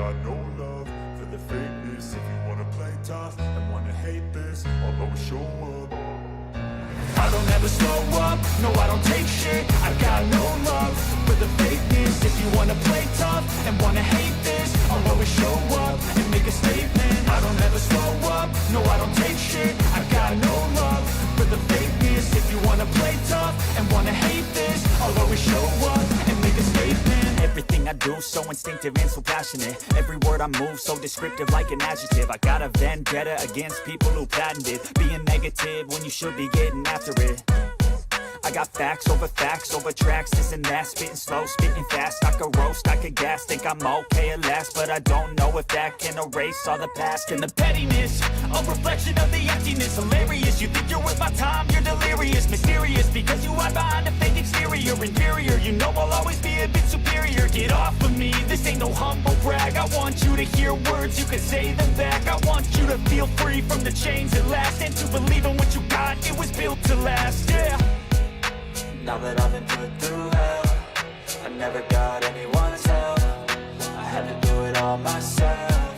got no love for the fakeness. If you wanna play tough and wanna hate this, I'll always show up. I don't ever slow up, no I don't take shit. I got no love for the fakeness. If you wanna play tough and wanna hate this, I'll always show up and make a statement. I don't ever slow up, no I don't take shit. I got no love for the fakeness. If you wanna play tough and wanna hate this, I'll always show up and make a statement. Everything I do so instinctive and so passionate. Every word I move so descriptive like an adjective. I got a vendetta against people who patented being negative when you should be getting after it. I got facts over tracks, this and that. Spitting slow, spitting fast. I could roast, I could gas. Think I'm okay at last, but I don't know if that can erase all the past. And the pettiness, a reflection of the emptiness. Hilarious, you think you're worth my time, you're delirious. Mysterious, because you hide behind a fake exterior. Inferior, you know I'll always be a bit superior. Get off of me, this ain't no humble brag. I want you to hear words, you can say them back. I want you to feel free from the chains at last, and to believe in what you got, it was built to last, yeah. Now that I've been put through hell, I never got anyone's help. I had to do it all myself.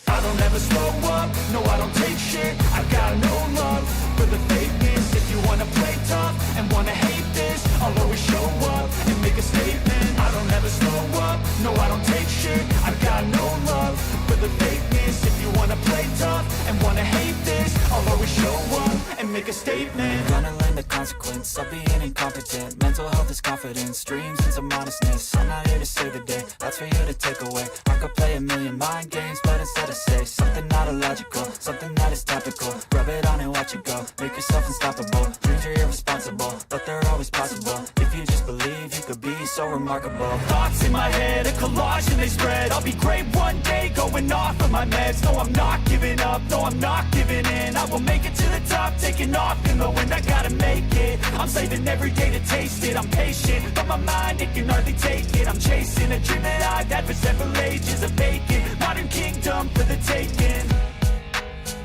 I don't ever slow up, no I don't take shit. I got no love for the fakeness. If you wanna play tough and wanna hate this, I'll always show up and make a statement. I don't ever slow up, no I don't take shit. I got no love for the fakeness. If you wanna play tough and wanna hate this, I'll always show up and make a statement. Gonna learn the consequence of being incompetent. Mental health is confidence, dreams and some honestness. I'm not here to save the day, that's for you to take away. I could play a million mind games, but instead I say something not illogical, something that is topical. Rub it on and watch it go, make yourself unstoppable. Dreams are irresponsible, but they're always possible. If you just believe, you could be so remarkable. Thoughts in my head, a collage and they spread. I'll be great one day, going off of my meds. No, I'm not giving up, no, I'm not giving in. I will make it to the top, taking off in the wind. I gotta make it, I'm saving every day to taste it. I'm patient, but my mind, it can hardly take it. I'm chasing a dream that I've had for several ages. A vacant, modern kingdom for the taking.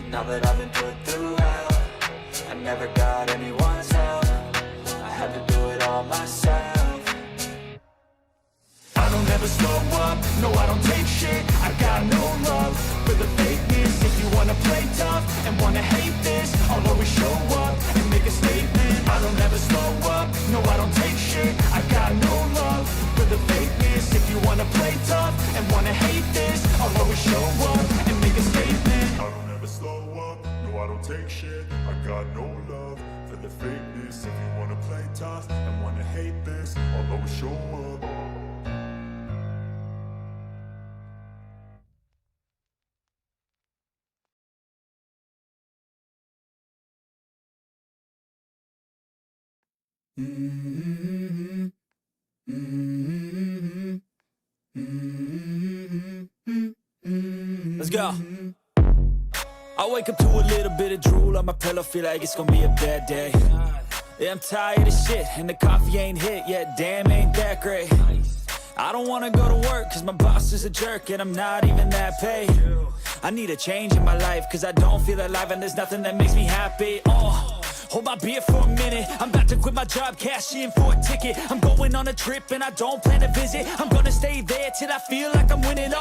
Now that I've been put through hell, I never got anyone's help. I had to do it all myself. I don't ever slow up, no I don't take shit. I got no love for the fakeness. If you wanna play tough and wanna hate this, I'll always show up and make a statement. I don't ever slow up, no I don't take shit. I got no love for the fakeness. If you wanna play tough and wanna hate this, I'll always show up and make a statement. I don't ever slow up, no I don't take shit. I got no love for the fakeness. If you wanna play tough and wanna hate this, I'll always show up. Let's go. I wake up to a little bit of drool on my pillow, feel like it's gonna be a bad day. Yeah, I'm tired of shit, and the coffee ain't hit yet, damn, ain't that great. I don't wanna go to work, cause my boss is a jerk, and I'm not even that paid. I need a change in my life, cause I don't feel alive, and there's nothing that makes me happy. Hold my beer for a minute, I'm about to quit my job, cash in for a ticket. I'm going on a trip and I don't plan to visit. I'm gonna stay there till I feel like I'm winning,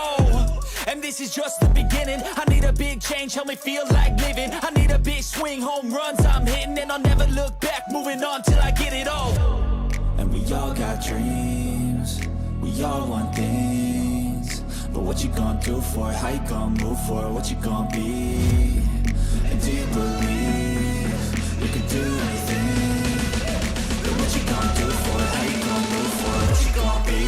and this is just the beginning. I need a big change, help me feel like living. I need a big swing, home runs I'm hitting, and I'll never look back, moving on till I get it all. And we all got dreams, we all want things, but what you gonna do for it? How you gonna move for it? What you gonna be? And do you believe you can do anything? But what you gonna do for it? How you gonna move for it? What you gonna be?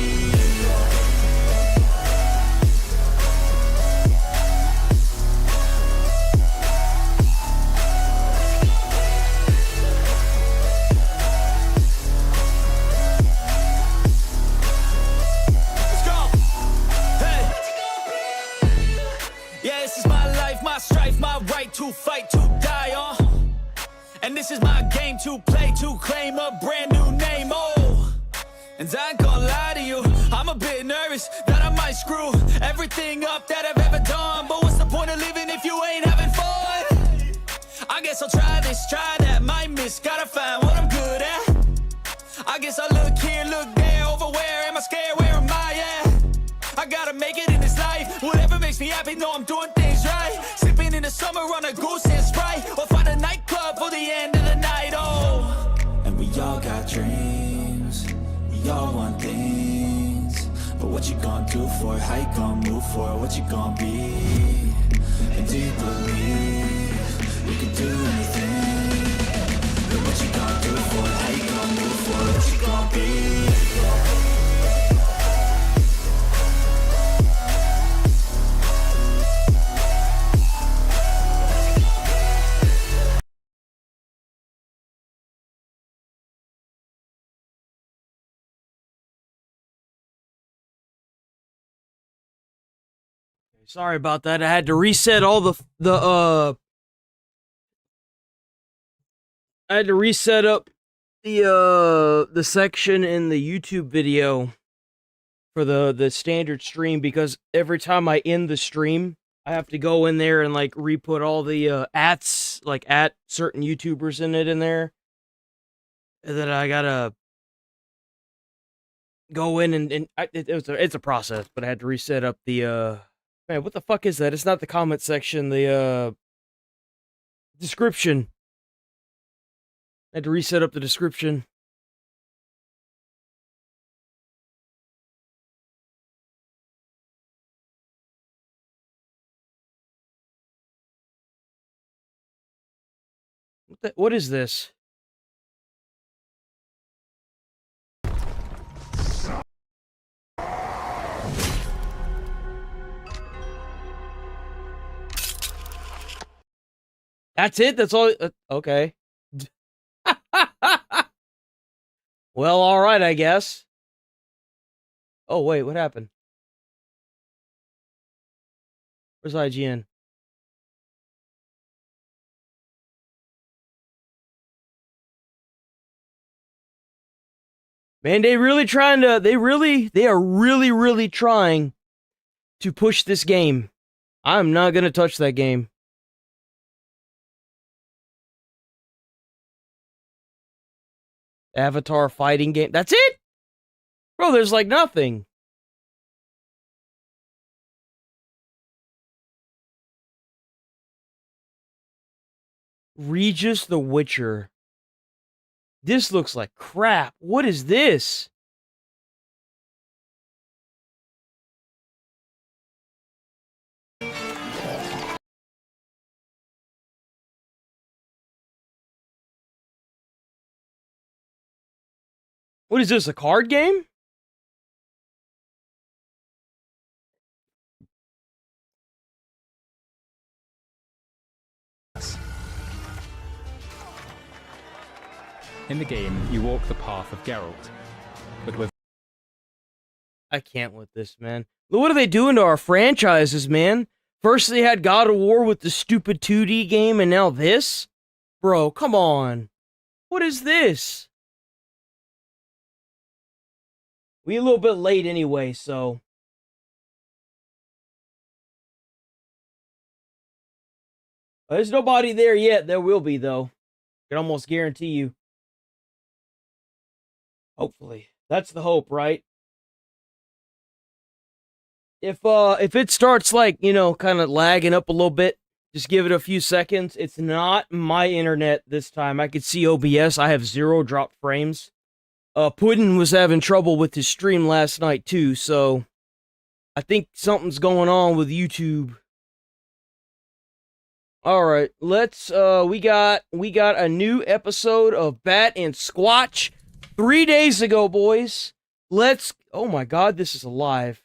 My strife, my right to fight, to die on. And this is my game to play, to claim a brand new name, And I ain't gonna lie to you, I'm a bit nervous that I might screw everything up that I've ever done. But what's the point of living if you ain't having fun? I guess I'll try this, try that, might miss, gotta find what I'm good at. I guess I look here, look there, over where am I scared, where am I at? I gotta make it in this life. Whatever makes me happy, know I'm doing things right. Sipping in the summer on a goose and Sprite, or find a nightclub for the end of the night. Oh, And we all got dreams, we all want things. But what you gonna do for it? How you gonna move for it? What you gonna be? And do you believe you can do anything? But what you gonna do for it? How you gonna move for it? What you gonna be? Sorry about that. I had to reset all I had to reset up the section in the YouTube video for the standard stream, because every time I end the stream, I have to go in there and like re-put all the ats, like at certain YouTubers in there. And then I gotta go in and it's a process, but I had to reset up the man, what the fuck is that? It's not the comment section, the description. I had to reset up the description. What is this? That's it? That's all? Okay. Well, alright, I guess. Oh, wait, what happened? Where's IGN? Man, they are really trying to push this game. I'm not gonna touch that game. Avatar fighting game. That's it? Bro, there's like nothing. Regis the Witcher. This looks like crap. What is this? What is this, a card game? In the game, you walk the path of Geralt, but with... I can't with this, man. What are they doing to our franchises, man? First they had God of War with the stupid 2D game, and now this? Bro, come on. What is this? We a little bit late anyway, so... There's nobody there yet. There will be, though. I can almost guarantee you. Hopefully. That's the hope, right? If it starts, like, you know, kind of lagging up a little bit, just give it a few seconds. It's not my internet this time. I could see OBS. I have 0 drop frames. Puddin was having trouble with his stream last night, too, so... I think something's going on with YouTube. Alright, let's, we got a new episode of Bat and Squatch 3 days ago, boys. Oh my god, this is alive.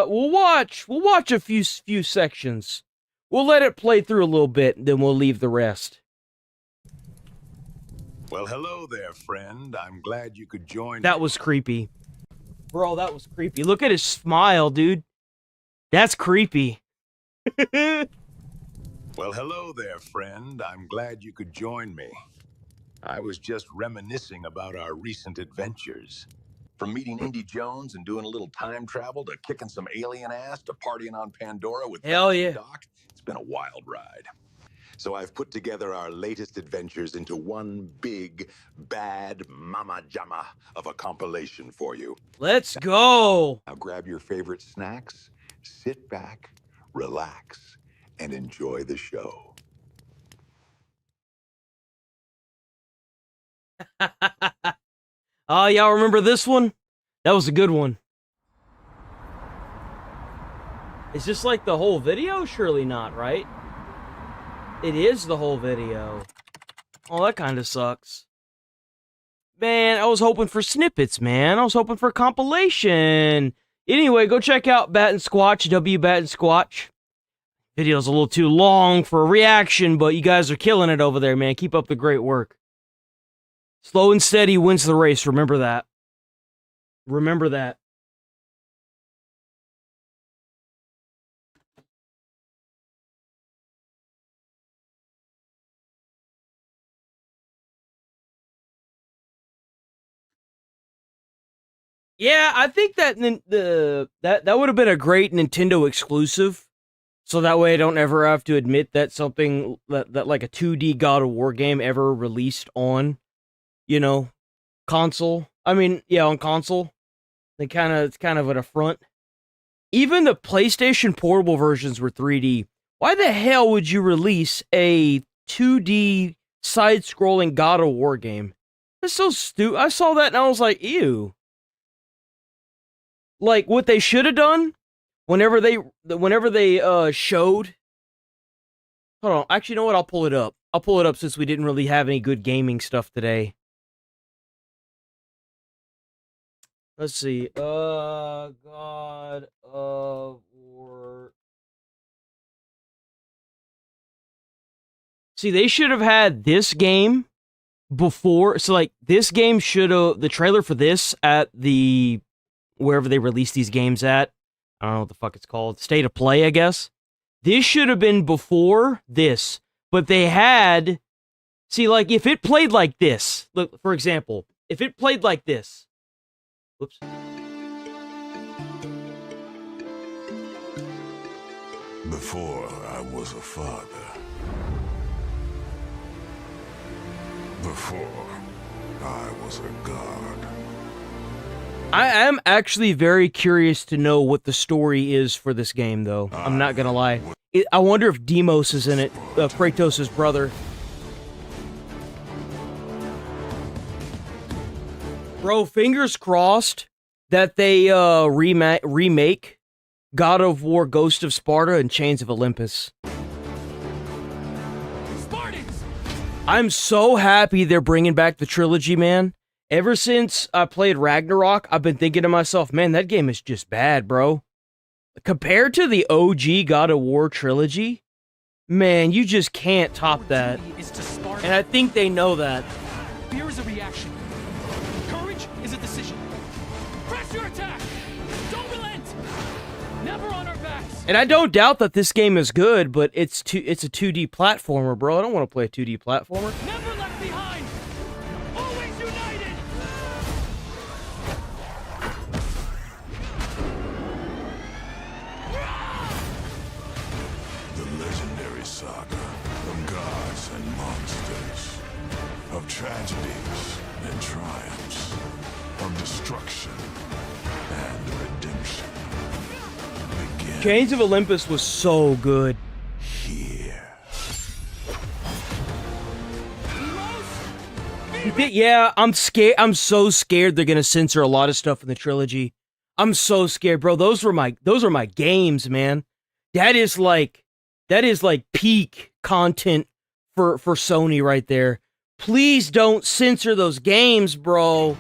We'll watch a few sections. We'll let it play through a little bit, then we'll leave the rest. Well, hello there, friend. I'm glad you could join That me. was creepy. Bro, that was creepy. Look at his smile, dude. That's creepy. Well, hello there, friend. I'm glad you could join me. I was just reminiscing about our recent adventures. From meeting Indy Jones and doing a little time travel to kicking some alien ass to partying on Pandora with Hell yeah. Doc, it's been a wild ride. So I've put together our latest adventures into one big, bad mama jamma of a compilation for you. Let's go. Now grab your favorite snacks, sit back, relax, and enjoy the show. Oh, y'all remember this one? That was a good one. Is this like the whole video? Surely not, right? It is the whole video. Oh, that kind of sucks. Man, I was hoping for snippets, man. I was hoping for compilation. Anyway, go check out Bat and Squatch, Bat and Squatch. Video's a little too long for a reaction, but you guys are killing it over there, man. Keep up the great work. Slow and steady wins the race. Remember that. Remember that. Yeah, I think that that would have been a great Nintendo exclusive. So that way I don't ever have to admit that something that like a 2D God of War game ever released on, you know, console. I mean, yeah, on console. It's kind of an affront. Even the PlayStation Portable versions were 3D. Why the hell would you release a 2D side-scrolling God of War game? It's so stupid. I saw that and I was like, ew. Like, what they should have done, whenever they showed... Hold on, actually, you know what? I'll pull it up. I'll pull it up since we didn't really have any good gaming stuff today. Let's see. God of War. See, they should have had this game before. So, like, this game should have... The trailer for this at the... Wherever they release these games at. I don't know what the fuck it's called. State of Play, I guess. This should have been before this. But they had... See, like, if it played like this... Look, for example, if it played like this... Whoops. Before I was a father. Before I was a god. I am actually very curious to know what the story is for this game, though. I'm not gonna lie. I wonder if Deimos is in it, Kratos' brother. Bro, fingers crossed that they remake God of War Ghost of Sparta and Chains of Olympus. Spartans! I'm so happy they're bringing back the trilogy, man. Ever since I played Ragnarok, I've been thinking to myself, man, that game is just bad, bro. Compared to the OG God of War trilogy, man, you just can't top that. And I think they know that. Fear is a reaction. Courage is a decision. Press your attack! Don't relent! Never on our backs! And I don't doubt that this game is good, but it's a 2D platformer, bro. I don't want to play a 2D platformer. Never left behind! Always united! The legendary saga of gods and monsters, of tragedies and triumphs, of destruction and redemption. Begin Chains of Olympus was so good. here. Yeah, I'm scared. I'm so scared they're gonna censor a lot of stuff in the trilogy. I'm so scared, bro. Those are my games, man. That is like peak content for Sony right there. Please don't censor those games, bro.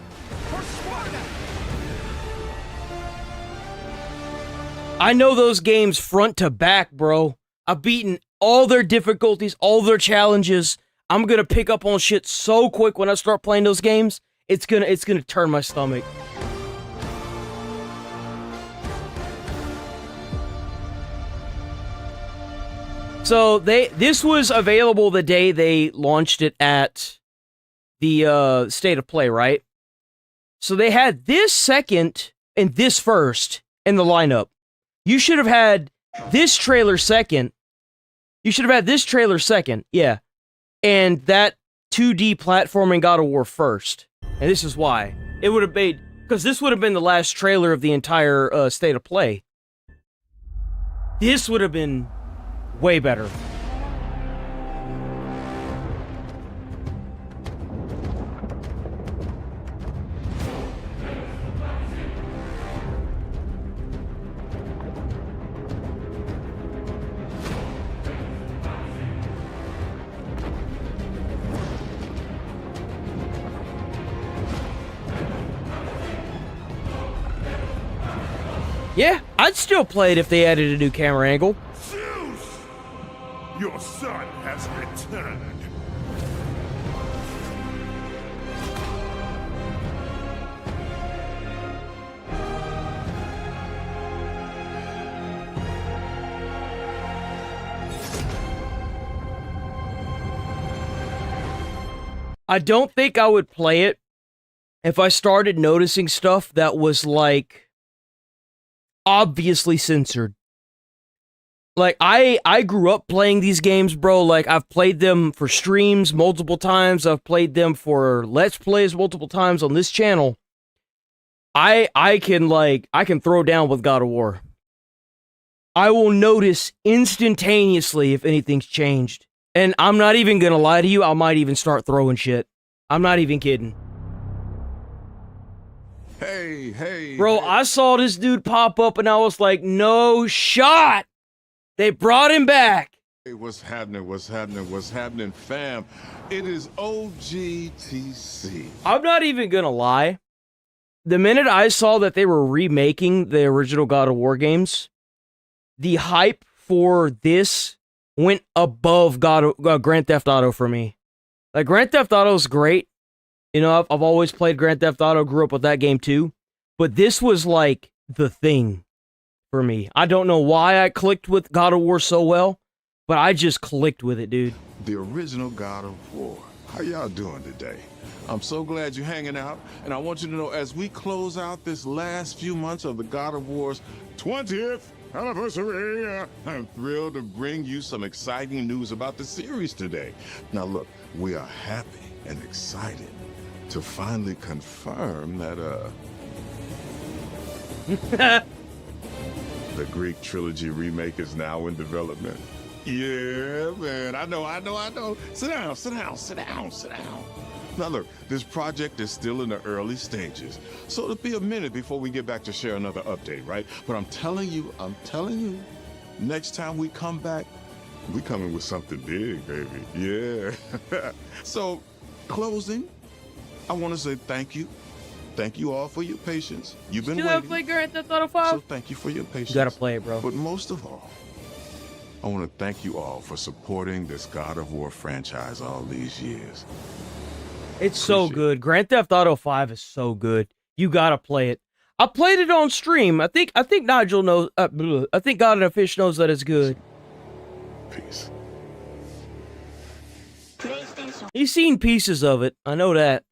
I know those games front to back, bro. I've beaten all their difficulties, all their challenges. I'm gonna pick up on shit so quick when I start playing those games. It's gonna turn my stomach. So this was available the day they launched it at the State of Play, right? So they had this second and this first in the lineup. You should have had this trailer second You should have had this trailer second, yeah. And that 2D platforming God of War first. And this is why. It would have made... Because this would have been the last trailer of the entire State of Play. This would have been way better. Yeah, I'd still play it if they added a new camera angle. Zeus! Your son has returned. I don't think I would play it if I started noticing stuff that was like obviously censored. Like I grew up playing these games, bro. Like I've played them for streams multiple times. I've played them for Let's Plays multiple times on this channel. I can throw down with God of War. I will notice instantaneously if anything's changed. And I'm not even gonna lie to you, I might even start throwing shit. I'm not even kidding. Hey. Bro, hey. I saw this dude pop up and I was like, no shot! They brought him back! Hey, what's happening, fam? It is OGTC. I'm not even gonna lie. The minute I saw that they were remaking the original God of War games, the hype for this went above Grand Theft Auto for me. Like, Grand Theft Auto is great. You know, I've always played Grand Theft Auto, grew up with that game too. But this was like the thing for me. I don't know why I clicked with God of War so well, but I just clicked with it, dude. The original God of War. How y'all doing today? I'm so glad you're hanging out, and I want you to know as we close out this last few months of the God of War's 20th anniversary, I'm thrilled to bring you some exciting news about the series today. Now look, we are happy and excited to finally confirm that, the Greek trilogy remake is now in development. Yeah, man, I know. Sit down. Now look, this project is still in the early stages, so it'll be a minute before we get back to share another update, right? But I'm telling you, next time we come back, we coming with something big, baby. Yeah. So, closing, I want to say thank you. Thank you all for your patience. You've been Still waiting. haven't played Grand Theft Auto 5? So thank you for your patience. You gotta play it, bro. But most of all, I want to thank you all for supporting this God of War franchise all these years. It's so Appreciate good. Grand Theft Auto 5 is so good. You gotta play it. I played it on stream. I think Nigel knows. I think God and a Fish knows that it's good. Peace. He's seen pieces of it. I know that.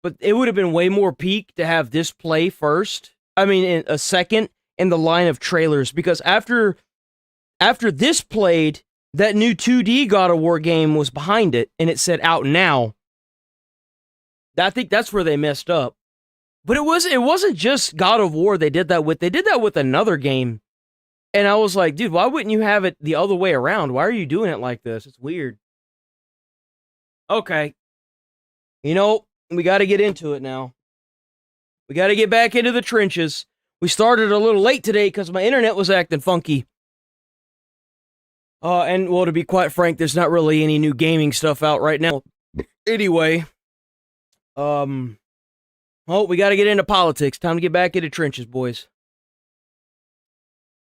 But it would have been way more peak to have this play first. I mean, in a second in the line of trailers, because after this played, that new 2D God of War game was behind it, and it said out now. I think that's where they messed up. But it wasn't just God of War they did that with. They did that with another game. And I was like, dude, why wouldn't you have it the other way around? Why are you doing it like this? It's weird. Okay. You know, we got to get into it now. We got to get back into the trenches. We started a little late today because my internet was acting funky. And, well, to be quite frank, there's not really any new gaming stuff out right now. Anyway. Oh, we got to get into politics. Time to get back into trenches, boys.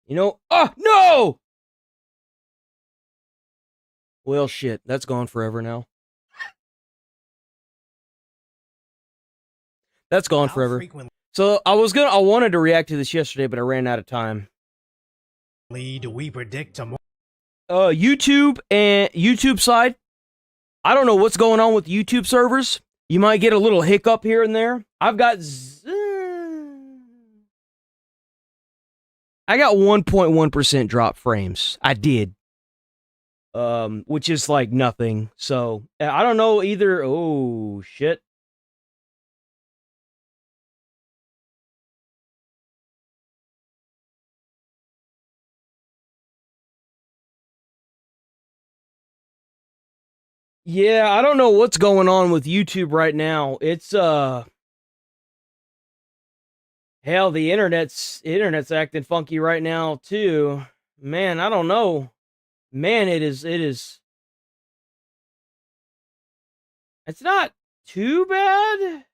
You know, no! Well, shit, that's gone forever now. That's gone forever. So I wanted to react to this yesterday, but I ran out of time. Do we predict tomorrow? YouTube side. I don't know what's going on with YouTube servers. You might get a little hiccup here and there. I got 1.1% drop frames. I did. which is like nothing. So I don't know either. Oh shit. Yeah, I don't know what's going on with YouTube right now. It's hell, the internet's acting funky right now too. Man, I don't know. Man, it is it's not too bad.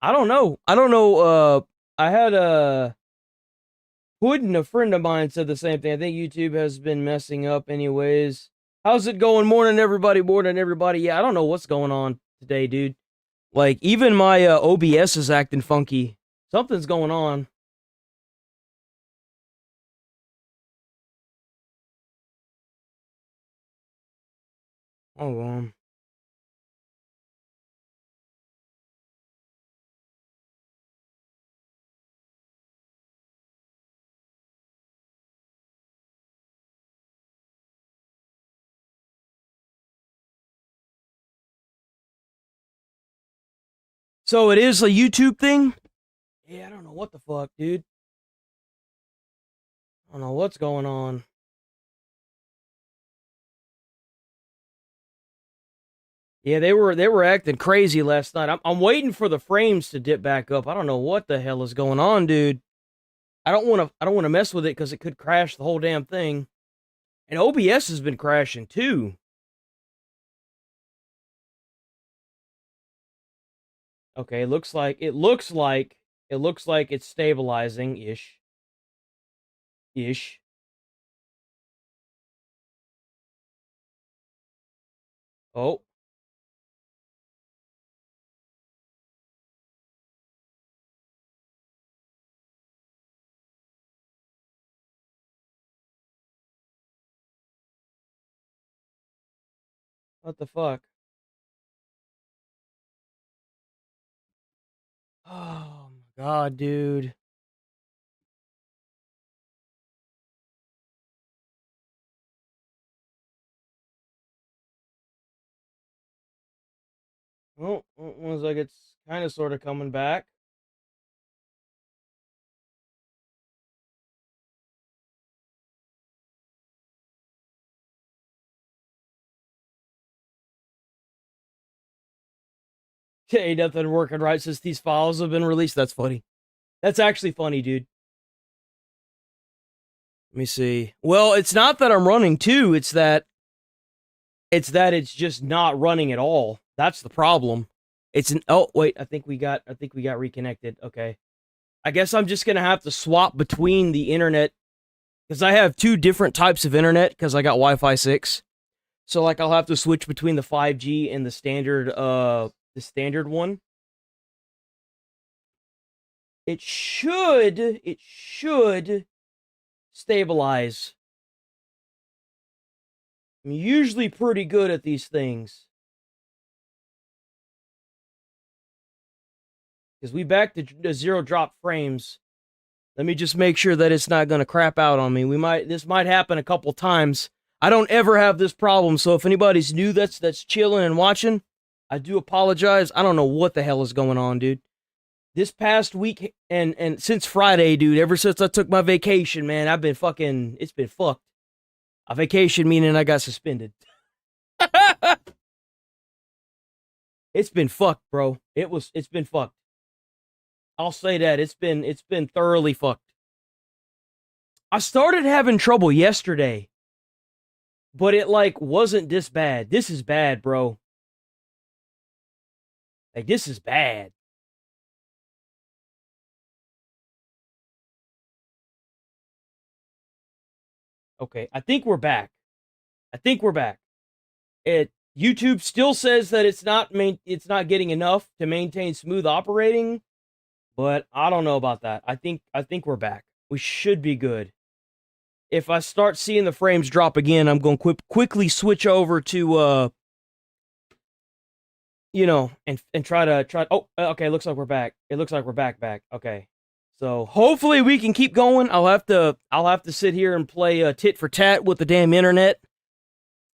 I don't know. I don't know. I had a Puddin, a friend of mine, said the same thing. I think YouTube has been messing up anyways. How's it going? Morning, everybody. Morning, everybody. Yeah, I don't know what's going on today, dude. Like, even my OBS is acting funky. Something's going on. Hold on. So it is a YouTube thing? Yeah, I don't know what the fuck, dude. I don't know what's going on. Yeah, they were acting crazy last night. I'm waiting for the frames to dip back up. I don't know what the hell is going on, dude. I don't want to mess with it because it could crash the whole damn thing. And OBS has been crashing too. Okay, it looks like it's stabilizing ish. Oh. What the fuck? Oh my god, dude. Oh, it looks like it's kind of sort of coming back. Ain't nothing working right since these files have been released. That's funny. That's actually funny, dude. Let me see. Well, it's not that I'm running two. It's that it's just not running at all. That's the problem. Oh wait, I think we got reconnected. Okay. I guess I'm just gonna have to swap between the internet because I have two different types of internet because I got Wi-Fi 6. So like I'll have to switch between the 5G and the standard one. It should stabilize. I'm usually pretty good at these things. Because we back to zero drop frames. Let me just make sure that it's not going to crap out on me. This might happen a couple times. I don't ever have this problem, so if anybody's new that's chilling and watching, I do apologize. I don't know what the hell is going on, dude. This past week and since Friday, dude, ever since I took my vacation, man, it's been fucked. A vacation meaning I got suspended. It's been fucked, bro. It's been fucked. I'll say that. It's been thoroughly fucked. I started having trouble yesterday, but it like wasn't this bad. This is bad, bro. Like this is bad. Okay, I think we're back. YouTube still says that it's not getting enough to maintain smooth operating, but I don't know about that. I think we're back. We should be good. If I start seeing the frames drop again, I'm going to quickly switch over to and try. Oh, okay. Looks like we're back. It looks like we're back. Okay, So hopefully we can keep going. I'll have to sit here and play tit for tat with the damn internet.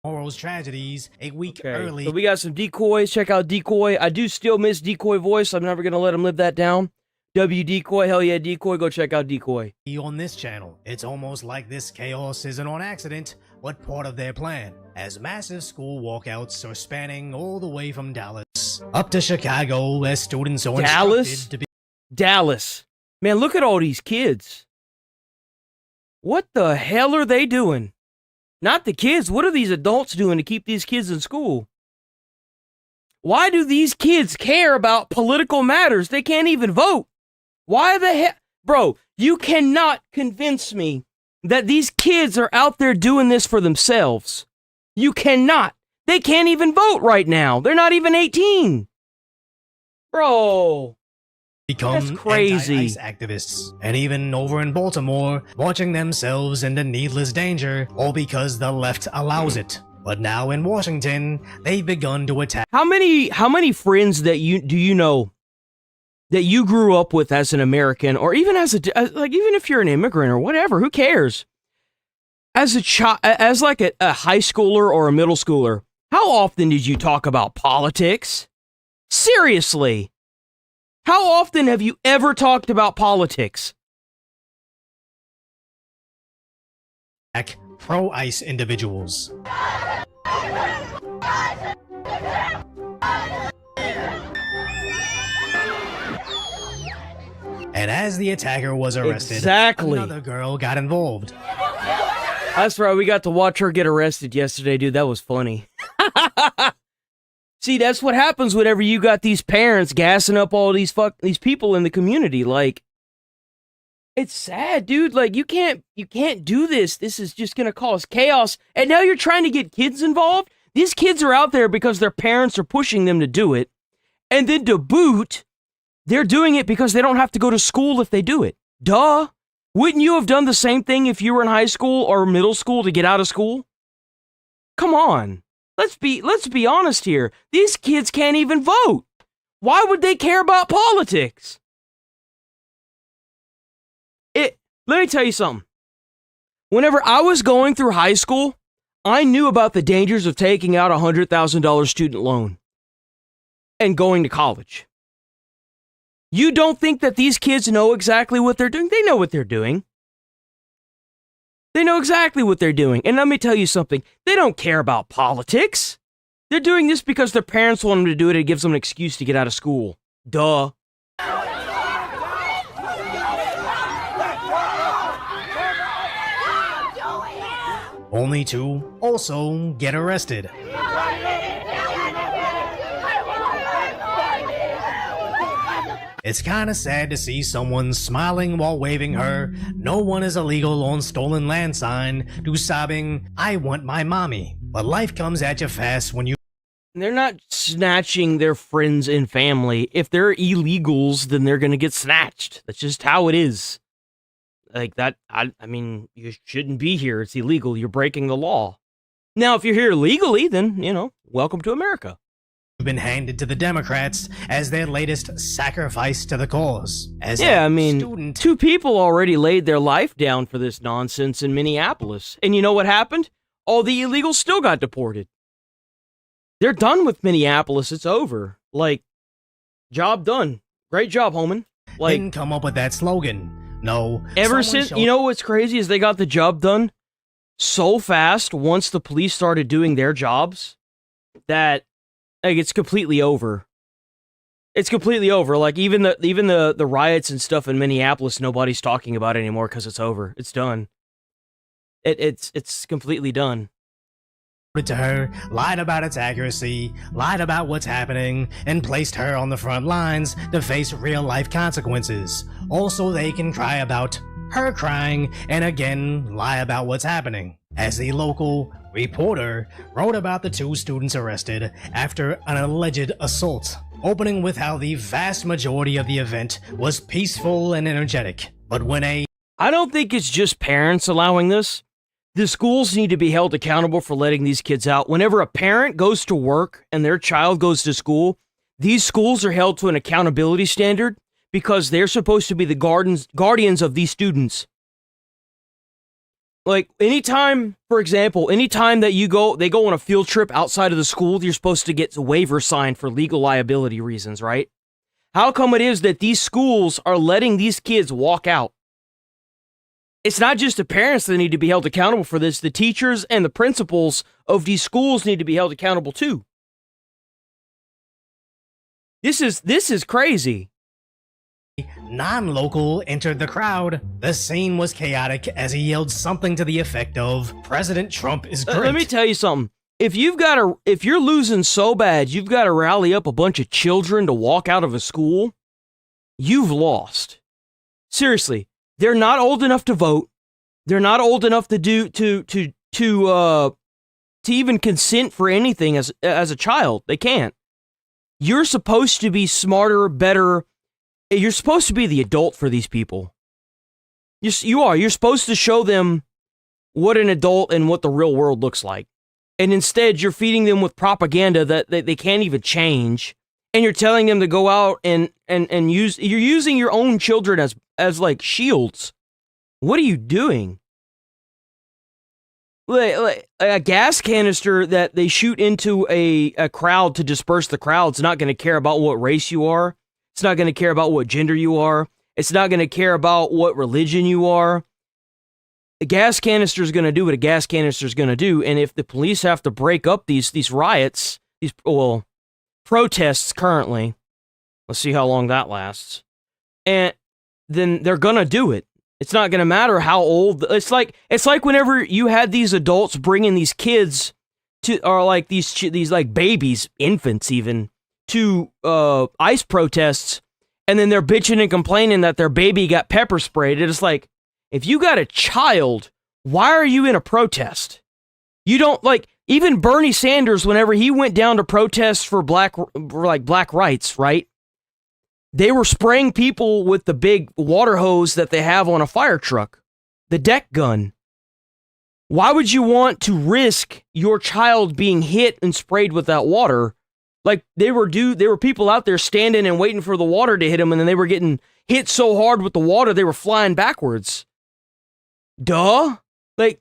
Tomorrow's tragedies a week early. So we got some decoys. Check out Decoy. I do still miss Decoy voice. I'm never gonna let him live that down. W Decoy, hell yeah, Decoy. Go check out Decoy. On this channel, it's almost like this chaos isn't on accident, but part of their plan, as massive school walkouts are spanning all the way from Dallas up to Chicago, as students are instructed to be Dallas. Man, look at all these kids. What the hell are they doing? Not the kids. What are these adults doing to keep these kids in school? Why do these kids care about political matters? They can't even vote. Why the hell? Bro, you cannot convince me that these kids are out there doing this for themselves. You cannot. They can't even vote right now. They're not even 18. Bro. Become That's crazy. anti-ICE activists, and even over in Baltimore, watching themselves into needless danger, all because the left allows it. But now in Washington, they've begun to attack. How many friends that you know that you grew up with as an American, or even even if you're an immigrant or whatever, who cares? As a child, as like a high schooler or a middle schooler, how often did you talk about politics? Seriously. How often have you ever talked about politics? Pro-ICE individuals. And as the attacker was arrested, another girl got involved. That's right, we got to watch her get arrested yesterday, dude. That was funny. See, that's what happens whenever you got these parents gassing up all these people in the community. Like, it's sad, dude. Like, you can't do this. This is just gonna cause chaos. And now you're trying to get kids involved? These kids are out there because their parents are pushing them to do it. And then to boot, they're doing it because they don't have to go to school if they do it. Duh. Wouldn't you have done the same thing if you were in high school or middle school to get out of school? Come on. Let's be honest here. These kids can't even vote. Why would they care about politics? Let me tell you something. Whenever I was going through high school, I knew about the dangers of taking out a $100,000 student loan and going to college. You don't think that these kids know exactly what they're doing? They know what they're doing. They know exactly what they're doing. And let me tell you something. They don't care about politics. They're doing this because their parents want them to do it. It gives them an excuse to get out of school. Duh. Only to also get arrested. It's kinda sad to see someone smiling while waving her "No one is illegal on stolen land" sign to sobbing "I want my mommy." But life comes at you fast when you... They're not snatching their friends and family. If they're illegals, then they're gonna get snatched. That's just how it is. Like that, I mean, you shouldn't be here. It's illegal. You're breaking the law. Now, if you're here legally, then, welcome to America. Been handed to the Democrats as their latest sacrifice to the cause. Two people already laid their life down for this nonsense in Minneapolis. And you know what happened? All the illegals still got deported. They're done with Minneapolis. It's over. Like, job done. Great job, Homan. Like, didn't come up with that slogan. No. Ever since, you know what's crazy is they got the job done so fast once the police started doing their jobs that, like, it's completely over. It's completely over. Like, even the riots and stuff in Minneapolis, nobody's talking about it anymore because it's over. It's done. It's completely done. To her, lied about its accuracy, lied about what's happening, and placed her on the front lines to face real-life consequences. Also, they can cry about her crying, and again, lie about what's happening. As the local reporter wrote about the two students arrested after an alleged assault, opening with how the vast majority of the event was peaceful and energetic. But when I don't think it's just parents allowing this. The schools need to be held accountable for letting these kids out. Whenever a parent goes to work and their child goes to school, these schools are held to an accountability standard because they're supposed to be the guardians of these students. Like, anytime, for example, anytime that they go on a field trip outside of the school, you're supposed to get a waiver signed for legal liability reasons, right? How come it is that these schools are letting these kids walk out? It's not just the parents that need to be held accountable for this. The teachers and the principals of these schools need to be held accountable too. This is crazy. Non-local entered the crowd. The scene was chaotic as he yelled something to the effect of, "President Trump is great." Let me tell you something. If you're losing so bad, you've got to rally up a bunch of children to walk out of a school, you've lost. Seriously, they're not old enough to vote. They're not old enough to even consent for anything as a child. They can't. You're supposed to be smarter, better. You're supposed to be the adult for these people. You are. You're supposed to show them what an adult and what the real world looks like. And instead, you're feeding them with propaganda that they can't even change. And you're telling them to go out and use... You're using your own children as like shields. What are you doing? Like a gas canister that they shoot into a crowd to disperse the crowd's not going to care about what race you are. It's not going to care about what gender you are. It's not going to care about what religion you are. A gas canister is going to do what a gas canister is going to do. And if the police have to break up these riots, protests currently, let's see how long that lasts, and then they're going to do it. It's not going to matter how old. It's like whenever you had these adults bringing these kids to, or like these like babies, infants even, to ICE protests, and then they're bitching and complaining that their baby got pepper sprayed. It's like, if you got a child, why are you in a protest? You don't, like, even Bernie Sanders, whenever he went down to protest for black rights, right? They were spraying people with the big water hose that they have on a fire truck, the deck gun. Why would you want to risk your child being hit and sprayed with that water? Like, there were people out there standing and waiting for the water to hit them, and then they were getting hit so hard with the water they were flying backwards. Duh? Like,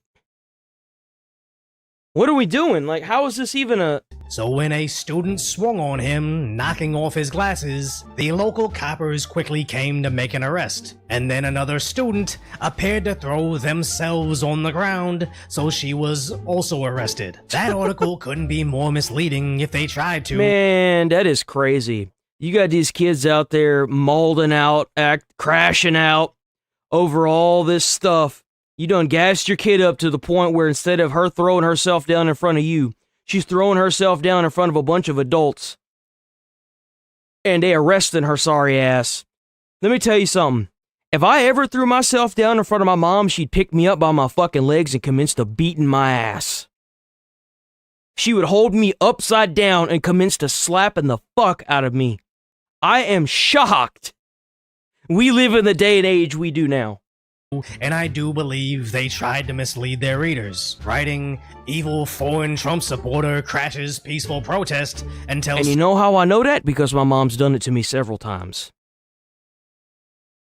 what are we doing? Like, how is this even a... So when a student swung on him, knocking off his glasses, the local coppers quickly came to make an arrest. And then another student appeared to throw themselves on the ground, so she was also arrested. That article couldn't be more misleading if they tried to. Man, that is crazy. You got these kids out there mauling out, crashing out over all this stuff. You done gassed your kid up to the point where instead of her throwing herself down in front of you, she's throwing herself down in front of a bunch of adults. And they arresting her sorry ass. Let me tell you something. If I ever threw myself down in front of my mom, she'd pick me up by my fucking legs and commence to beating my ass. She would hold me upside down and commence to slapping the fuck out of me. I am shocked. We live in the day and age we do now. And I do believe they tried to mislead their readers, writing, "Evil foreign Trump supporter crashes peaceful protest until..." And you know how I know that? Because my mom's done it to me several times.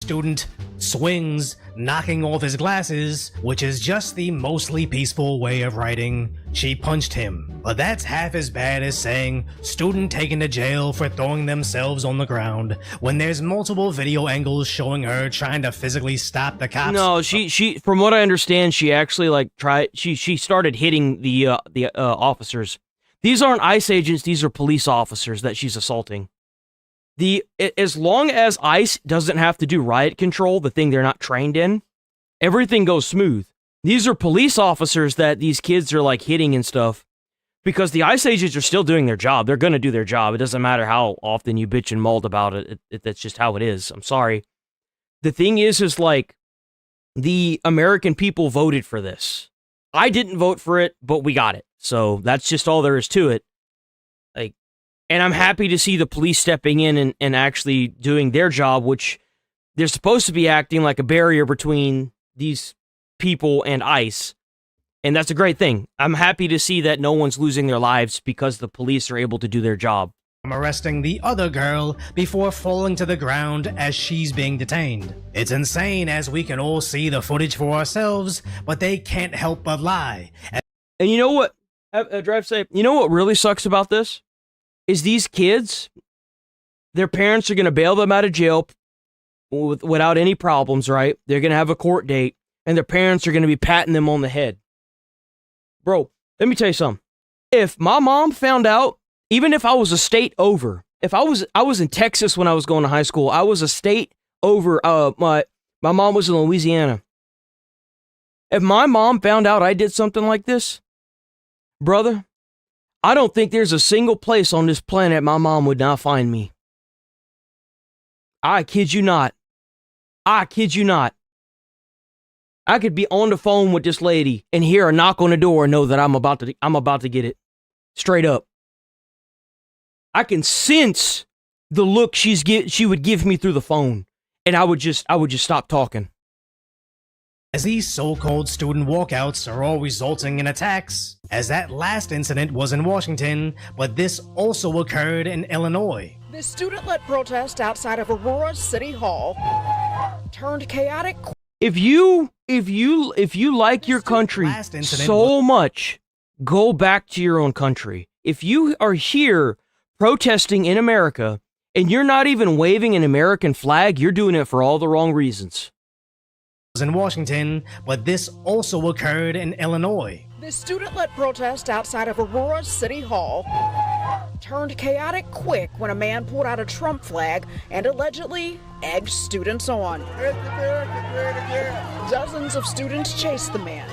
Student swings, knocking off his glasses, which is just the mostly peaceful way of writing, "She punched him." But that's half as bad as saying, "Student taken to jail for throwing themselves on the ground," when there's multiple video angles showing her trying to physically stop the cops. No, she from what I understand, she actually she started hitting the officers. These aren't ICE agents, these are police officers that she's assaulting. As long as ICE doesn't have to do riot control, the thing they're not trained in, everything goes smooth. These are police officers that these kids are like hitting and stuff, because the ICE agents are still doing their job. They're going to do their job. It doesn't matter how often you bitch and maul about it. That's just how it is. I'm sorry. The thing is like, the American people voted for this. I didn't vote for it, but we got it. So that's just all there is to it. Like, and I'm happy to see the police stepping in and actually doing their job, which they're supposed to be acting like a barrier between these people and ICE. And that's a great thing. I'm happy to see that no one's losing their lives because the police are able to do their job. arresting the other girl before falling to the ground as she's being detained. It's insane as we can all see the footage for ourselves, but they can't help but lie. And you know what? Drive safe. You know what really sucks about this? Is these kids, their parents are going to bail them out of jail without any problems, right? They're going to have a court date, and their parents are going to be patting them on the head. Bro, let me tell you something. If my mom found out, even if I was a state over, if I was in Texas when I was going to high school, I was a state over, my mom was in Louisiana. If my mom found out I did something like this, brother, I don't think there's a single place on this planet my mom would not find me. I kid you not. I kid you not. I could be on the phone with this lady and hear a knock on the door and know that I'm about to get it. Straight up. I can sense the look she would give me through the phone, and I would just stop talking. As these so-called student walkouts are all resulting in attacks, as that last incident was in Washington, but this also occurred in Illinois. The student-led protest outside of Aurora City Hall turned chaotic. If you like your country so much, go back to your own country. If you are here protesting in America and you're not even waving an American flag, you're doing it for all the wrong reasons. In Washington, but this also occurred in Illinois. The student-led protest outside of Aurora City Hall turned chaotic quick when a man pulled out a Trump flag and allegedly egged students on. Dozens of students chased the man.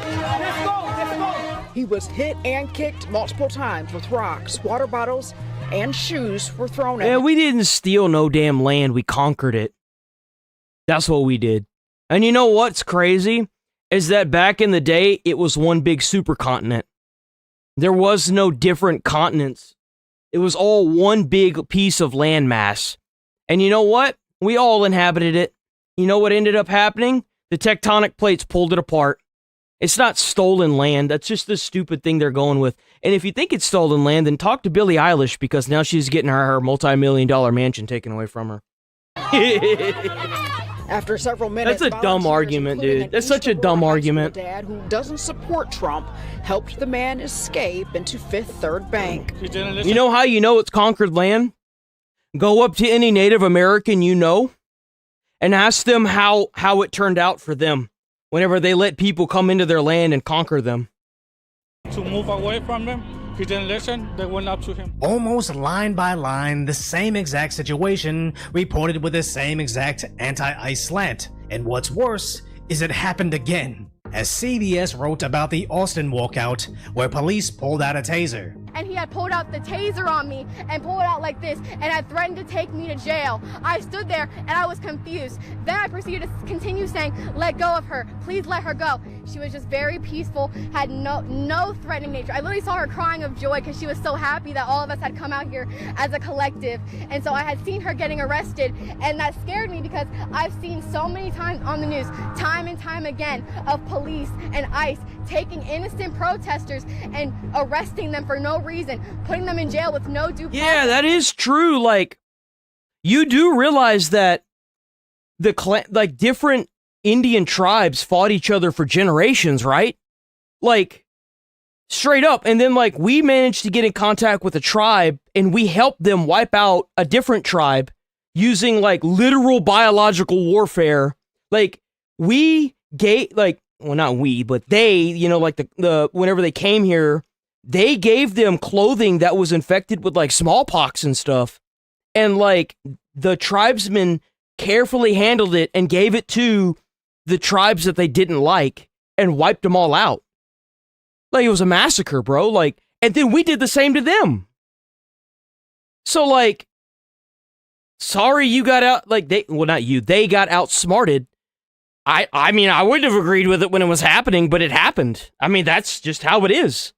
He was hit and kicked multiple times with rocks, water bottles, and shoes were thrown at him. Yeah, we didn't steal no damn land, we conquered it. That's what we did. And you know what's crazy? Is that back in the day, it was one big supercontinent. There was no different continents. It was all one big piece of landmass. And you know what? We all inhabited it. You know what ended up happening? The tectonic plates pulled it apart. It's not stolen land. That's just the stupid thing they're going with. And if you think it's stolen land, then talk to Billie Eilish, because now she's getting her multi-million-dollar mansion taken away from her. After several minutes, that's a dumb argument, dude. That's such a dumb argument. Dad, who doesn't support Trump, helped the man escape into Fifth Third Bank. You know how you know it's conquered land? Go up to any Native American you know and ask them how it turned out for them whenever they let people come into their land and conquer them. To move away from them, he didn't listen, they went up to him. Almost line by line, the same exact situation, reported with the same exact anti-ICE slant. And what's worse is it happened again, as CBS wrote about the Austin walkout, where police pulled out a taser. And he had pulled out the taser on me and pulled it out like this and had threatened to take me to jail. I stood there and I was confused. Then I proceeded to continue saying, let go of her, please let her go. She was just very peaceful, had no threatening nature. I literally saw her crying of joy because she was so happy that all of us had come out here as a collective. And so I had seen her getting arrested, and that scared me because I've seen so many times on the news, time and time again, of police and ICE taking innocent protesters and arresting them for no reason, putting them in jail with no due process. Yeah, that is true. Like, you do realize that the different Indian tribes fought each other for generations, right? Like, straight up. And then, like, we managed to get in contact with a tribe and we helped them wipe out a different tribe using, like, literal biological warfare. Like, we gave, like, well, not we, but they, you know, like the whenever they came here, they gave them clothing that was infected with, like, smallpox and stuff. And, like, the tribesmen carefully handled it and gave it to the tribes that they didn't like and wiped them all out. Like, it was a massacre, bro. Like, and then we did the same to them. So, like, sorry you got out, like, not you, they got outsmarted. I mean, I wouldn't have agreed with it when it was happening, but it happened. I mean, that's just how it is.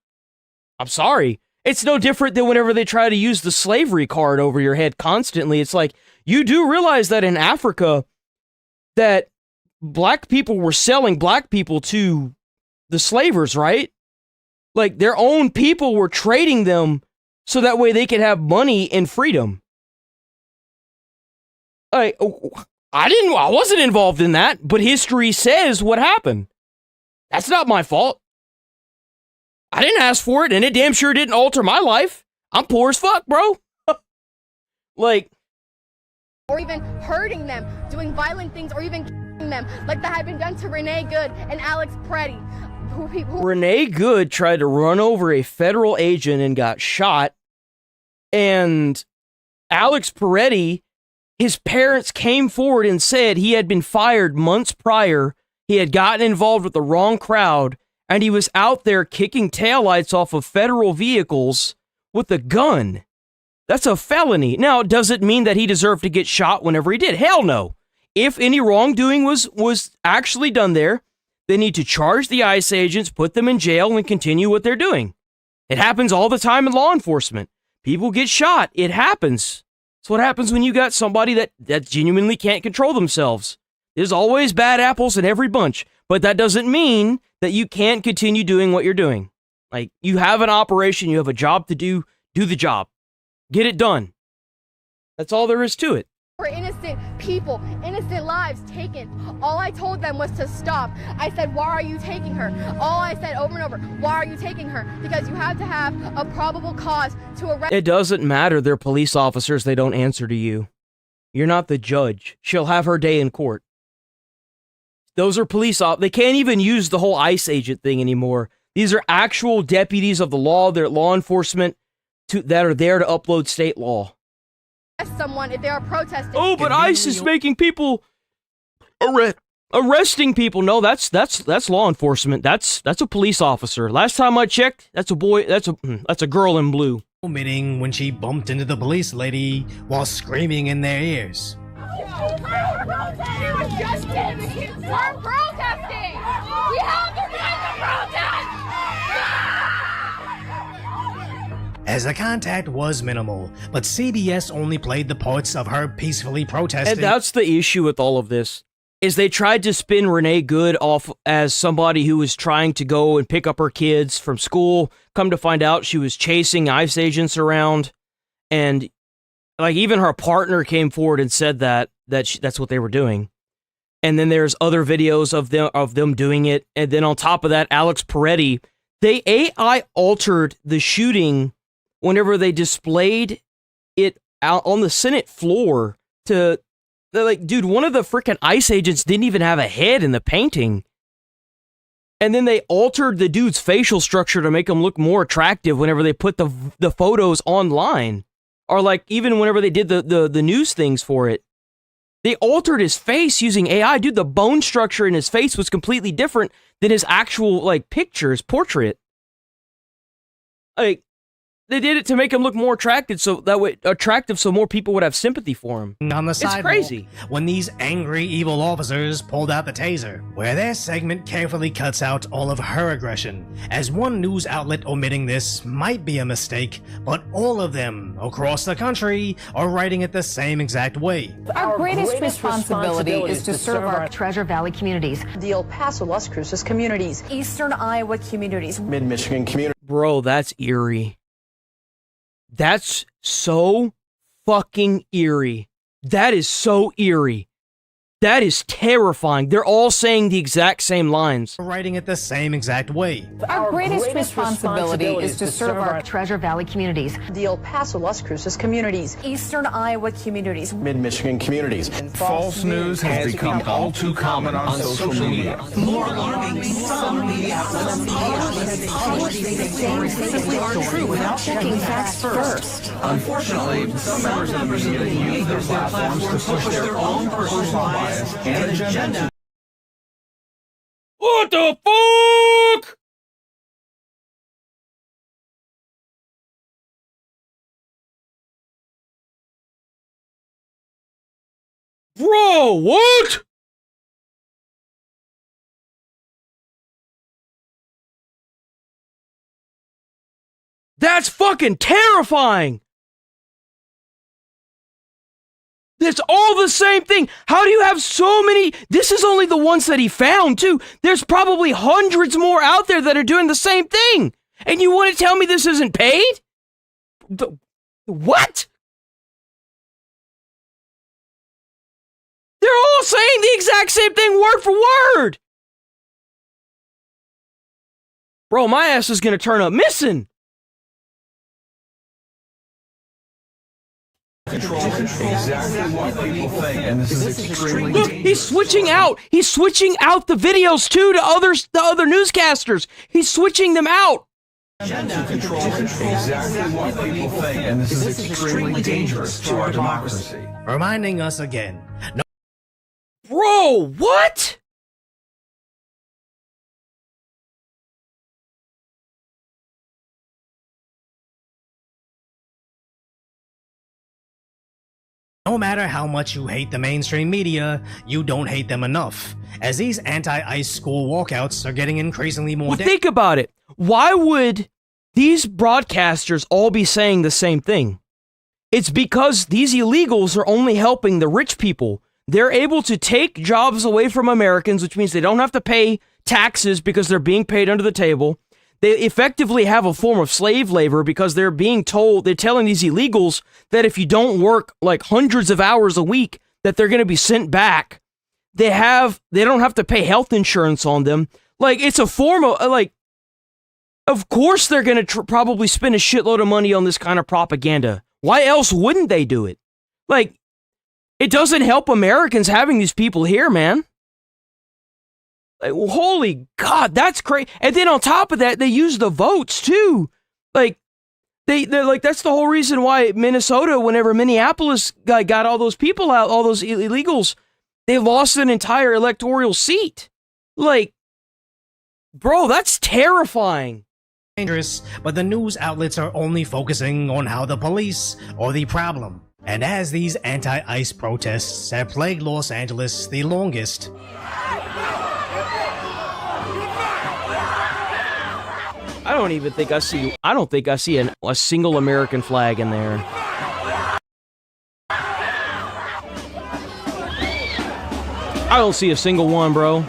I'm sorry. It's no different than whenever they try to use the slavery card over your head constantly. It's like, you do realize that in Africa, that black people were selling black people to the slavers, right? Like, their own people were trading them so that way they can have money and freedom. I wasn't involved in that, but history says what happened. That's not my fault. I didn't ask for it, and it damn sure didn't alter my life. I'm poor as fuck, bro. Like, or even hurting them, doing violent things, or even killing them, like that had been done to Renee Good and Alex Preddy. Renee Good tried to run over a federal agent and got shot, and Alex Peretti, his parents came forward and said he had been fired months prior, he had gotten involved with the wrong crowd, and he was out there kicking taillights off of federal vehicles with a gun. That's a felony. Now, does it mean that he deserved to get shot whenever he did? Hell no. If any wrongdoing was actually done there, they need to charge the ICE agents, put them in jail, and continue what they're doing. It happens all the time in law enforcement. People get shot. It happens. It's what happens when you got somebody that genuinely can't control themselves. There's always bad apples in every bunch, but that doesn't mean that you can't continue doing what you're doing. Like, you have an operation, you have a job to do the job. Get it done. That's all there is to it. For innocent people, innocent lives taken. All I told them was to stop. I said, why are you taking her? All I said over and over, why are you taking her? Because you have to have a probable cause to arrest. It doesn't matter. They're police officers. They don't answer to you. You're not the judge. She'll have her day in court. Those are police they can't even use the whole ICE agent thing anymore. These are actual deputies of the law. They're law enforcement that are there to upload state law. Someone if they are protesting. Oh, but ICE is making people arresting people. No, that's law enforcement. That's a police officer. Last time I checked, that's a boy. That's a girl in blue. Meeting when she bumped into the police lady while screaming in their ears. We're protesting. We have the right to protest. As the contact was minimal, but CBS only played the parts of her peacefully protesting. And that's the issue with all of this, is they tried to spin Renee Good off as somebody who was trying to go and pick up her kids from school. Come to find out, she was chasing ICE agents around, and like even her partner came forward and said that's what they were doing. And then there's other videos of them doing it, and then on top of that, Alex Peretti, they AI altered the shooting whenever they displayed it out on the Senate floor they're like, dude, one of the freaking ICE agents didn't even have a head in the painting. And then they altered the dude's facial structure to make him look more attractive whenever they put the photos online. Or like even whenever they did the news things for it. They altered his face using AI. Dude, the bone structure in his face was completely different than his actual like picture, his portrait. Like, they did it to make him look more attractive, so more people would have sympathy for him. On the sidewalk, it's crazy. When these angry, evil officers pulled out the taser, where their segment carefully cuts out all of her aggression. As one news outlet omitting this might be a mistake, but all of them across the country are writing it the same exact way. Our greatest responsibility is to serve our Treasure Valley communities, the El Paso, Las Cruces communities, Eastern Iowa communities, Mid-Michigan community. Bro, that's eerie. That's so fucking eerie. That is so eerie. That is terrifying. They're all saying the exact same lines. Writing it the same exact way. Our greatest responsibility is to serve our Treasure Valley communities, the El Paso, Las Cruces communities, Eastern Iowa communities, Mid-Michigan communities. False news has become all too common on social media. More alarming, some media outlets simply aren't true without checking facts first. Unfortunately, some members of the media use their platforms to push their own personal bias and agenda. What the fuck? Bro, what? That's fucking terrifying. It's all the same thing. How do you have so many? This is only the ones that he found, too. There's probably hundreds more out there that are doing the same thing. And you want to tell me this isn't paid? What? They're all saying the exact same thing word for word. Bro, my ass is gonna turn up missing. Exactly what people think, and this is extremely Look, he's switching out. He's switching out the videos too to the other newscasters. He's switching them out. exactly what people think, and this is extremely dangerous to our democracy. Reminding us again. Bro, what? No matter how much you hate the mainstream media, you don't hate them enough, as these anti-ICE school walkouts are getting increasingly more... Well, think about it. Why would these broadcasters all be saying the same thing? It's because these illegals are only helping the rich people. They're able to take jobs away from Americans, which means they don't have to pay taxes because they're being paid under the table. They effectively have a form of slave labor because they're being told, they're telling these illegals that if you don't work like hundreds of hours a week, that they're going to be sent back. They don't have to pay health insurance on them. Like, it's a form of, like, of course they're going to probably spend a shitload of money on this kind of propaganda. Why else wouldn't they do it? Like, it doesn't help Americans having these people here, man. Like, holy God, that's crazy. And then on top of that, they use the votes too. Like, they're like, that's the whole reason why Minnesota, whenever Minneapolis got all those people out, all those illegals, they lost an entire electoral seat. Like, bro, that's terrifying. Dangerous, but the news outlets are only focusing on how the police are the problem. And as these anti-ICE protests have plagued Los Angeles the longest, I don't think I see a single American flag in there. I don't see a single one, bro.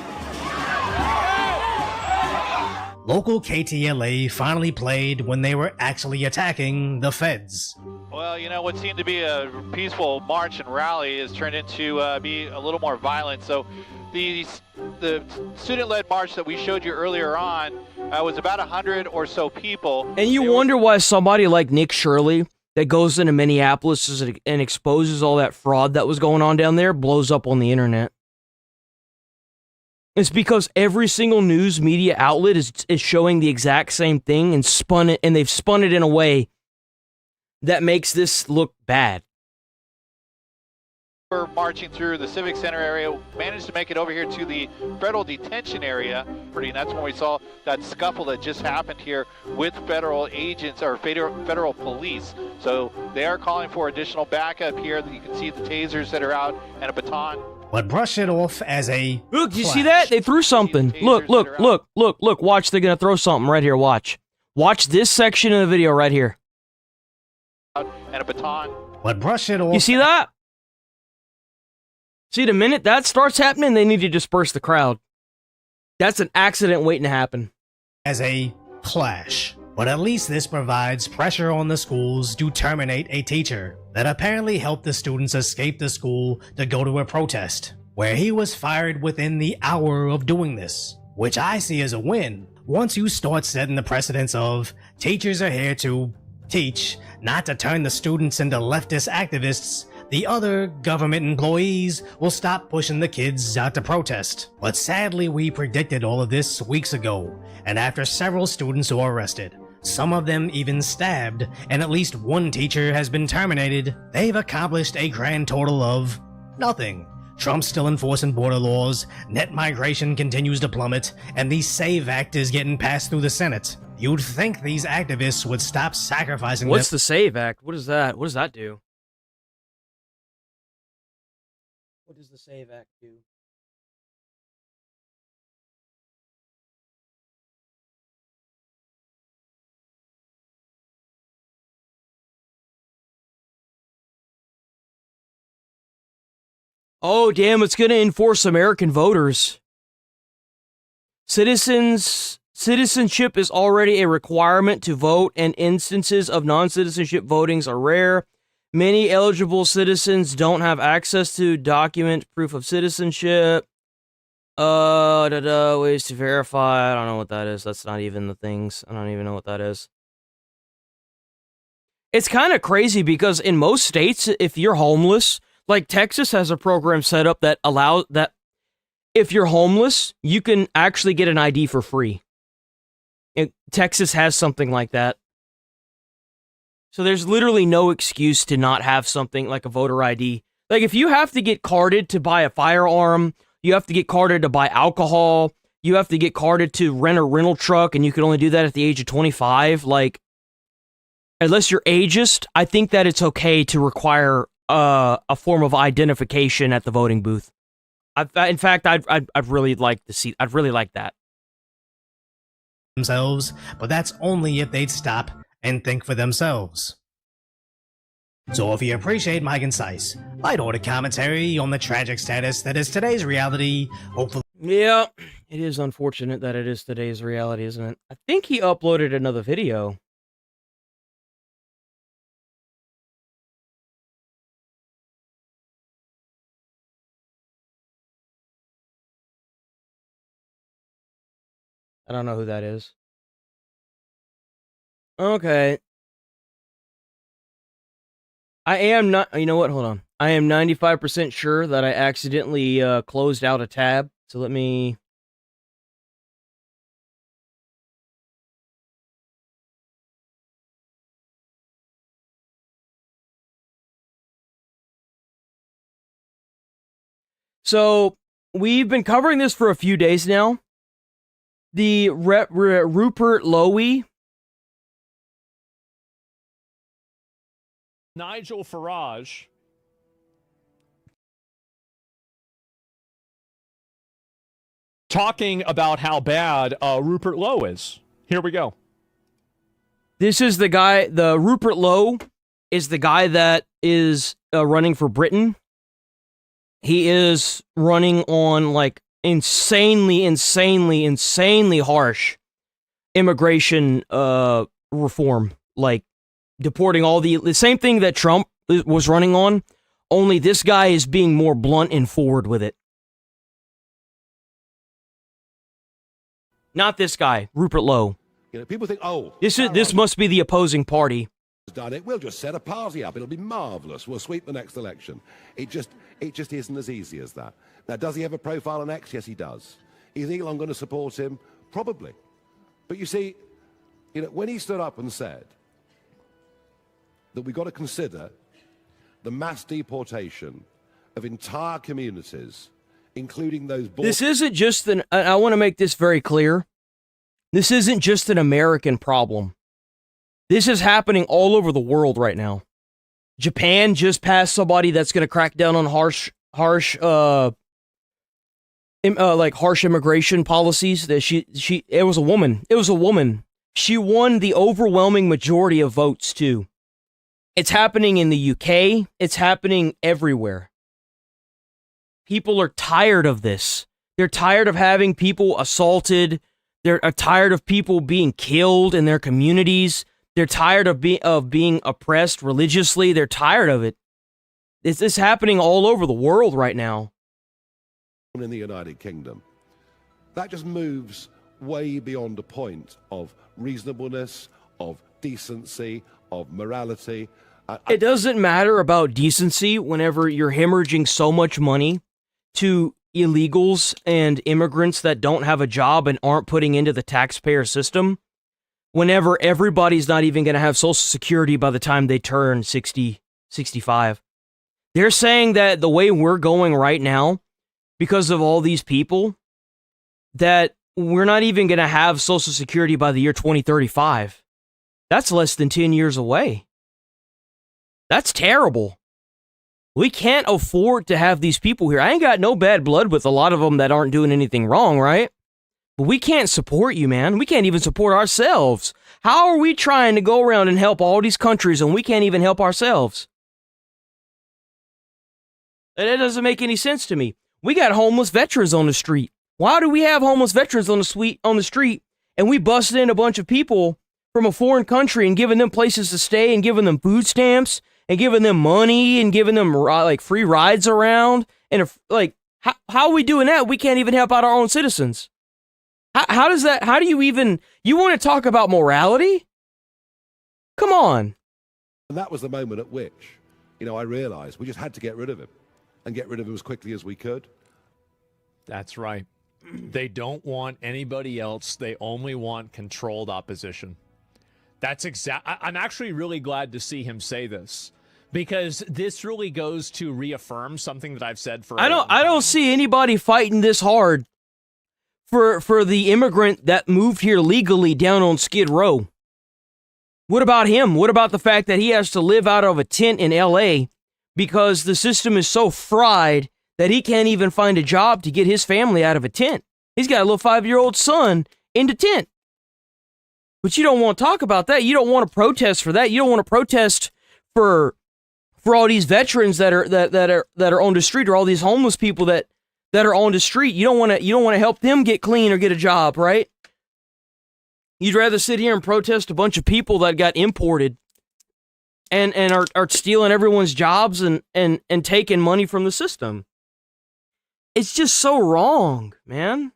local KTLA finally played when they were actually attacking the feds. Well, you know, what seemed to be a peaceful march and rally has turned into be a little more violent. So the student-led march that we showed you earlier on was about 100 or so people. And you wonder why somebody like Nick Shirley that goes into Minneapolis and exposes all that fraud that was going on down there blows up on the internet. It's because every single news media outlet is showing the exact same thing and they've spun it in a way that makes this look bad. We're marching through the Civic Center area, managed to make it over here to the federal detention area, and that's when we saw that scuffle that just happened here with federal agents or federal police. So they are calling for additional backup here. You can see the tasers that are out and a baton. But brush it off as a Look, you see that? They threw something. Look, watch, they're gonna throw something right here, watch. Watch this section of the video right here. And a baton. But brush it off. You see that? See, the minute that starts happening, they need to disperse the crowd. That's an accident waiting to happen. As a clash. But at least this provides pressure on the schools to terminate a teacher that apparently helped the students escape the school to go to a protest, where he was fired within the hour of doing this, which I see as a win. Once you start setting the precedence of teachers are here to teach, not to turn the students into leftist activists, the other government employees will stop pushing the kids out to protest. But sadly, we predicted all of this weeks ago, and after several students were arrested, some of them even stabbed, and at least one teacher has been terminated, they've accomplished a grand total of nothing. Trump's still enforcing border laws, net migration continues to plummet, and the SAVE Act is getting passed through the Senate. You'd think these activists would stop sacrificing What's the SAVE Act? What is that? What does that do? What does the SAVE Act do? Oh, damn, it's going to enforce American voters. Citizens Citizenship is already a requirement to vote, and instances of non-citizenship votings are rare. Many eligible citizens don't have access to document proof of citizenship. Ways to verify. I don't know what that is. That's not even the things. I don't even know what that is. It's kind of crazy because in most states, if you're homeless, like Texas has a program set up that allows that if you're homeless, you can actually get an ID for free. Texas has something like that. So there's literally no excuse to not have something like a voter ID. Like if you have to get carded to buy a firearm, you have to get carded to buy alcohol, you have to get carded to rent a rental truck, and you can only do that at the age of 25. Like, unless you're ageist, I think that it's okay to require a form of identification at the voting booth. In fact, I'd really like to see. I'd really like that. Themselves, but that's only if they'd stop and think for themselves. So if you appreciate my concise, light-hearted commentary on the tragic status that is today's reality, hopefully... Yeah, it is unfortunate that it is today's reality, isn't it? I think he uploaded another video. I don't know who that is. Okay. I am not, you know what, hold on. I am 95% sure that I accidentally closed out a tab. So let me... So, we've been covering this for a few days now. The Rupert Lowy. Nigel Farage talking about how bad Rupert Lowe is. Here we go. This is the guy, the Rupert Lowe is the guy that is running for Britain. He is running on like insanely harsh immigration reform, like deporting all the same thing that Trump was running on, only this guy is being more blunt and forward with it. Not this guy, Rupert Lowe. You know, people think, oh, this must be the opposing party. Done it. We'll just set a party up. It'll be marvelous. We'll sweep the next election. It just isn't as easy as that. Now, does he have a profile on X? Yes, he does. Is Elon going to support him? Probably. But you see, you know, when he stood up and said that we've got to consider the mass deportation of entire communities, including those born... This isn't just an... I want to make this very clear. This isn't just an American problem. This is happening all over the world right now. Japan just passed somebody that's going to crack down on harsh immigration policies. That it was a woman. It was a woman. She won the overwhelming majority of votes too. It's happening in the UK. It's happening everywhere. People are tired of this. They're tired of having people assaulted. They're tired of people being killed in their communities. They're tired of being oppressed religiously. They're tired of it. This is happening all over the world right now. In the United Kingdom, that just moves way beyond a point of reasonableness, of decency, of morality. It doesn't matter about decency whenever you're hemorrhaging so much money to illegals and immigrants that don't have a job and aren't putting into the taxpayer system. Whenever everybody's not even going to have Social Security by the time they turn 60, 65. They're saying that the way we're going right now, because of all these people, that we're not even going to have Social Security by the year 2035. That's less than 10 years away. That's terrible. We can't afford to have these people here. I ain't got no bad blood with a lot of them that aren't doing anything wrong, right? But we can't support you, man. We can't even support ourselves. How are we trying to go around and help all these countries and we can't even help ourselves? That doesn't make any sense to me. We got homeless veterans on the street. Why do we have homeless veterans on the street and we busted in a bunch of people from a foreign country and giving them places to stay and giving them food stamps and giving them money and giving them like free rides around. And if, like, how are we doing that? We can't even help out our own citizens. How does that, how do you even, you want to talk about morality? Come on. And that was the moment at which, you know, I realized we just had to get rid of him and get rid of him as quickly as we could. That's right. They don't want anybody else. They only want controlled opposition. That's I'm actually really glad to see him say this, because this really goes to reaffirm something that I've said for. I don't see anybody fighting this hard for the immigrant that moved here legally down on Skid Row. What about him? What about the fact that he has to live out of a tent in LA because the system is so fried that he can't even find a job to get his family out of a tent? He's got a little 5-year-old son in the tent. But you don't want to talk about that. You don't want to protest for that. You don't want to protest for all these veterans that are on the street, or all these homeless people that are on the street. You don't want to help them get clean or get a job, right? You'd rather sit here and protest a bunch of people that got imported and are stealing everyone's jobs and taking money from the system. It's just so wrong, man.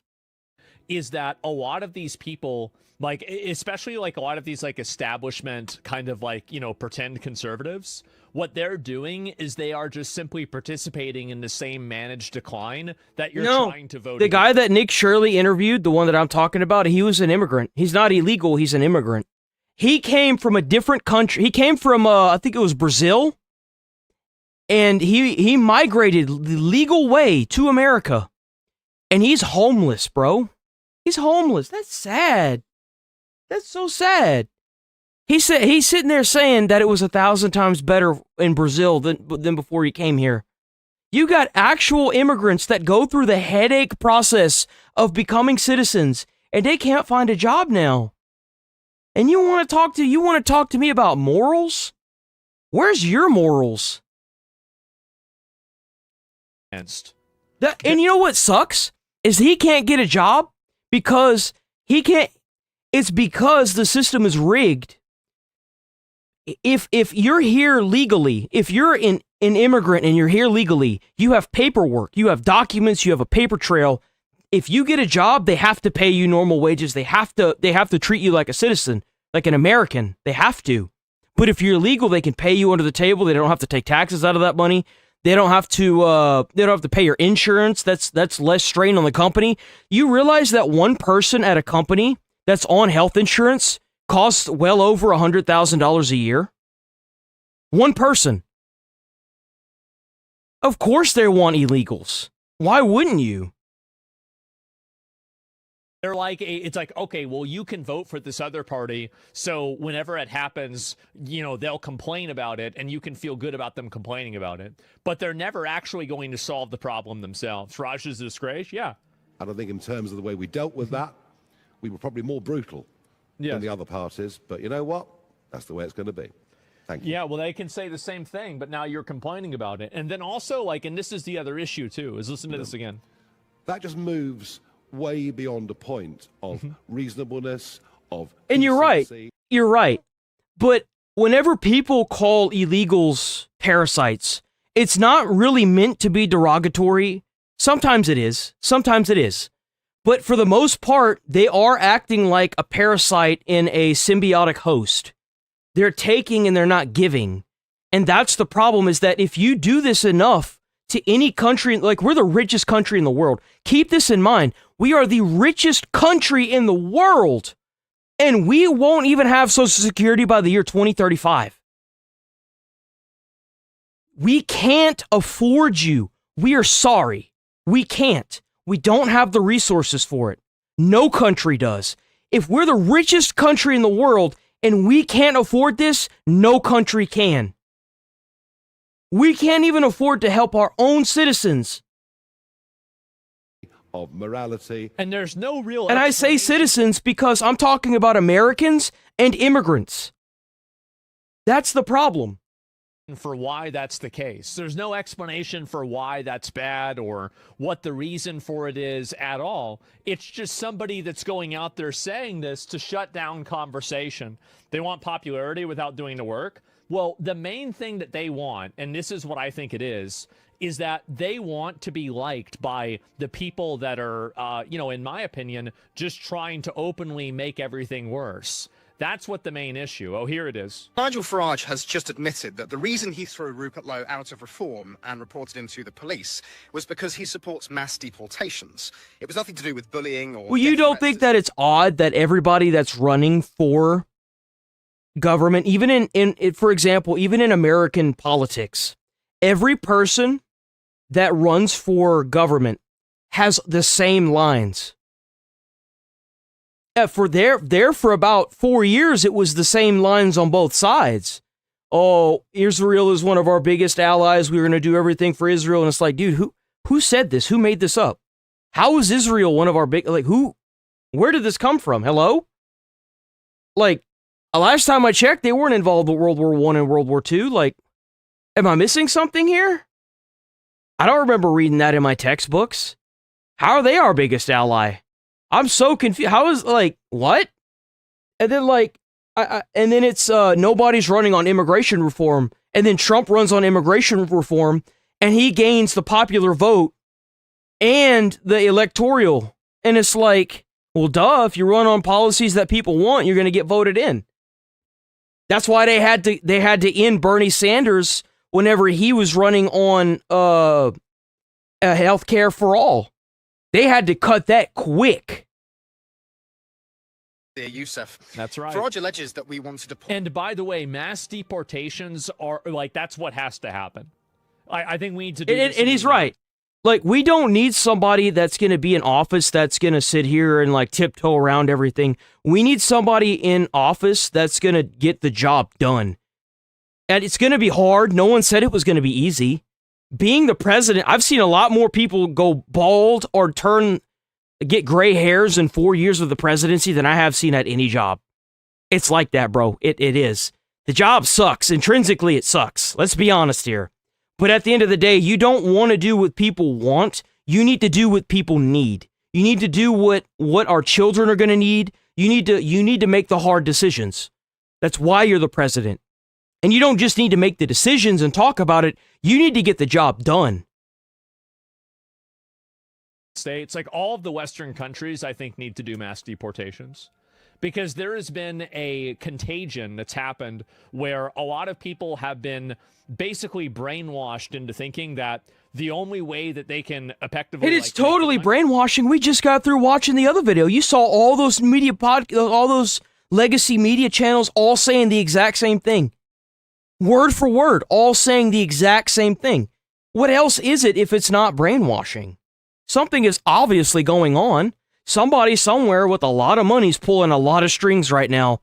Is that a lot of these people, like, especially like a lot of these like establishment kind of like, you know, pretend conservatives, what they're doing is they are just simply participating in the same managed decline that you're trying to vote The against. guy that Nick Shirley interviewed, the one that I'm talking about, he was an immigrant. He's not illegal. He's an immigrant. He came from a different country. He came from, I think it was Brazil. And he migrated the legal way to America. And he's homeless, bro. He's homeless. That's sad. That's so sad. He's sitting there saying that it was 1,000 times better in Brazil than before he came here. You got actual immigrants that go through the headache process of becoming citizens, and they can't find a job now. And you want to talk to me about morals? Where's your morals? And you know what sucks? Is he can't get a job because he can't. It's because the system is rigged. If you're here legally, if you're an immigrant and you're here legally, you have paperwork, you have documents, you have a paper trail. If you get a job, they have to pay you normal wages. They have to treat you like a citizen, like an American. They have to. But if you're illegal, they can pay you under the table. They don't have to take taxes out of that money. They don't have to pay your insurance. That's less strain on the company. You realize that one person at a company that's on health insurance costs well over $100,000 a year? One person. Of course they want illegals. Why wouldn't you? They're like, it's like, okay, well, you can vote for this other party, so whenever it happens, you know, they'll complain about it, and you can feel good about them complaining about it. But they're never actually going to solve the problem themselves. Raj is a disgrace, yeah. I don't think in terms of the way we dealt with that, we were probably more brutal than the other parties. But you know what? That's the way it's going to be. Thank you. Yeah, well, they can say the same thing, but now you're complaining about it. And then also, like, and this is the other issue, too, is listen to this again. That just moves way beyond a point of reasonableness, of And you're right. decency. You're right. But whenever people call illegals parasites, it's not really meant to be derogatory. Sometimes it is. Sometimes it is. But for the most part, they are acting like a parasite in a symbiotic host. They're taking and they're not giving. And that's the problem, is that if you do this enough to any country, like we're the richest country in the world. Keep this in mind. We are the richest country in the world. And we won't even have Social Security by the year 2035. We can't afford you. We are sorry. We can't. We don't have the resources for it. No country does. If we're the richest country in the world and we can't afford this, no country can. We can't even afford to help our own citizens. Of morality. And there's no real... And I say citizens because I'm talking about Americans and immigrants. That's the problem. for why that's the case. There's no explanation for why that's bad or what the reason for it is at all. It's just somebody that's going out there saying this to shut down conversation. They want popularity without doing the work. Well, the main thing that they want, and this is what I think it is that they want to be liked by the people that are, in my opinion, just trying to openly make everything worse. That's what the main issue. Oh, here it is. Nigel Farage has just admitted that the reason he threw Rupert Lowe out of Reform and reported him to the police was because he supports mass deportations. It was nothing to do with bullying or... Well, you don't think that it's odd that everybody that's running for government, even in for example, even in American politics, every person that runs for government has the same lines. For for about 4 years, it was the same lines on both sides. Oh, Israel is one of our biggest allies. We're going to do everything for Israel. And it's like, dude, who said this? Who made this up? How is Israel one of our big, where did this come from? Hello? Like, last time I checked, they weren't involved with World War I and World War II. Like, am I missing something here? I don't remember reading that in my textbooks. How are they our biggest ally? I'm so confused. How is, what? And then, and then it's, nobody's running on immigration reform. And then Trump runs on immigration reform, and he gains the popular vote and the electoral. And it's like, well, duh, if you run on policies that people want, you're going to get voted in. That's why they had to end Bernie Sanders whenever he was running on, healthcare for all. They had to cut that quick. Youssef. That's right. Farage alleges that we want to deport. And by the way, mass deportations are that's what has to happen. I think we need to do this. And he's right. We don't need somebody that's going to be in office that's going to sit here and tiptoe around everything. We need somebody in office that's going to get the job done. And it's going to be hard. No one said it was going to be easy. Being the president, I've seen a lot more people go bald or get gray hairs in 4 years of the presidency than I have seen at any job. It's like that, bro. It is. The job sucks. Intrinsically, it sucks. Let's be honest here. But at the end of the day, you don't want to do what people want. You need to do what people need. You need to do what our children are going to need. You need to make the hard decisions. That's why you're the president. And you don't just need to make the decisions and talk about it. You need to get the job done. States, all of the Western countries, I think, need to do mass deportations. Because there has been a contagion that's happened where a lot of people have been basically brainwashed into thinking that the only way that they can effectively... It's totally brainwashing. We just got through watching the other video. You saw all those all those legacy media channels all saying the exact same thing. Word for word, all saying the exact same thing. What else is it if it's not brainwashing? Something is obviously going on. Somebody somewhere with a lot of money is pulling a lot of strings right now.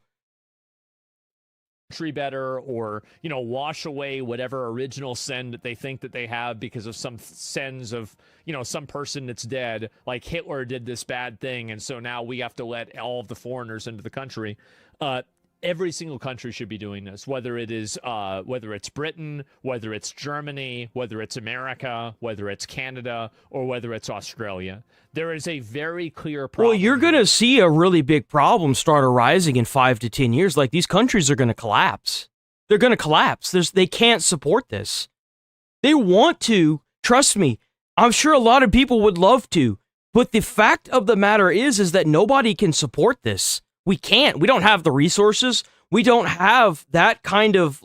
Better, or wash away whatever original sin that they think that they have because of some sins of some person that's dead, like Hitler did this bad thing, and so now we have to let all of the foreigners into the country. Every single country should be doing this, whether it's Britain, whether it's Germany, whether it's America, whether it's Canada, or whether it's Australia. There is a very clear problem. Well, you're going to see a really big problem start arising in 5 to 10 years. These countries are going to collapse. They're going to collapse. They can't support this. They want to. Trust me. I'm sure a lot of people would love to. But the fact of the matter is that nobody can support this. We can't. We don't have the resources. We don't have that kind of,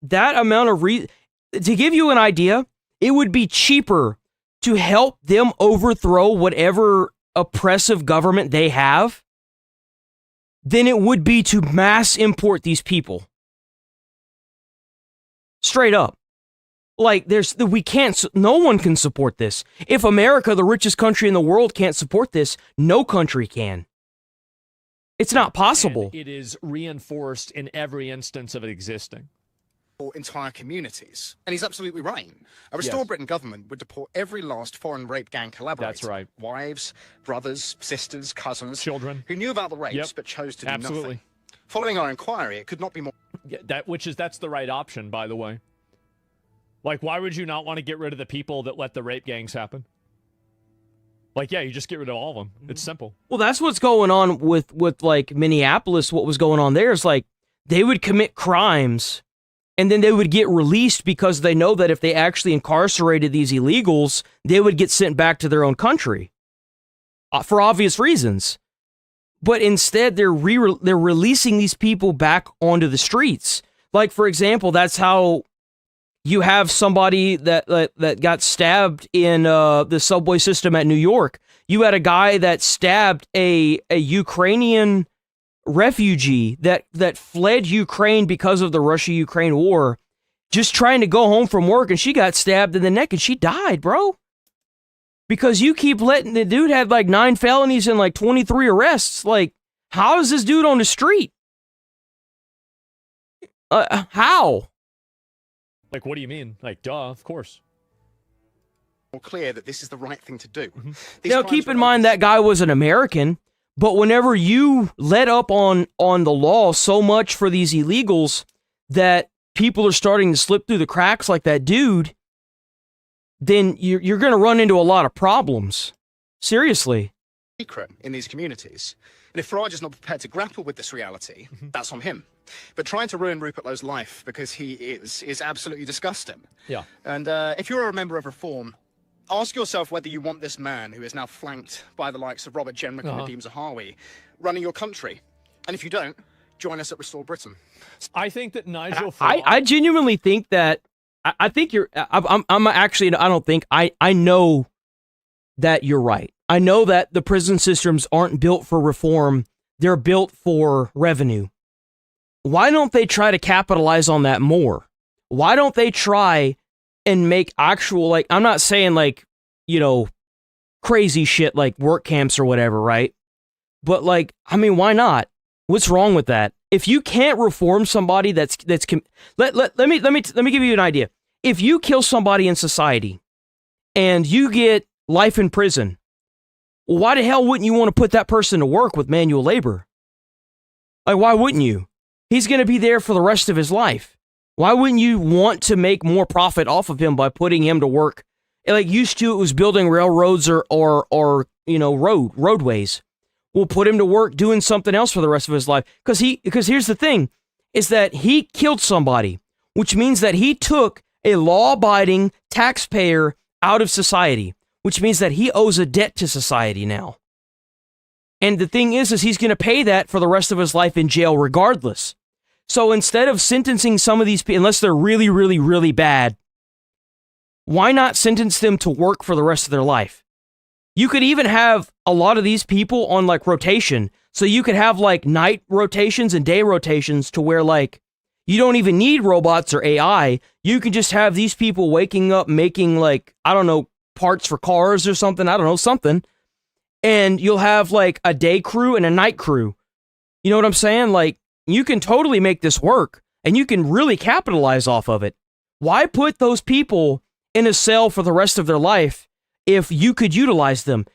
that amount of to give you an idea, it would be cheaper to help them overthrow whatever oppressive government they have than it would be to mass import these people. Straight up. No one can support this. If America, the richest country in the world, can't support this, no country can. It's not possible. And it is reinforced in every instance of it existing. Entire communities. And he's absolutely right. A Restore Britain government would deport every last foreign rape gang collaborator. That's right. Wives, brothers, sisters, cousins. Children. Who knew about the rapes but chose to do nothing. Following our inquiry, it could not be more... Yeah, that's the right option, by the way. Like, why would you not want to get rid of the people that let the rape gangs happen? Like, yeah, you just get rid of all of them. It's simple. Well, that's what's going on with like Minneapolis. What was going on there is like they would commit crimes and then they would get released because they know that if they actually incarcerated these illegals, they would get sent back to their own country for obvious reasons. But instead, they're releasing these people back onto the streets. Like, for example, that's how you have somebody that got stabbed in the subway system at New York. You had a guy that stabbed a Ukrainian refugee that fled Ukraine because of the Russia-Ukraine war, just trying to go home from work, and she got stabbed in the neck and she died, bro. Because you keep letting the dude have like 9 felonies and like 23 arrests. Like, how is this dude on the street? How? Like, what do you mean? Like, duh, of course. More clear that this is the right thing to do. Now, keep in mind that guy was an American, but whenever you let up on the law so much for these illegals that people are starting to slip through the cracks like that dude, then you're going to run into a lot of problems. Seriously. Secret in these communities. And if Farage is not prepared to grapple with this reality, that's on him. But trying to ruin Rupert Lowe's life because he is absolutely disgusting. Yeah. And if you're a member of Reform, ask yourself whether you want this man, who is now flanked by the likes of Robert Jenrick and Nadeem Zahawi, running your country. And if you don't, join us at Restore Britain. I think that Nigel Farage... I genuinely think that I think you're. I'm actually. I don't think. I know that you're right. I know that the prison systems aren't built for reform. They're built for revenue. Why don't they try to capitalize on that more? Why don't they try and make actual, like, I'm not saying like, you know, crazy shit like work camps or whatever, right? But like, I mean, why not? What's wrong with that? If you can't reform somebody let me give you an idea. If you kill somebody in society and you get life in prison, well, why the hell wouldn't you want to put that person to work with manual labor? Like, why wouldn't you? He's going to be there for the rest of his life. Why wouldn't you want to make more profit off of him by putting him to work? Like used to, it was building railroads or you know, roadways. We'll put him to work doing something else for the rest of his life. Because here's the thing, is that he killed somebody, which means that he took a law-abiding taxpayer out of society, which means that he owes a debt to society now. And the thing is he's going to pay that for the rest of his life in jail regardless. So instead of sentencing some of these people, unless they're really, really, really bad, why not sentence them to work for the rest of their life? You could even have a lot of these people on like rotation. So you could have like night rotations and day rotations to where like you don't even need robots or AI. You can just have these people waking up making like, I don't know, parts for cars or something. I don't know, something. And you'll have like a day crew and a night crew. You know what I'm saying? Like you can totally make this work and you can really capitalize off of it. Why put those people in a cell for the rest of their life if you could utilize them?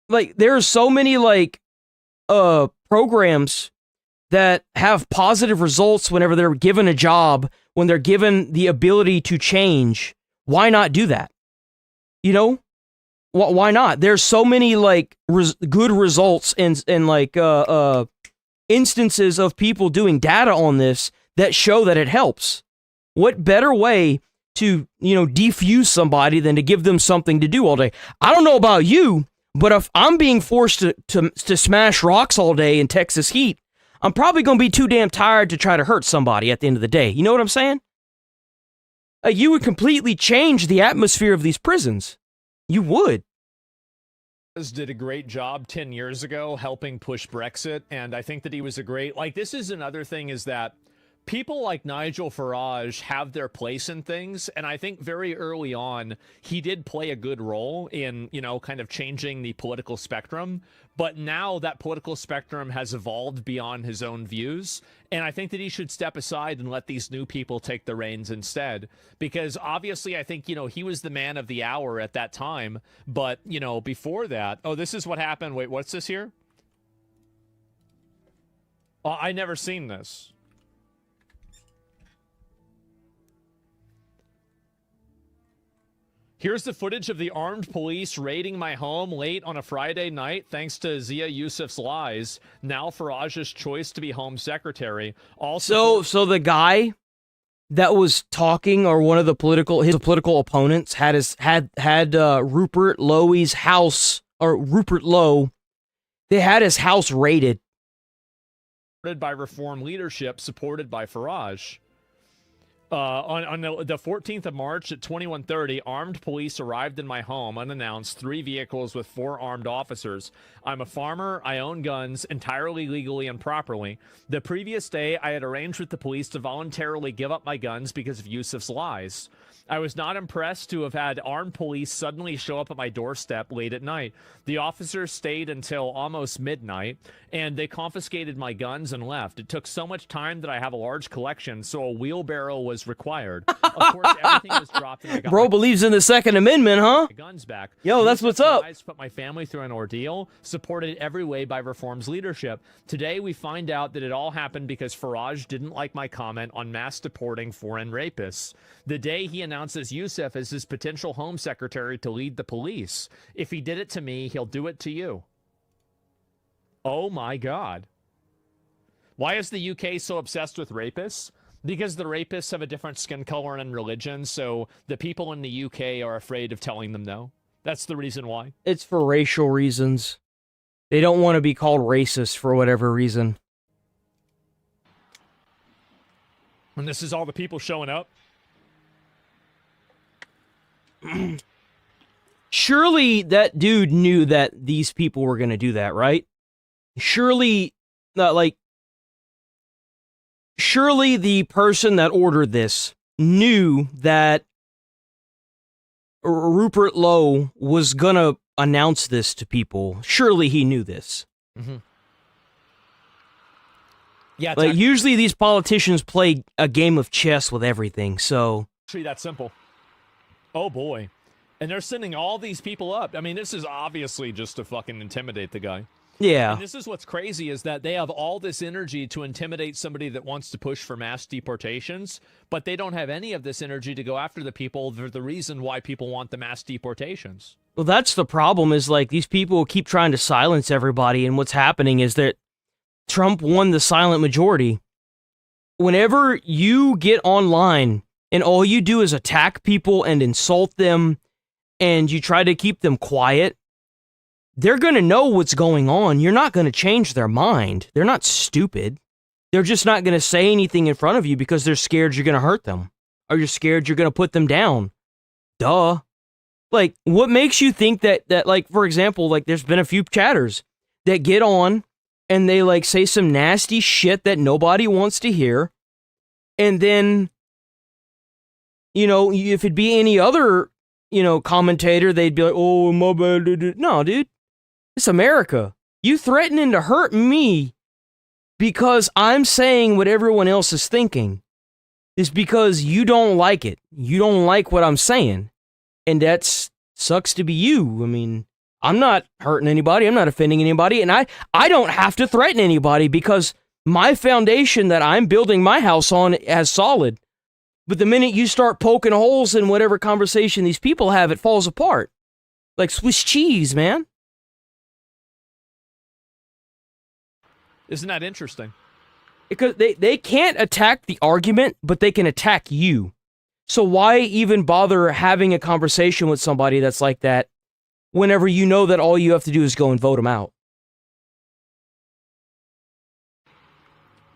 Like there are so many like programs that have positive results whenever they're given a job, when they're given the ability to change. Why not do that? You know, why not? There's so many like good results and like instances of people doing data on this that show that it helps. What better way to, you know, defuse somebody than to give them something to do all day? I don't know about you, but if I'm being forced to smash rocks all day in Texas heat, I'm probably going to be too damn tired to try to hurt somebody at the end of the day. You know what I'm saying? You would completely change the atmosphere of these prisons. You would. Did a great job 10 years ago helping push Brexit, and I think that he was a great, like, this is another thing, is that people like Nigel Farage have their place in things, and I think very early on he did play a good role in, you know, kind of changing the political spectrum, but now that political spectrum has evolved beyond his own views, and I think that he should step aside and let these new people take the reins instead, because obviously I think, you know, he was the man of the hour at that time, but, you know, before that, oh, this is what happened. Wait, what's this here? I never seen this. Here's the footage of the armed police raiding my home late on a Friday night thanks to Zia Yusuf's lies. Now Faraj's choice to be home secretary. Also, So the guy that was talking, or one of the his political opponents, had Rupert Lowe's house, or Rupert Lowe, they had his house raided. by reform leadership, supported by Faraj. On the 14th of March at 21:30, armed police arrived in my home unannounced, 3 vehicles with 4 armed officers. I'm a farmer. I own guns entirely legally and properly. The previous day, I had arranged with the police to voluntarily give up my guns because of Yusuf's lies. I was not impressed to have had armed police suddenly show up at my doorstep late at night. The officers stayed until almost midnight, and they confiscated my guns and left. It took so much time that I have a large collection, so a wheelbarrow was required. Of course, everything was dropped, and I got Bro believes in the Second Amendment, huh? my guns back. Yo, that's what's up. Guys put my family through an ordeal, supported every way by Reform's leadership. Today, we find out that it all happened because Faraj didn't like my comment on mass deporting foreign rapists. The day he announces Yusuf as his potential home secretary to lead the police. If he did it to me, he'll do it to you. Oh my God. Why is the UK so obsessed with rapists? Because the rapists have a different skin color and religion, so the people in the UK are afraid of telling them no. That's the reason why. It's for racial reasons. They don't want to be called racist for whatever reason. And this is all the people showing up. Surely that dude knew that these people were going to do that, right? Surely, surely the person that ordered this knew that Rupert Lowe was going to announce this to people. Surely he knew this. Mm-hmm. Yeah, like, usually these politicians play a game of chess with everything, so... Actually, that simple. Oh, boy. And they're sending all these people up. I mean, this is obviously just to fucking intimidate the guy. Yeah. And this is what's crazy, is that they have all this energy to intimidate somebody that wants to push for mass deportations, but they don't have any of this energy to go after the people for the reason why people want the mass deportations. Well, that's the problem, is like these people keep trying to silence everybody, and what's happening is that Trump won the silent majority. Whenever you get online and all you do is attack people and insult them, and you try to keep them quiet, they're going to know what's going on. You're not going to change their mind. They're not stupid. They're just not going to say anything in front of you because they're scared you're going to hurt them, or you're scared you're going to put them down. Duh. Like, what makes you think that, like, for example, like, there's been a few chatters that get on and they, like, say some nasty shit that nobody wants to hear, and then, you know, if it'd be any other, you know, commentator, they'd be like, oh, my bad. No, dude. It's America. You threatening to hurt me because I'm saying what everyone else is thinking is because you don't like it. You don't like what I'm saying. And that sucks to be you. I mean, I'm not hurting anybody. I'm not offending anybody. And I don't have to threaten anybody because my foundation that I'm building my house on is solid. But the minute you start poking holes in whatever conversation these people have, it falls apart. Like Swiss cheese, man. Isn't that interesting? Because they can't attack the argument, but they can attack you. So why even bother having a conversation with somebody that's like that whenever you know that all you have to do is go and vote them out?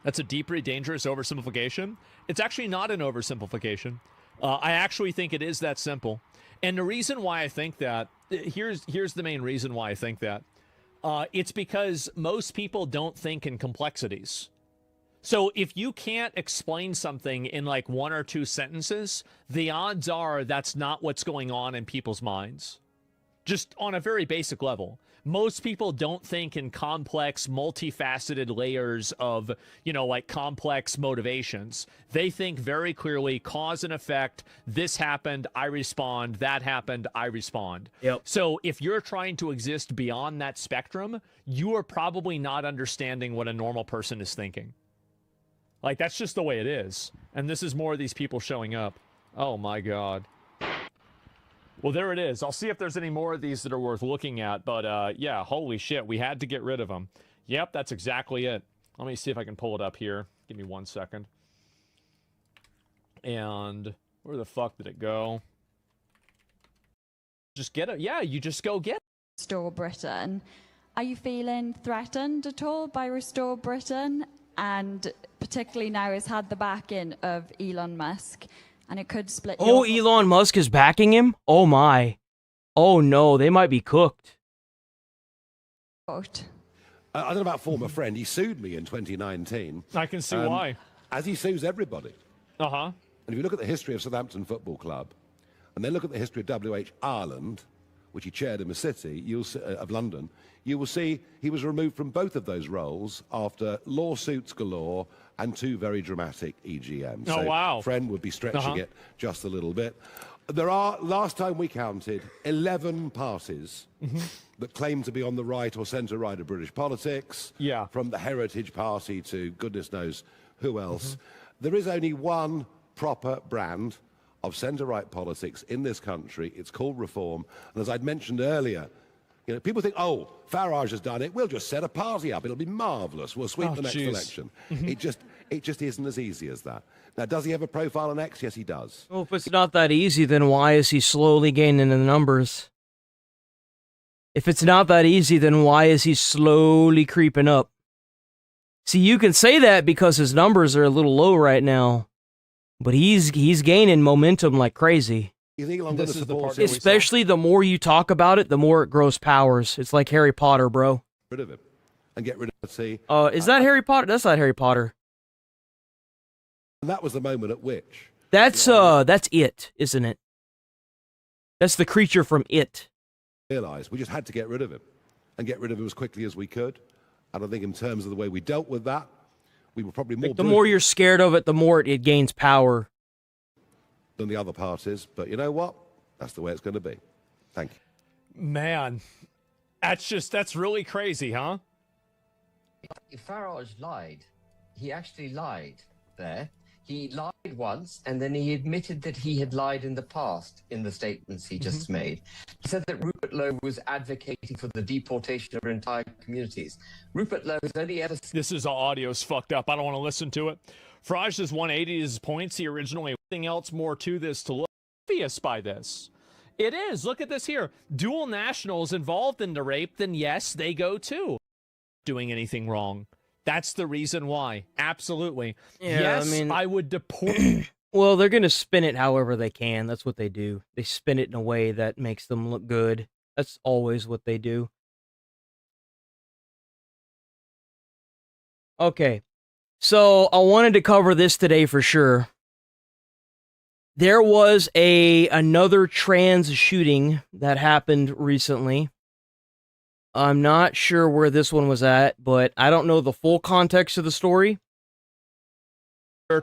That's a deeply dangerous oversimplification. It's actually not an oversimplification. I actually think it is that simple. And the reason why I think that, here's the main reason why I think that. It's because most people don't think in complexities. So if you can't explain something in like 1 or 2 sentences, the odds are that's not what's going on in people's minds. Just on a very basic level. most people don't think in complex, multifaceted layers of, you know, like complex motivations. They think very clearly cause and effect. This happened, I respond. That happened, I respond. Yep. So if you're trying to exist beyond that spectrum, you are probably not understanding what a normal person is thinking. Like, that's just the way it is. And this is more of these people showing up. Oh, my God. Well, there it is. I'll see if there's any more of these that are worth looking at. But, yeah, holy shit. We had to get rid of them. Yep, that's exactly it. Let me see if I can pull it up here. Give me 1 second. And where the fuck did it go? Just get it. Yeah, you just go get it. Restore Britain. Are you feeling threatened at all by Restore Britain? And particularly now it's had the backing of Elon Musk, and it could split. Oh, Elon Musk is backing him? Oh my. Oh no, they might be cooked. I don't know about former friend. He sued me in 2019. I can see why. As he sues everybody. Uh-huh. And if you look at the history of Southampton Football Club, and then look at the history of W.H. Ireland, which he chaired in the city of London, you will see he was removed from both of those roles after lawsuits galore and 2 very dramatic EGMs. Oh, so wow. Friend would be stretching it just a little bit. There are, last time we counted, 11 parties that claim to be on the right or centre-right of British politics. Yeah. From the Heritage Party to goodness knows who else. There is only one proper brand of centre-right politics in this country. It's called Reform. And as I'd mentioned earlier, you know, people think, oh, Farage has done it. We'll just set a party up. It'll be marvellous. We'll sweep the next election. It just isn't as easy as that. Now, does he have a profile on X? Yes, he does. Well, if it's not that easy, then why is he slowly gaining the numbers? If it's not that easy, then why is he slowly creeping up? See, you can say that because his numbers are a little low right now, but he's gaining momentum like crazy. You think I'm going to support Especially the more you talk about it, the more it grows powers. It's like Harry Potter, bro. Rid of him and get rid of see. Is that Harry Potter? That's not Harry Potter. And that was the moment at which that's it, isn't it? That's the creature from It. Realised we just had to get rid of him and get rid of him as quickly as we could. And I think in terms of the way we dealt with that, we were probably more. Like the more you're scared of it, the more it gains power. Than the other parties, but you know what? That's the way it's going to be. Thank you. Man, that's really crazy, huh? If Farage lied, he actually lied there. He lied once, and then he admitted that he had lied in the past in the statements he just made. He said that Rupert Lowe was advocating for the deportation of entire communities. Rupert Lowe has only ever... This is audio's fucked up. I don't want to listen to it. Farage is 180 his points. He originally... Anything else more to this to look obvious by this? It is. Look at this here. Dual nationals involved in the rape, then yes, they go too. Doing anything wrong. That's the reason why. Absolutely. Yeah, yes, I mean, I would deport. Well, they're going to spin it however they can. That's what they do. They spin it in a way that makes them look good. That's always what they do. Okay. So, I wanted to cover this today for sure. There was another trans shooting that happened recently. I'm not sure where this one was at, but I don't know the full context of the story.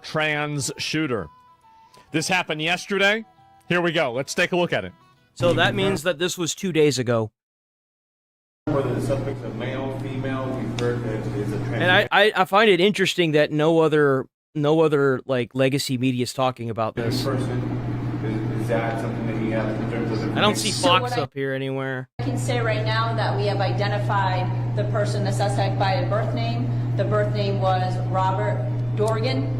Trans shooter. This happened yesterday. Here we go. Let's take a look at it. So that means that this was 2 days ago. Whether the suspect's a male, female, we've heard that it's a trans. And I find it interesting that no other like legacy media is talking about this. Is that something that you have in terms of... I don't see Fox up here anywhere. I can say right now that we have identified the person, the suspect, by a birth name. The birth name was Robert Dorgan.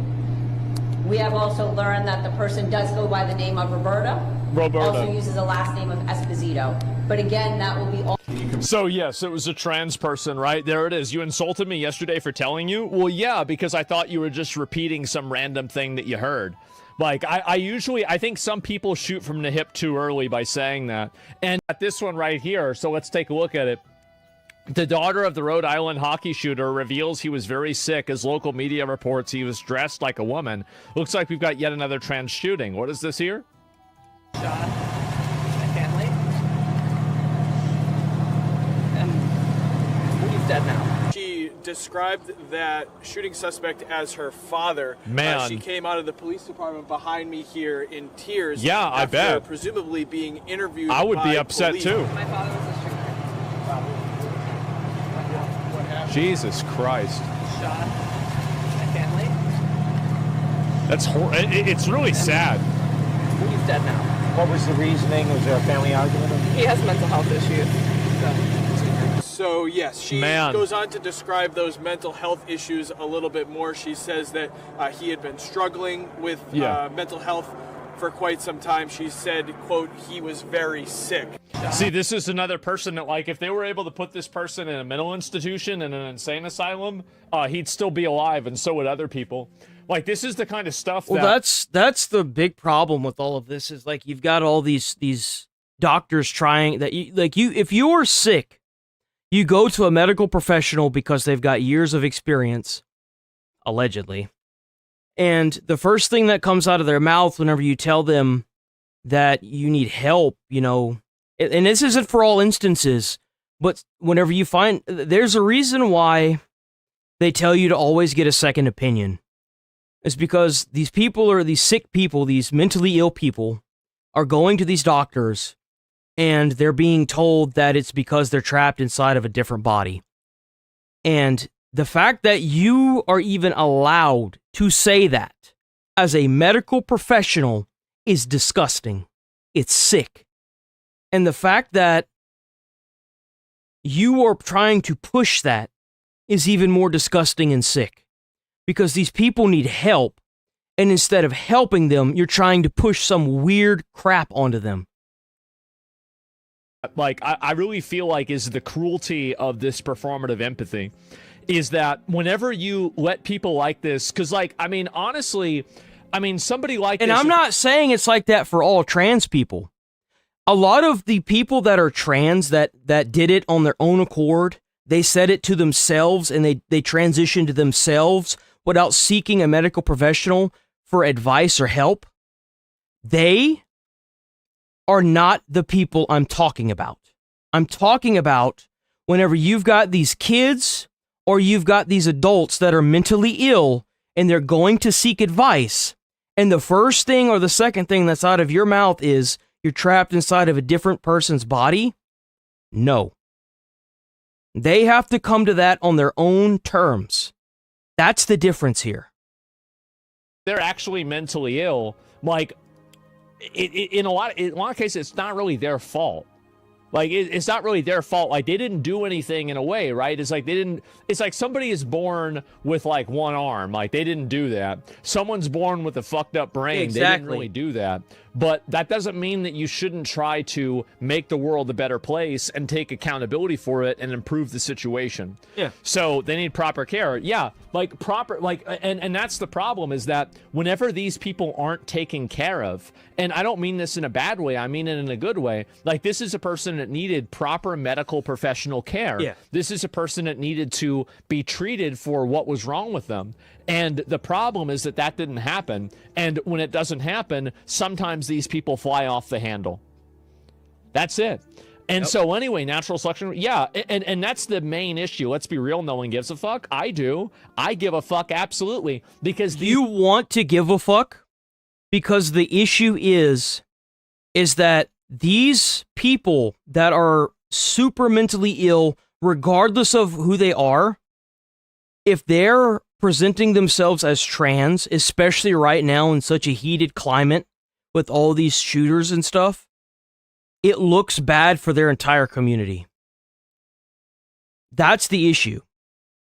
We have also learned that the person does go by the name of Roberta. Also uses a last name of Esposito. But again, that will be all. So yes, it was a trans person, right? There it is. You insulted me yesterday for telling you? Well, yeah, because I thought you were just repeating some random thing that you heard. Like, I think some people shoot from the hip too early by saying that. And at this one right here, so let's take a look at it. The daughter of the Rhode Island hockey shooter reveals he was very sick as local media reports he was dressed like a woman. Looks like we've got yet another trans shooting. What is this here? Shot my family. And He's dead now. She described that shooting suspect as her father. Man. She came out of the police department behind me here in tears. Yeah, I after bet. presumably being interviewed I would be by upset police. too. My father was a shooter. Jesus Christ. Shot my family. That's it's really sad. He's dead now. What was the reasoning? Was there a family argument? He has mental health issues. So yes, she Man. goes on to describe those mental health issues a little bit more. She says that he had been struggling with mental health for quite some time. She said, quote, he was very sick. See, this is another person that, like, if they were able to put this person in a mental institution and an insane asylum, he'd still be alive, and so would other people. Like, this is the kind of stuff that... Well, that's the big problem with all of this, is, like, you've got all these doctors trying that, if you're sick, you go to a medical professional because they've got years of experience, allegedly, and the first thing that comes out of their mouth whenever you tell them that you need help, and this isn't for all instances, but whenever you find, there's a reason why they tell you to always get a second opinion. It's because these sick people, these mentally ill people, are going to these doctors, and they're being told that it's because they're trapped inside of a different body. And the fact that you are even allowed to say that as a medical professional is disgusting. It's sick. And the fact that you are trying to push that is even more disgusting and sick. Because these people need help, and instead of helping them, you're trying to push some weird crap onto them. Like, I really feel like is the cruelty of this performative empathy is that whenever you let people like this, because, like, I mean, honestly, somebody like this... And I'm not saying it's like that for all trans people. A lot of the people that are trans that did it on their own accord, they said it to themselves, and they transitioned to themselves without seeking a medical professional for advice or help. They are not the people I'm talking about. I'm talking about whenever you've got these kids or you've got these adults that are mentally ill and they're going to seek advice, and the first thing or the second thing that's out of your mouth is you're trapped inside of a different person's body. No. They have to come to that on their own terms. That's the difference here. They're actually mentally ill. Like, in a lot of cases, it's not really their fault. Like, it's not really their fault. Like, they didn't do anything in a way, right? It's like it's like somebody is born with, like, one arm. Like, they didn't do that. Someone's born with a fucked up brain. Exactly. They didn't really do that. But that doesn't mean that you shouldn't try to make the world a better place and take accountability for it and improve the situation. Yeah. So they need proper care. Yeah, like proper, like, and that's the problem, is that whenever these people aren't taken care of, and I don't mean this in a bad way, I mean it in a good way. Like, this is a person that needed proper medical professional care. Yeah. This is a person that needed to be treated for what was wrong with them. And the problem is that didn't happen. And when it doesn't happen, sometimes these people fly off the handle. That's it. And so anyway, natural selection, yeah, and that's the main issue. Let's be real, no one gives a fuck. I do. I give a fuck, absolutely. Because you want to give a fuck? Because the issue is that these people that are super mentally ill, regardless of who they are, if they're presenting themselves as trans, especially right now in such a heated climate with all these shooters and stuff, it looks bad for their entire community. That's the issue.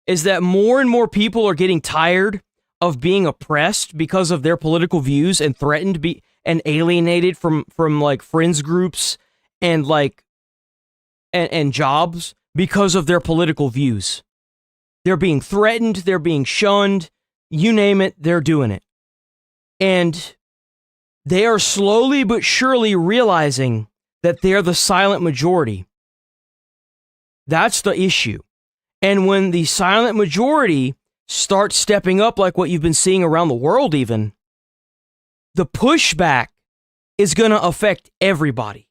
Is that more and more people are getting tired of being oppressed because of their political views and threatened to be and alienated from like friends groups and like and jobs because of their political views. They're being threatened, they're being shunned, you name it, they're doing it. And they are slowly but surely realizing that they're the silent majority. That's the issue. And when the silent majority starts stepping up like what you've been seeing around the world even, the pushback is going to affect everybody.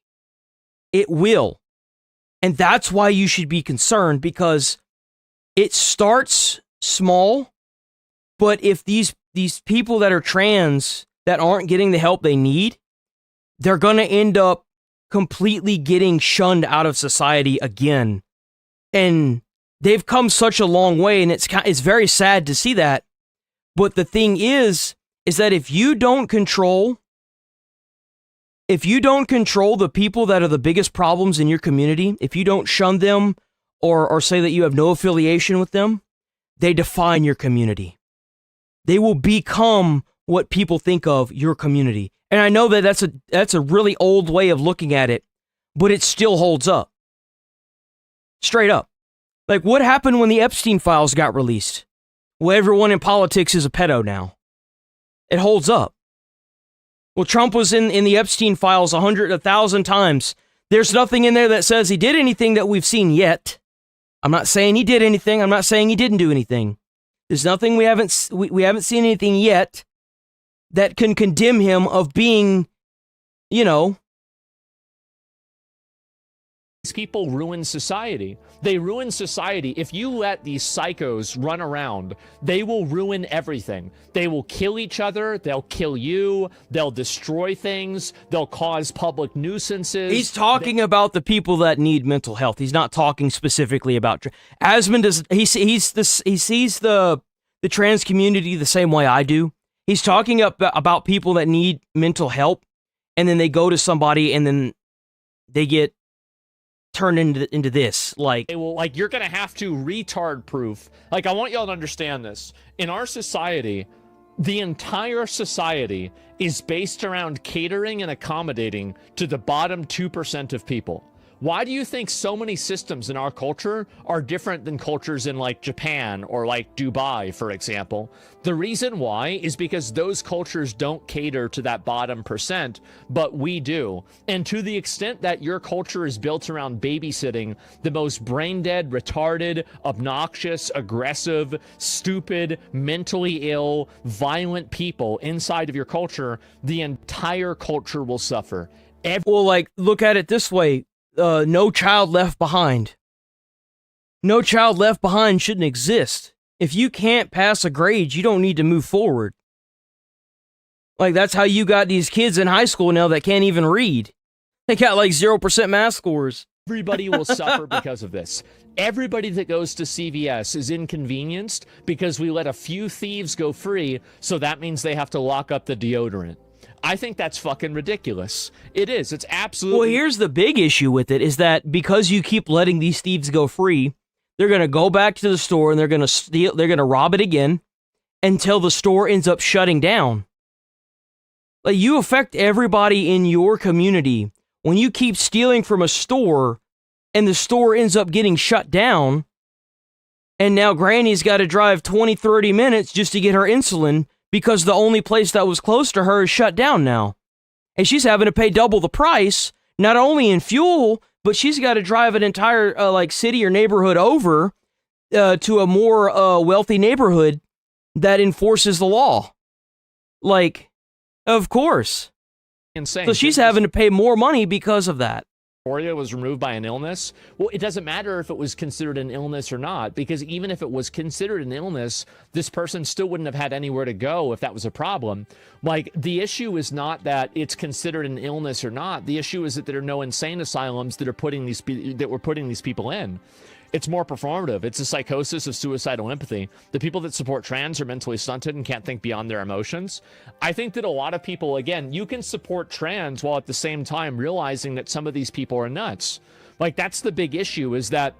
It will. And that's why you should be concerned, because it starts small, but if these people that are trans that aren't getting the help they need, they're going to end up completely getting shunned out of society again. And they've come such a long way, and it's very sad to see that. But the thing is that if you don't control the people that are the biggest problems in your community, if you don't shun them or say that you have no affiliation with them, they define your community. They will become what people think of your community. And I know that that's a really old way of looking at it, but it still holds up. Straight up. Like, what happened when the Epstein files got released? Well, everyone in politics is a pedo now. It holds up. Well, Trump was in the Epstein files 1,000 times. There's nothing in there that says he did anything that we've seen yet. I'm not saying he did anything. I'm not saying he didn't do anything. There's nothing we haven't seen anything yet that can condemn him of being, you know. These people ruin society. They ruin society. If you let these psychos run around, they will ruin everything. They will kill each other. They'll kill you. They'll destroy things. They'll cause public nuisances. He's talking about the people that need mental health. He's not talking specifically about Asmund. He sees the trans community the same way I do. He's talking about people that need mental help, and then they go to somebody, and then they get turned into this. Like, you're gonna have to retard proof. Like, I want y'all to understand this. In our society, the entire society is based around catering and accommodating to the bottom 2% of people. Why do you think so many systems in our culture are different than cultures in like Japan or like Dubai, for example? The reason why is because those cultures don't cater to that bottom percent, but we do. And to the extent that your culture is built around babysitting the most brain dead, retarded, obnoxious, aggressive, stupid, mentally ill, violent people inside of your culture, the entire culture will suffer. Well, like, look at it this way. No Child Left Behind. No Child Left Behind shouldn't exist. If you can't pass a grade, you don't need to move forward. Like, that's how you got these kids in high school now that can't even read. They got like 0% math scores. Everybody will suffer because of this. Everybody that goes to CVS is inconvenienced because we let a few thieves go free, so that means they have to lock up the deodorant. I think that's fucking ridiculous. It is. It's absolutely... Well, here's the big issue with it, is that because you keep letting these thieves go free, they're going to go back to the store and they're going to steal, they're going to rob it again until the store ends up shutting down. Like, you affect everybody in your community when you keep stealing from a store and the store ends up getting shut down, and now Granny's got to drive 20, 30 minutes just to get her insulin because the only place that was close to her is shut down now. And she's having to pay double the price, not only in fuel, but she's got to drive an entire city or neighborhood over to a more wealthy neighborhood that enforces the law. Like, of course. Insane. So she's having to pay more money because of that. Was removed by an illness. Well, it doesn't matter if it was considered an illness or not, because even if it was considered an illness, this person still wouldn't have had anywhere to go if that was a problem. Like, the issue is not that it's considered an illness or not. The issue is that there are no insane asylums that are putting these people in. It's more performative. It's a psychosis of suicidal empathy. The people that support trans are mentally stunted and can't think beyond their emotions. I think that a lot of people, again, you can support trans while at the same time realizing that some of these people are nuts. Like, that's the big issue, is that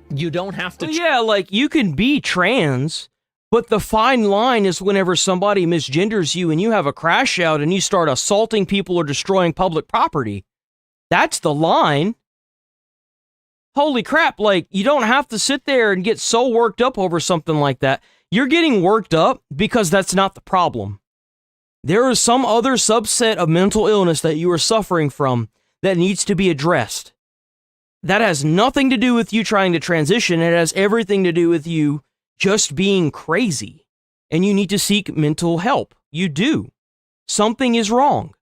you don't have to... Well, yeah, like, you can be trans, but the fine line is whenever somebody misgenders you and you have a crash out and you start assaulting people or destroying public property. That's the line. Holy crap, like, you don't have to sit there and get so worked up over something like that. You're getting worked up because that's not the problem. There is some other subset of mental illness that you are suffering from that needs to be addressed. That has nothing to do with you trying to transition. It has everything to do with you just being crazy. And you need to seek mental help. You do. Something is wrong.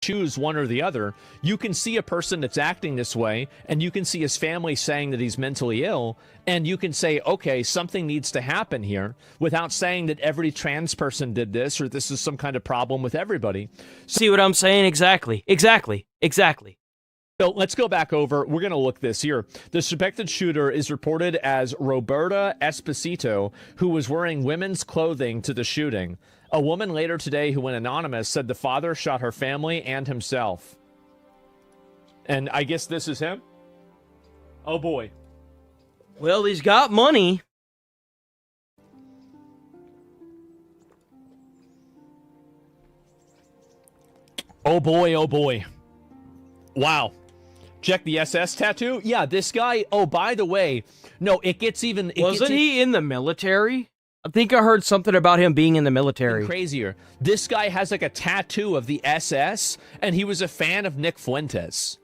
choose one or the other. You can see a person that's acting this way, and you can see his family saying that he's mentally ill, and you can say, okay, something needs to happen here, without saying that every trans person did this, or this is some kind of problem with everybody. See what I'm saying? Exactly. So let's go back over. We're going to look this here. The suspected shooter is reported as Roberta Esposito, who was wearing women's clothing to the shooting. A woman later today who went anonymous said the father shot her family and himself. And I guess this is him? Oh, boy. Well, he's got money. Oh, boy, oh, boy. Wow. Check the SS tattoo? Yeah, this guy, oh, by the way, no, it gets even... Wasn't he in the military? I think I heard something about him being in the military. Crazier. This guy has like a tattoo of the SS, and he was a fan of Nick Fuentes.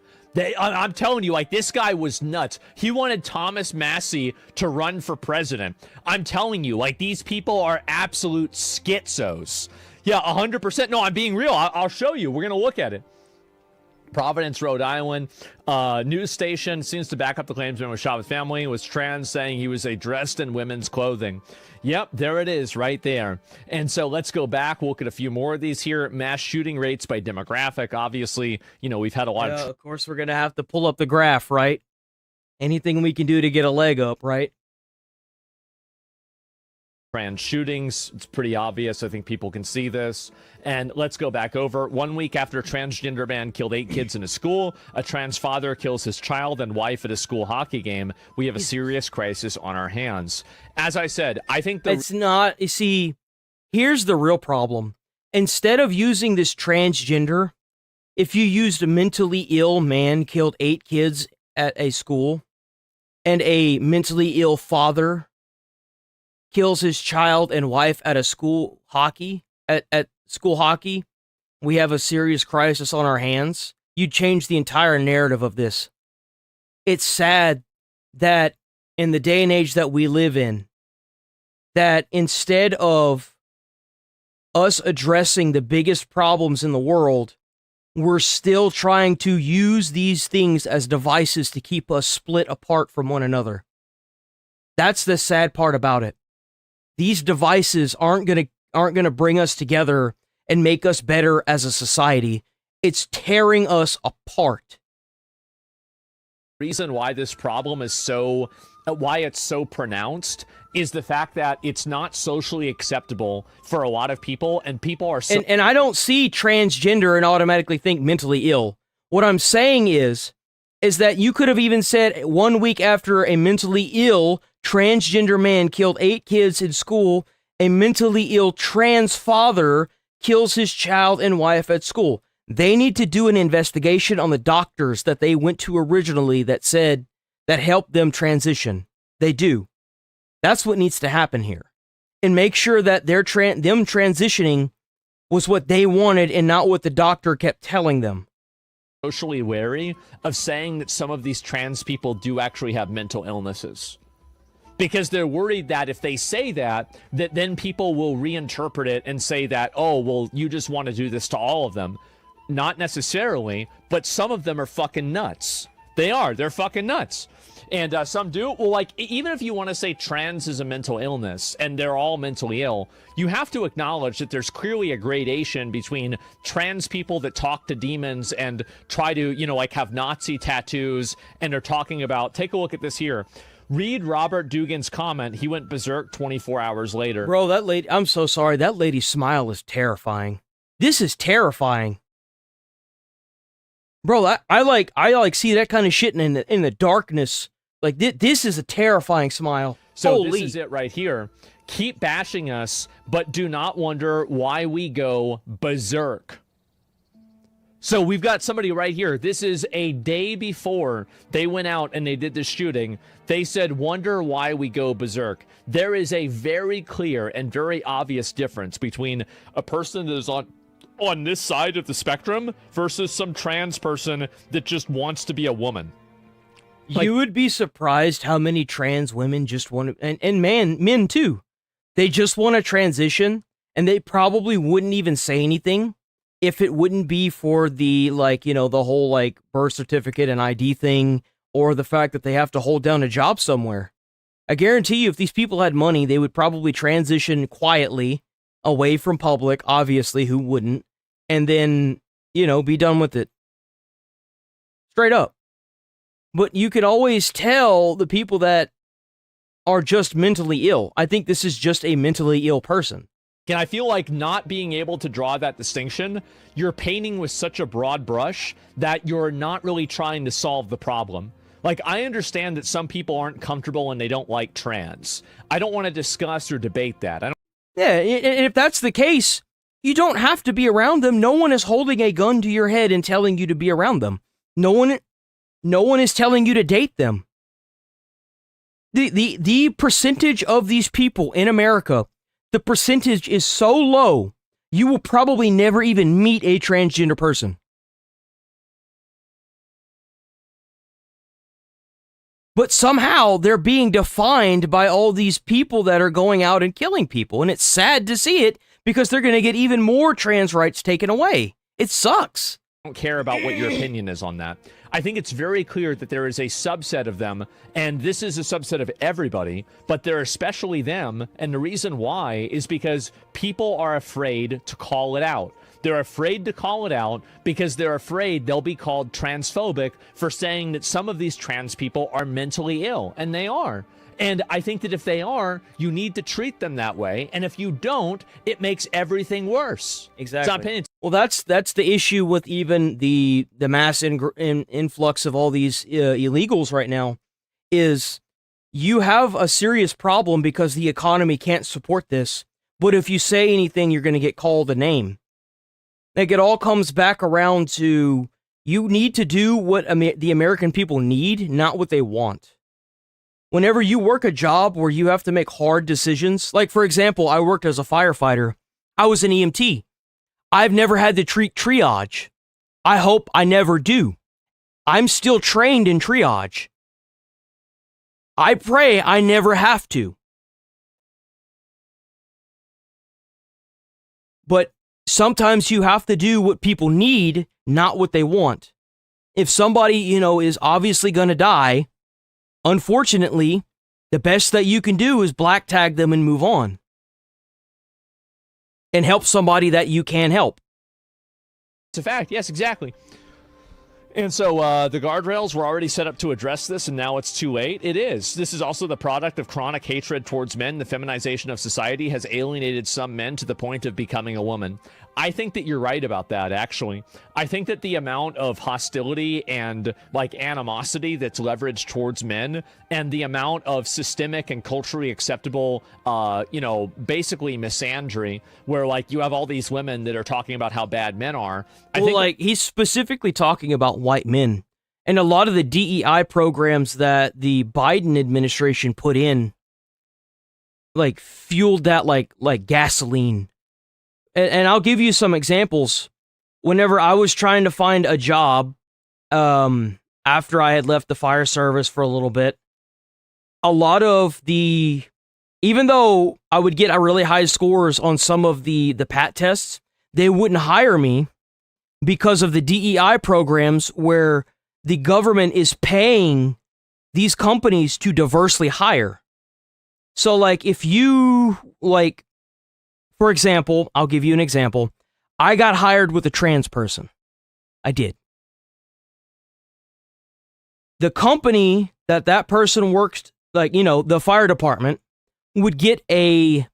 I'm telling you, like, this guy was nuts. He wanted Thomas Massey to run for president. I'm telling you, like, these people are absolute schizos. Yeah, 100%. No, I'm being real. I'll show you. We're going to look at it. Providence, Rhode Island. News station seems to back up the claims man was shot with family, was trans, saying he was dressed in women's clothing. Yep, there it is right there. And so let's go back. We'll look at a few more of these here. Mass shooting rates by demographic. Obviously, you know, we've had a lot of course, we're going to have to pull up the graph, right? Anything we can do to get a leg up, right? trans shootings. It's pretty obvious. I think people can see this. And let's go back over. 1 week after a transgender man killed 8 kids in a school, a trans father kills his child and wife at a school hockey game. We have a serious crisis on our hands. As I said, I think it's not, you see, here's the real problem. Instead of using this transgender, if you used a mentally ill man killed 8 kids at a school, and a mentally ill father kills his child and wife at a school hockey, at school hockey, we have a serious crisis on our hands. You'd change the entire narrative of this. It's sad that in the day and age that we live in, that instead of us addressing the biggest problems in the world, we're still trying to use these things as devices to keep us split apart from one another. That's the sad part about it. These devices aren't gonna bring us together and make us better as a society. It's tearing us apart. Reason why this problem is so, why it's so pronounced is the fact that it's not socially acceptable for a lot of people, and people are so... And I don't see transgender and automatically think mentally ill. What I'm saying is that you could have even said 1 week after a mentally ill transgender man killed 8 kids in school, a mentally ill trans father kills his child and wife at school. They need to do an investigation on the doctors that they went to originally that helped them transition. They do. That's what needs to happen here. And make sure that them transitioning was what they wanted and not what the doctor kept telling them. Socially wary of saying that some of these trans people do actually have mental illnesses. Because they're worried that if they say that then people will reinterpret it and say that, oh, well, you just want to do this to all of them. Not necessarily, but some of them are fucking nuts. They are. They're fucking nuts. And some do. Well, like, even if you want to say trans is a mental illness and they're all mentally ill, you have to acknowledge that there's clearly a gradation between trans people that talk to demons and try to, like have Nazi tattoos and are talking about, take a look at this here. Read Robert Dugan's comment. He went berserk 24 hours later. Bro, that lady, I'm so sorry. That lady's smile is terrifying. This is terrifying. Bro, I like see that kind of shit in the darkness. Like, this is a terrifying smile. So Holy. This is it right here. Keep bashing us, but do not wonder why we go berserk. So we've got somebody right here. This is a day before they went out and they did the shooting. They said, wonder why we go berserk. There is a very clear and very obvious difference between a person that is on this side of the spectrum versus some trans person that just wants to be a woman. Like, you would be surprised how many trans women just want to, and men too. They just want to transition, and they probably wouldn't even say anything if it wouldn't be for the, like, you know, the whole, like, birth certificate and ID thing, or the fact that they have to hold down a job somewhere. I guarantee you, if these people had money, they would probably transition quietly away from public, obviously, who wouldn't, and then, you know, be done with it. Straight up. But you can always tell the people that are just mentally ill. I think this is just a mentally ill person. And I feel like not being able to draw that distinction, you're painting with such a broad brush that you're not really trying to solve the problem. Like, I understand that some people aren't comfortable and they don't like trans. I don't want to discuss or debate that. Yeah, and if that's the case, you don't have to be around them. No one is holding a gun to your head and telling you to be around them. No one is telling you to date them. The percentage of these people in America, the percentage is so low, you will probably never even meet a transgender person. But somehow they're being defined by all these people that are going out and killing people. And it's sad to see it because they're going to get even more trans rights taken away. It sucks. I don't care about what your opinion is on that. I think it's very clear that there is a subset of them, and this is a subset of everybody, but they're especially them, and the reason why is because people are afraid to call it out. They're afraid to call it out because they're afraid they'll be called transphobic for saying that some of these trans people are mentally ill, and they are. And I think that if they are, you need to treat them that way. And if you don't, it makes everything worse. Exactly. Well, that's the issue with even the mass influx of all these illegals right now, is you have a serious problem because the economy can't support this. But if you say anything, you're going to get called a name. Like, it all comes back around to, you need to do what the American people need, not what they want. Whenever you work a job where you have to make hard decisions, like, for example, I worked as a firefighter. I was an EMT. I've never had to treat triage. I hope I never do. I'm still trained in triage. I pray I never have to. But sometimes you have to do what people need, not what they want. If somebody, you know, is obviously going to die, unfortunately, the best that you can do is black tag them and move on. And help somebody that you can help. It's a fact. Yes, exactly. And so the guardrails were already set up to address this, and now it's too late. It is. This is also the product of chronic hatred towards men. The feminization of society has alienated some men to the point of becoming a woman. I think that you're right about that, actually. I think that the amount of hostility and, like, animosity that's leveraged towards men, and the amount of systemic and culturally acceptable, you know, basically misandry, where, like, you have all these women that are talking about how bad men are. I think, like, he's specifically talking about white men. And a lot of the DEI programs that the Biden administration put in, like, fueled that like gasoline. And I'll give you some examples. Whenever I was trying to find a job, after I had left the fire service for a little bit, a lot of even though I would get really high scores on some of the PAT tests, they wouldn't hire me because of the DEI programs where the government is paying these companies to diversely hire. So, like, if you, like, for example, I'll give you an example. I got hired with a trans person. I did. The company that person works, like, you know, the fire department would get a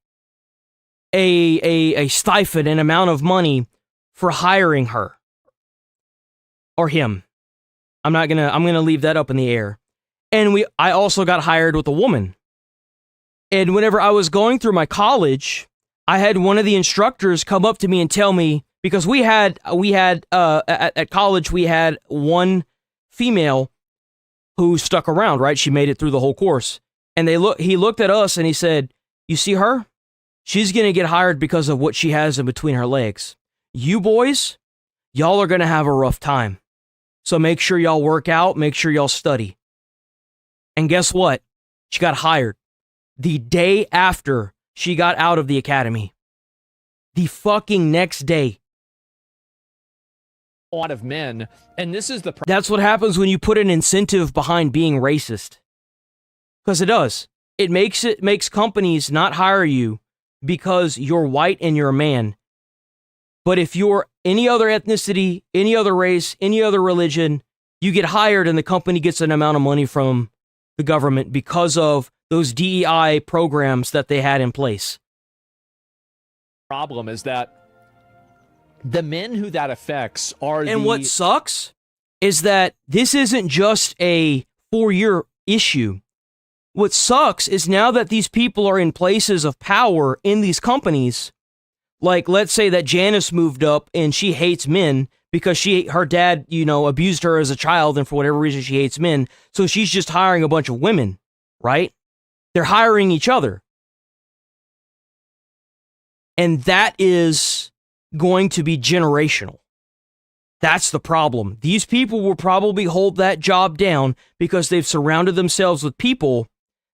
stipend, an amount of money for hiring her or him. I'm gonna leave that up in the air. And I also got hired with a woman. And whenever I was going through my college, I had one of the instructors come up to me and tell me, because we had at college, we had one female who stuck around, right? She made it through the whole course. And he looked at us and he said, "You see her? She's going to get hired because of what she has in between her legs. You boys, y'all are going to have a rough time. So make sure y'all work out, make sure y'all study." And guess what? She got hired the day after she got out of the academy. The fucking next day. a lot of men, and this is the That's what happens when you put an incentive behind being racist. Because it does. It makes companies not hire you because you're white and you're a man. But if you're any other ethnicity, any other race, any other religion, you get hired and the company gets an amount of money from the government because of those DEI programs that they had in place. problem is that the men who that affects are And what sucks is that this isn't just a 4-year issue. What sucks is now that these people are in places of power in these companies, like let's say that Janice moved up and she hates men because her dad, abused her as a child, and for whatever reason she hates men, so she's just hiring a bunch of women, right? They're hiring each other. And that is going to be generational. That's the problem. These people will probably hold that job down because they've surrounded themselves with people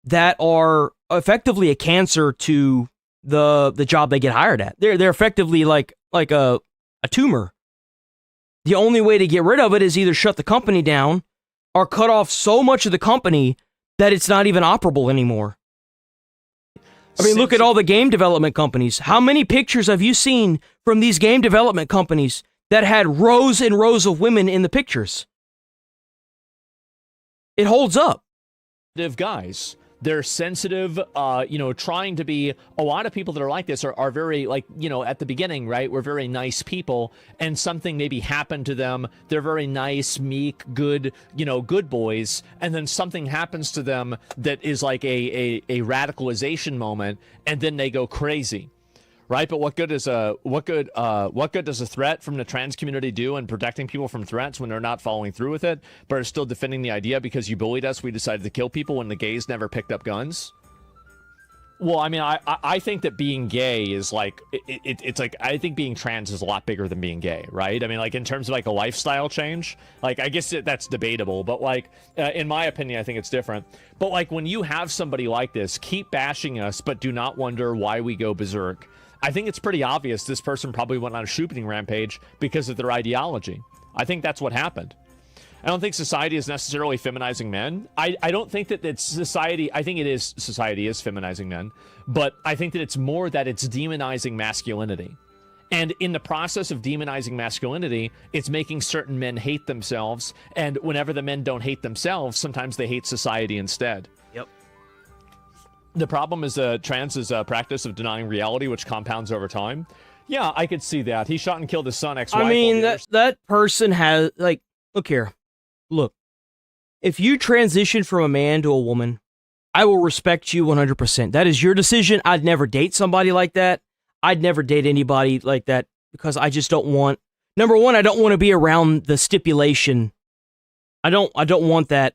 that are effectively a cancer to the job they get hired at. They're effectively like a tumor. The only way to get rid of it is either shut the company down or cut off so much of the company that it's not even operable anymore. I mean, look at all the game development companies. How many pictures have you seen from these game development companies that had rows and rows of women in the pictures? It holds up. Guys, they're sensitive, trying to be, a lot of people that are like this are very, at the beginning, right, we're very nice people, and something maybe happened to them, they're very nice, meek, good, good boys, and then something happens to them that is like a radicalization moment, and then they go crazy. Right, but what good does a threat from the trans community do in protecting people from threats when they're not following through with it, but are still defending the idea because you bullied us, we decided to kill people when the gays never picked up guns? Well, I mean, I think that being gay is like it's like, I think being trans is a lot bigger than being gay, right? I mean, like in terms of like a lifestyle change, like I guess that's debatable, but like in my opinion, I think it's different. But like when you have somebody like this, keep bashing us, but do not wonder why we go berserk. I think it's pretty obvious this person probably went on a shooting rampage because of their ideology. I think that's what happened. I don't think society is necessarily feminizing men. I don't think that it's society. I think it is society is feminizing men, but I think that it's more that it's demonizing masculinity. And in the process of demonizing masculinity, it's making certain men hate themselves. And whenever the men don't hate themselves, sometimes they hate society instead. Yep. The problem is trans is a practice of denying reality, which compounds over time. Yeah, I could see that. He shot and killed his son, ex-wife. I mean, that person has, like, look here. Look. If you transition from a man to a woman, I will respect you 100%. That is your decision. I'd never date somebody like that. I'd never date anybody like that because I just don't want... Number one, I don't want to be around the stipulation. I don't want that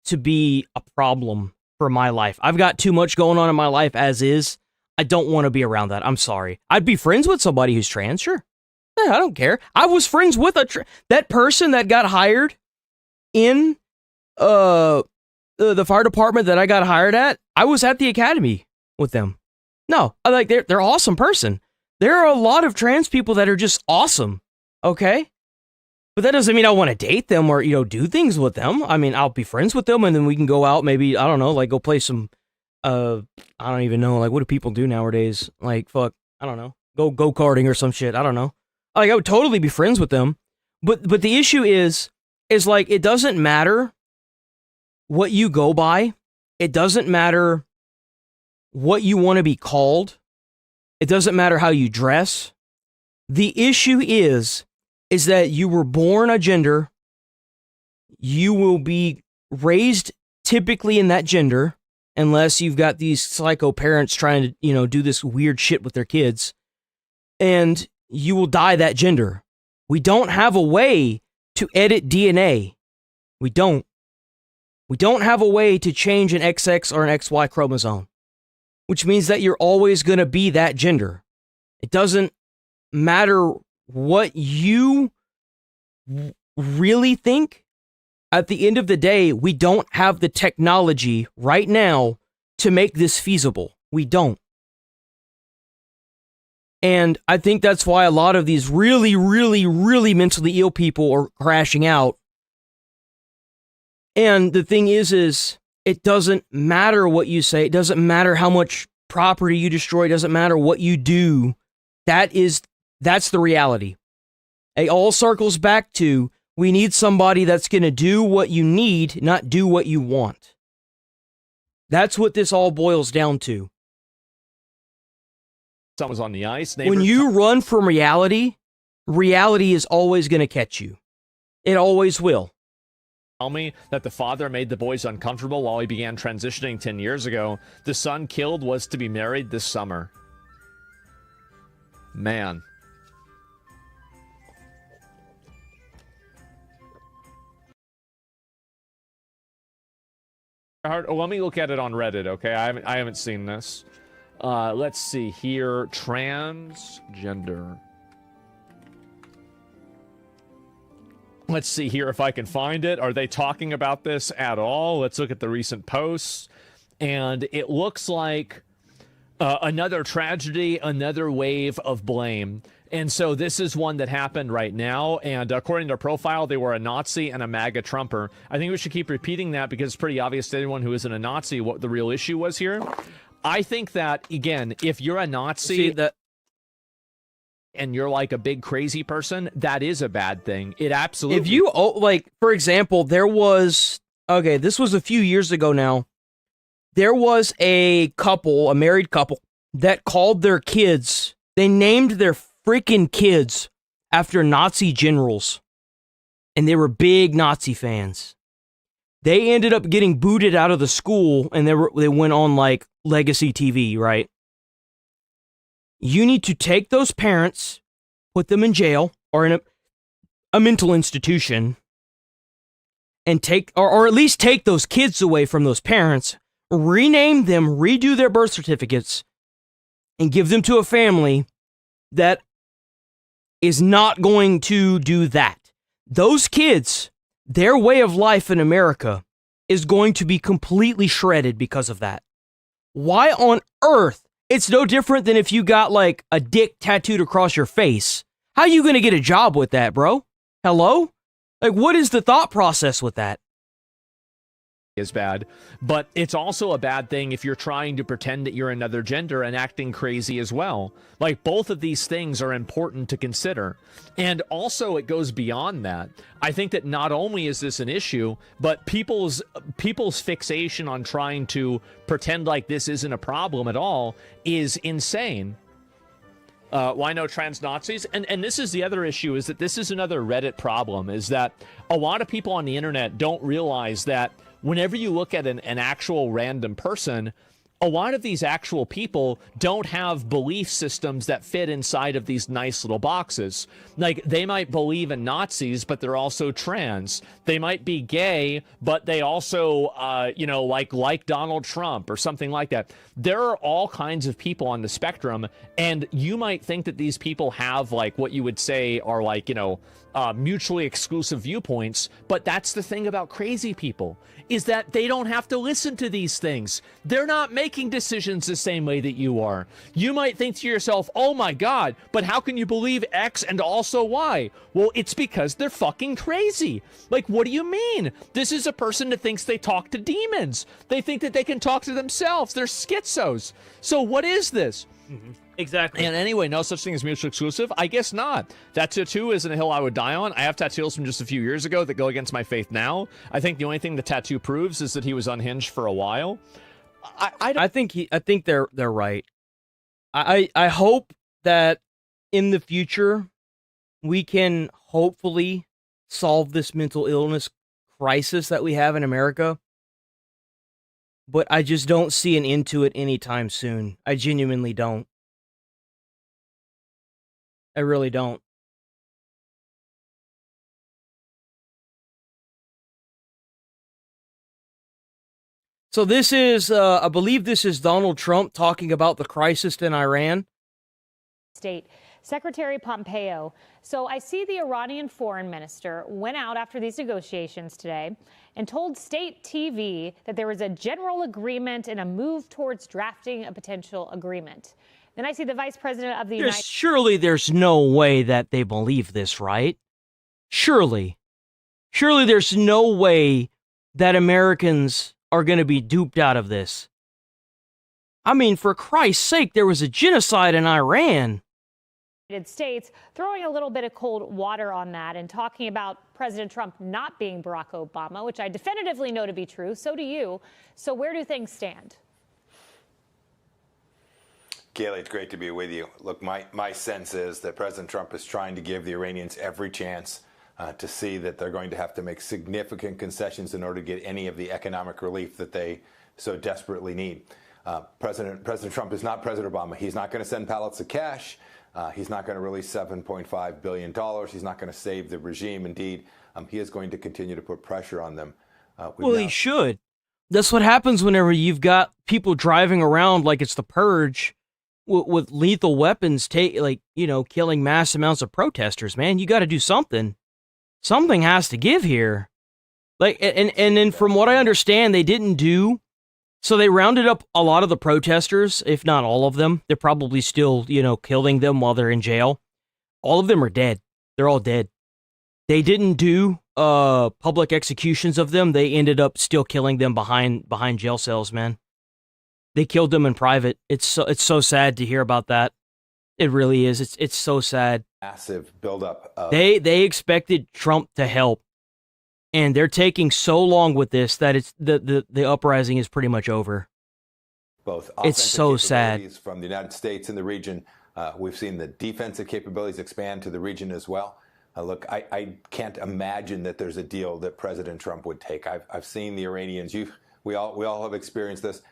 to be a problem for my life. I've got too much going on in my life as is. I don't want to be around that. I'm sorry. I'd be friends with somebody who's trans, sure. I don't care. I was friends with that person that got hired in the fire department that I got hired at. I was at the academy with them. No, I like they're awesome person. There are a lot of trans people that are just awesome. Okay? But that doesn't mean I want to date them or, do things with them. I mean, I'll be friends with them and then we can go out, maybe, I don't know, like go play some, I don't even know, like what do people do nowadays? Like, fuck, I don't know, go karting or some shit. I don't know. Like, I would totally be friends with them. But the issue is like, it doesn't matter what you go by. It doesn't matter what you want to be called. It doesn't matter how you dress. The issue is that you were born a gender, you will be raised typically in that gender, unless you've got these psycho parents trying to, do this weird shit with their kids, and you will die that gender. We don't have a way to edit DNA. We don't. We don't have a way to change an XX or an XY chromosome, which means that you're always going to be that gender. It doesn't matter what you really think. At the end of the day, we don't have the technology right now to make this feasible. We don't. And I think that's why a lot of these really, really, really mentally ill people are crashing out. And the thing is it doesn't matter what you say. It doesn't matter how much property you destroy. It doesn't matter what you do. That's the reality. It all circles back to, we need somebody that's going to do what you need, not do what you want. That's what this all boils down to. Someone's on the ice. When you run from reality, reality is always going to catch you. It always will. Tell me that the father made the boys uncomfortable while he began transitioning 10 years ago. The son killed was to be married this summer. Man. Let me look at it on Reddit, okay? I haven't seen this. Let's see here. Transgender. Let's see here if I can find it. Are they talking about this at all? Let's look at the recent posts. And it looks like another tragedy, another wave of blame. And so this is one that happened right now. And according to their profile, they were a Nazi and a MAGA Trumper. I think we should keep repeating that because it's pretty obvious to anyone who isn't a Nazi what the real issue was here. I think that, again, if you're a Nazi and you're like a big crazy person, that is a bad thing. It absolutely... If you, like, for example, there was... Okay, this was a few years ago now. There was a couple, a married couple, that called their kids... They named their freaking kids after Nazi generals. And they were big Nazi fans. They ended up getting booted out of the school, and they went on, like, legacy TV, right? You need to take those parents, put them in jail, or in a mental institution, and take, or at least take those kids away from those parents, rename them, redo their birth certificates, and give them to a family that is not going to do that. Those kids, their way of life in America is going to be completely shredded because of that. Why on earth? It's no different than if you got like a dick tattooed across your face. How are you going to get a job with that, bro? Hello? Like, what is the thought process with that? Is bad, but it's also a bad thing if you're trying to pretend that you're another gender and acting crazy as well. Like, both of these things are important to consider. And also it goes beyond that. I think that not only is this an issue, but people's fixation on trying to pretend like this isn't a problem at all is insane. Why no trans Nazis? And this is the other issue, is that this is another Reddit problem, is that a lot of people on the internet don't realize that whenever you look at an actual random person, a lot of these actual people don't have belief systems that fit inside of these nice little boxes. Like, they might believe in Nazis, but they're also trans. They might be gay, but they also, like Donald Trump or something like that. There are all kinds of people on the spectrum, and you might think that these people have, like, what you would say are, like, mutually exclusive viewpoints, but that's the thing about crazy people, is that they don't have to listen to these things. They're not making decisions the same way that you are. You might think to yourself, oh my God, but how can you believe X and also Y? Well, it's because they're fucking crazy. Like, what do you mean? This is a person that thinks they talk to demons. They think that they can talk to themselves. They're schizos. So what is this? Mm-hmm. Exactly. And anyway, no such thing as mutually exclusive? I guess not. That tattoo isn't a hill I would die on. I have tattoos from just a few years ago that go against my faith now. I think the only thing the tattoo proves is that he was unhinged for a while. I think they're right. I hope that in the future we can hopefully solve this mental illness crisis that we have in America. But I just don't see an end to it anytime soon. I genuinely don't. I really don't. So this is, I believe this is Donald Trump talking about the crisis in Iran. State Secretary Pompeo. So I see the Iranian foreign minister went out after these negotiations today and told state TV that there was a general agreement and a move towards drafting a potential agreement. Then I see the Vice President of the Surely there's no way that they believe this, right? Surely there's no way that Americans are going to be duped out of this. I mean, for Christ's sake, there was a genocide in Iran. United States, throwing a little bit of cold water on that and talking about President Trump not being Barack Obama, which I definitively know to be true. So do you. So where do things stand? Kaylee, it's great to be with you. Look, my sense is that President Trump is trying to give the Iranians every chance to see that they're going to have to make significant concessions in order to get any of the economic relief that they so desperately need. President Trump is not President Obama. He's not going to send pallets of cash. He's not going to release $7.5 billion. He's not going to save the regime. Indeed, he is going to continue to put pressure on them. Well, he should. That's what happens whenever you've got people driving around like it's the Purge with lethal weapons, killing mass amounts of protesters, man. You got to do something. Something has to give here. And then from what I understand, they didn't do. So they rounded up a lot of the protesters, if not all of them. They're probably still, killing them while they're in jail. All of them are dead. They're all dead. They didn't do public executions of them. They ended up still killing them behind jail cells, man. They killed them in private. It's so sad to hear about that. It really is. It's so sad. Massive buildup of... They expected Trump to help, and they're taking so long with this that it's the uprising is pretty much over. Both it's so sad. From the United States and the region, we've seen the defensive capabilities expand to the region as well. Look, I can't imagine that there's a deal that President Trump would take. I've seen the Iranians. We all have experienced this.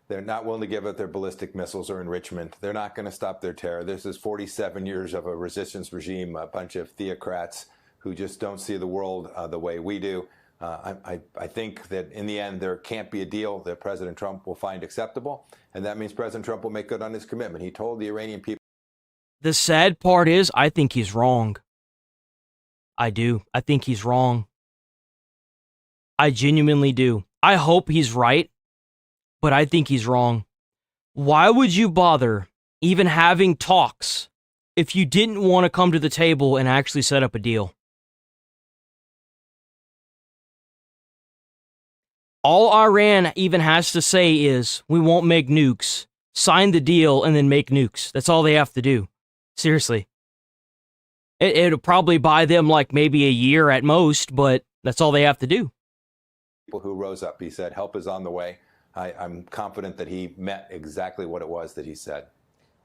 They're not willing to give up their ballistic missiles or enrichment. They're not going to stop their terror. This is 47 years of a resistance regime, a bunch of theocrats who just don't see the world the way we do. I think that in the end, there can't be a deal that President Trump will find acceptable. And that means President Trump will make good on his commitment. He told the Iranian people. The sad part is, I think he's wrong. I do. I think he's wrong. I genuinely do. I hope he's right, but I think he's wrong. Why would you bother even having talks if you didn't want to come to the table and actually set up a deal? All Iran even has to say is, we won't make nukes. Sign the deal and then make nukes. That's all they have to do. Seriously. It'll probably buy them like maybe a year at most, but that's all they have to do. People who rose up, he said, help is on the way. I'm confident that he meant exactly what it was that he said.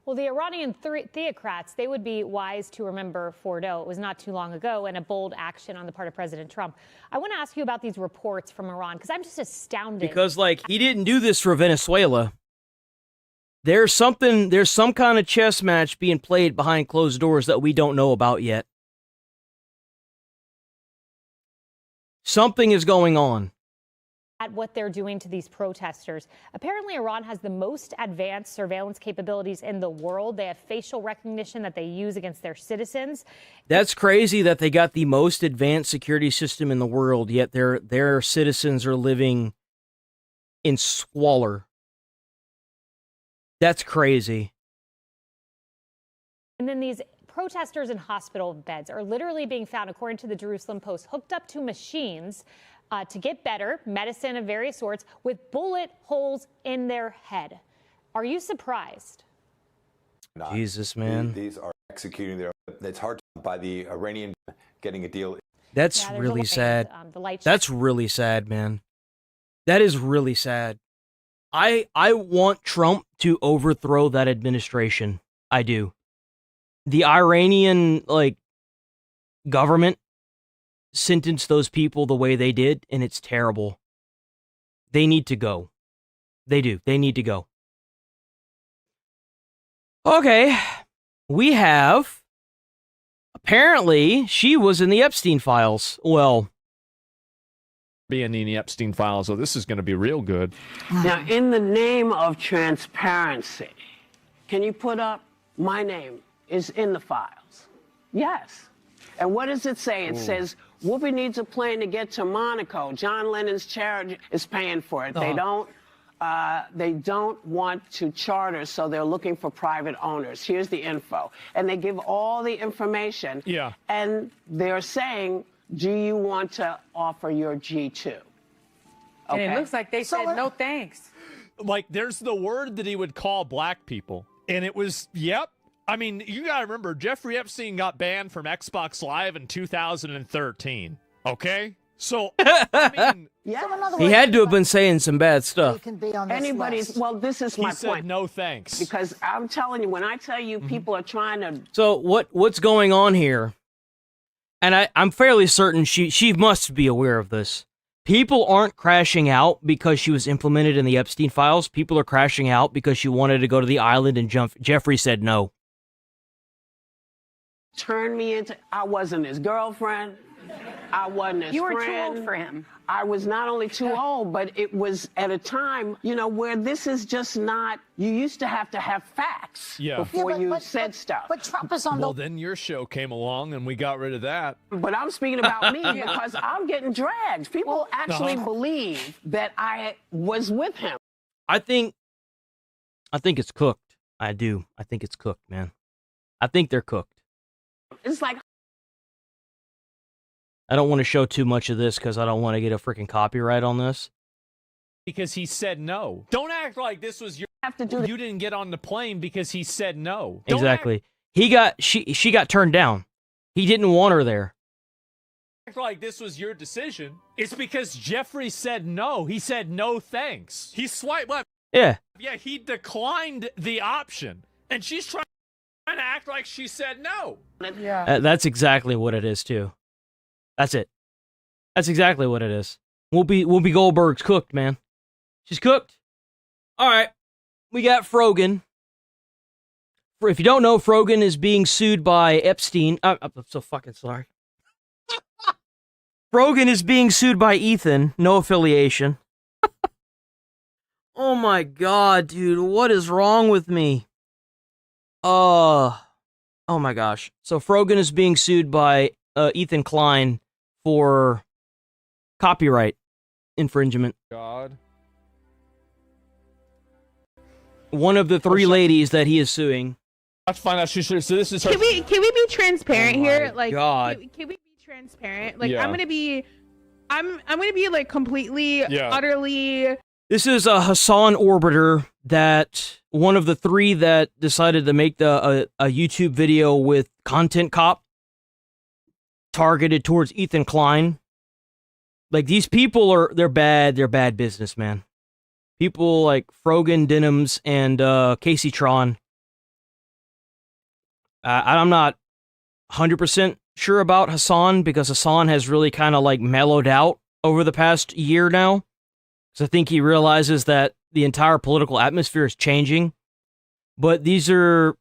Well, the Iranian theocrats, they would be wise to remember Fordo. It was not too long ago, and a bold action on the part of President Trump. I want to ask you about these reports from Iran, because I'm just astounded. Because, he didn't do this for Venezuela. There's some kind of chess match being played behind closed doors that we don't know about yet. Something is going on. At what they're doing to these protesters. Apparently, Iran has the most advanced surveillance capabilities in the world. They have facial recognition that they use against their citizens. That's crazy that they got the most advanced security system in the world, yet their citizens are living in squalor. That's crazy. And then these protesters in hospital beds are literally being found, according to the Jerusalem Post, hooked up to machines to get better, medicine of various sorts, with bullet holes in their head. Are you surprised? Jesus, man. These are executing their... It's hard by the Iranian getting a deal. That's really sad. That's really sad, man. That is really sad. I want Trump to overthrow that administration. I do. The Iranian, government sentenced those people the way they did, and it's terrible. They need to go. They do. They need to go. Okay. We have... Apparently, she was in the Epstein files. Well... Being in the Epstein files, so this is going to be real good. Now, in the name of transparency, can you put up my name is in the files? Yes. And what does it say? It says, Whoopi needs a plane to get to Monaco. John Lennon's charity is paying for it. They don't They don't want to charter, so they're looking for private owners. Here's the info. And they give all the information. Yeah. And they're saying, do you want to offer your G2? And it looks like they said no thanks. Like, there's the word that he would call black people. And it was, yep. I mean, you got to remember, Jeffrey Epstein got banned from Xbox Live in 2013. Okay? So, I mean, He had to have been saying some bad stuff. Anybody's, well, this is my he said point. no thanks. Because I'm telling you, when I tell you people are trying to. So what's going on here? And I'm fairly certain she must be aware of this. People aren't crashing out because she was implemented in the Epstein files. People are crashing out because she wanted to go to the island and Jeffrey said no. Turned me into, I wasn't his girlfriend. I wasn't his friend. You were too old for him. I was not only too old, but it was at a time, you know, where this is just not, you used to have facts before you said stuff. But Trump is on well, then your show came along and we got rid of that. But I'm speaking about me because I'm getting dragged. People actually believe that I was with him. I think it's cooked. I do. I think it's cooked, man. I think they're cooked. It's like, I don't want to show too much of this because I don't want to get a freaking copyright on this. Because he said no. Don't act like this was your. You didn't get on the plane because he said no. Don't Exactly. She got turned down. He didn't want her there. Act like this was your decision. It's because Jeffrey said no. He said no thanks. He swiped left. Yeah. Yeah, he declined the option. And she's trying to act like she said no. Yeah. That's exactly what it is too. That's it. That's exactly what it is. Whoopi Goldberg's cooked, man. She's cooked. All right. We got Frogan. If you don't know, Frogan is being sued by Epstein. I'm so fucking sorry. Frogan is being sued by Ethan. No affiliation. Oh my god, dude. What is wrong with me? Oh my gosh. So Frogan is being sued by Ethan Klein for copyright infringement. God. One of the three ladies that he is suing. Let's find out. So this is her. Can we be transparent here? Like, God. Can we be transparent? Like, Yeah. I'm gonna be like completely, Yeah. utterly. This is a Hassan Orbiter, that one of the three that decided to make a YouTube video with Content Cop targeted towards Ethan Klein. Like, these people they're bad businessmen. People like Frogan Denims and Casey Tron. I'm not 100% sure about Hassan, because Hassan has really kind of like mellowed out over the past year now. So I think he realizes that the entire political atmosphere is changing. But these are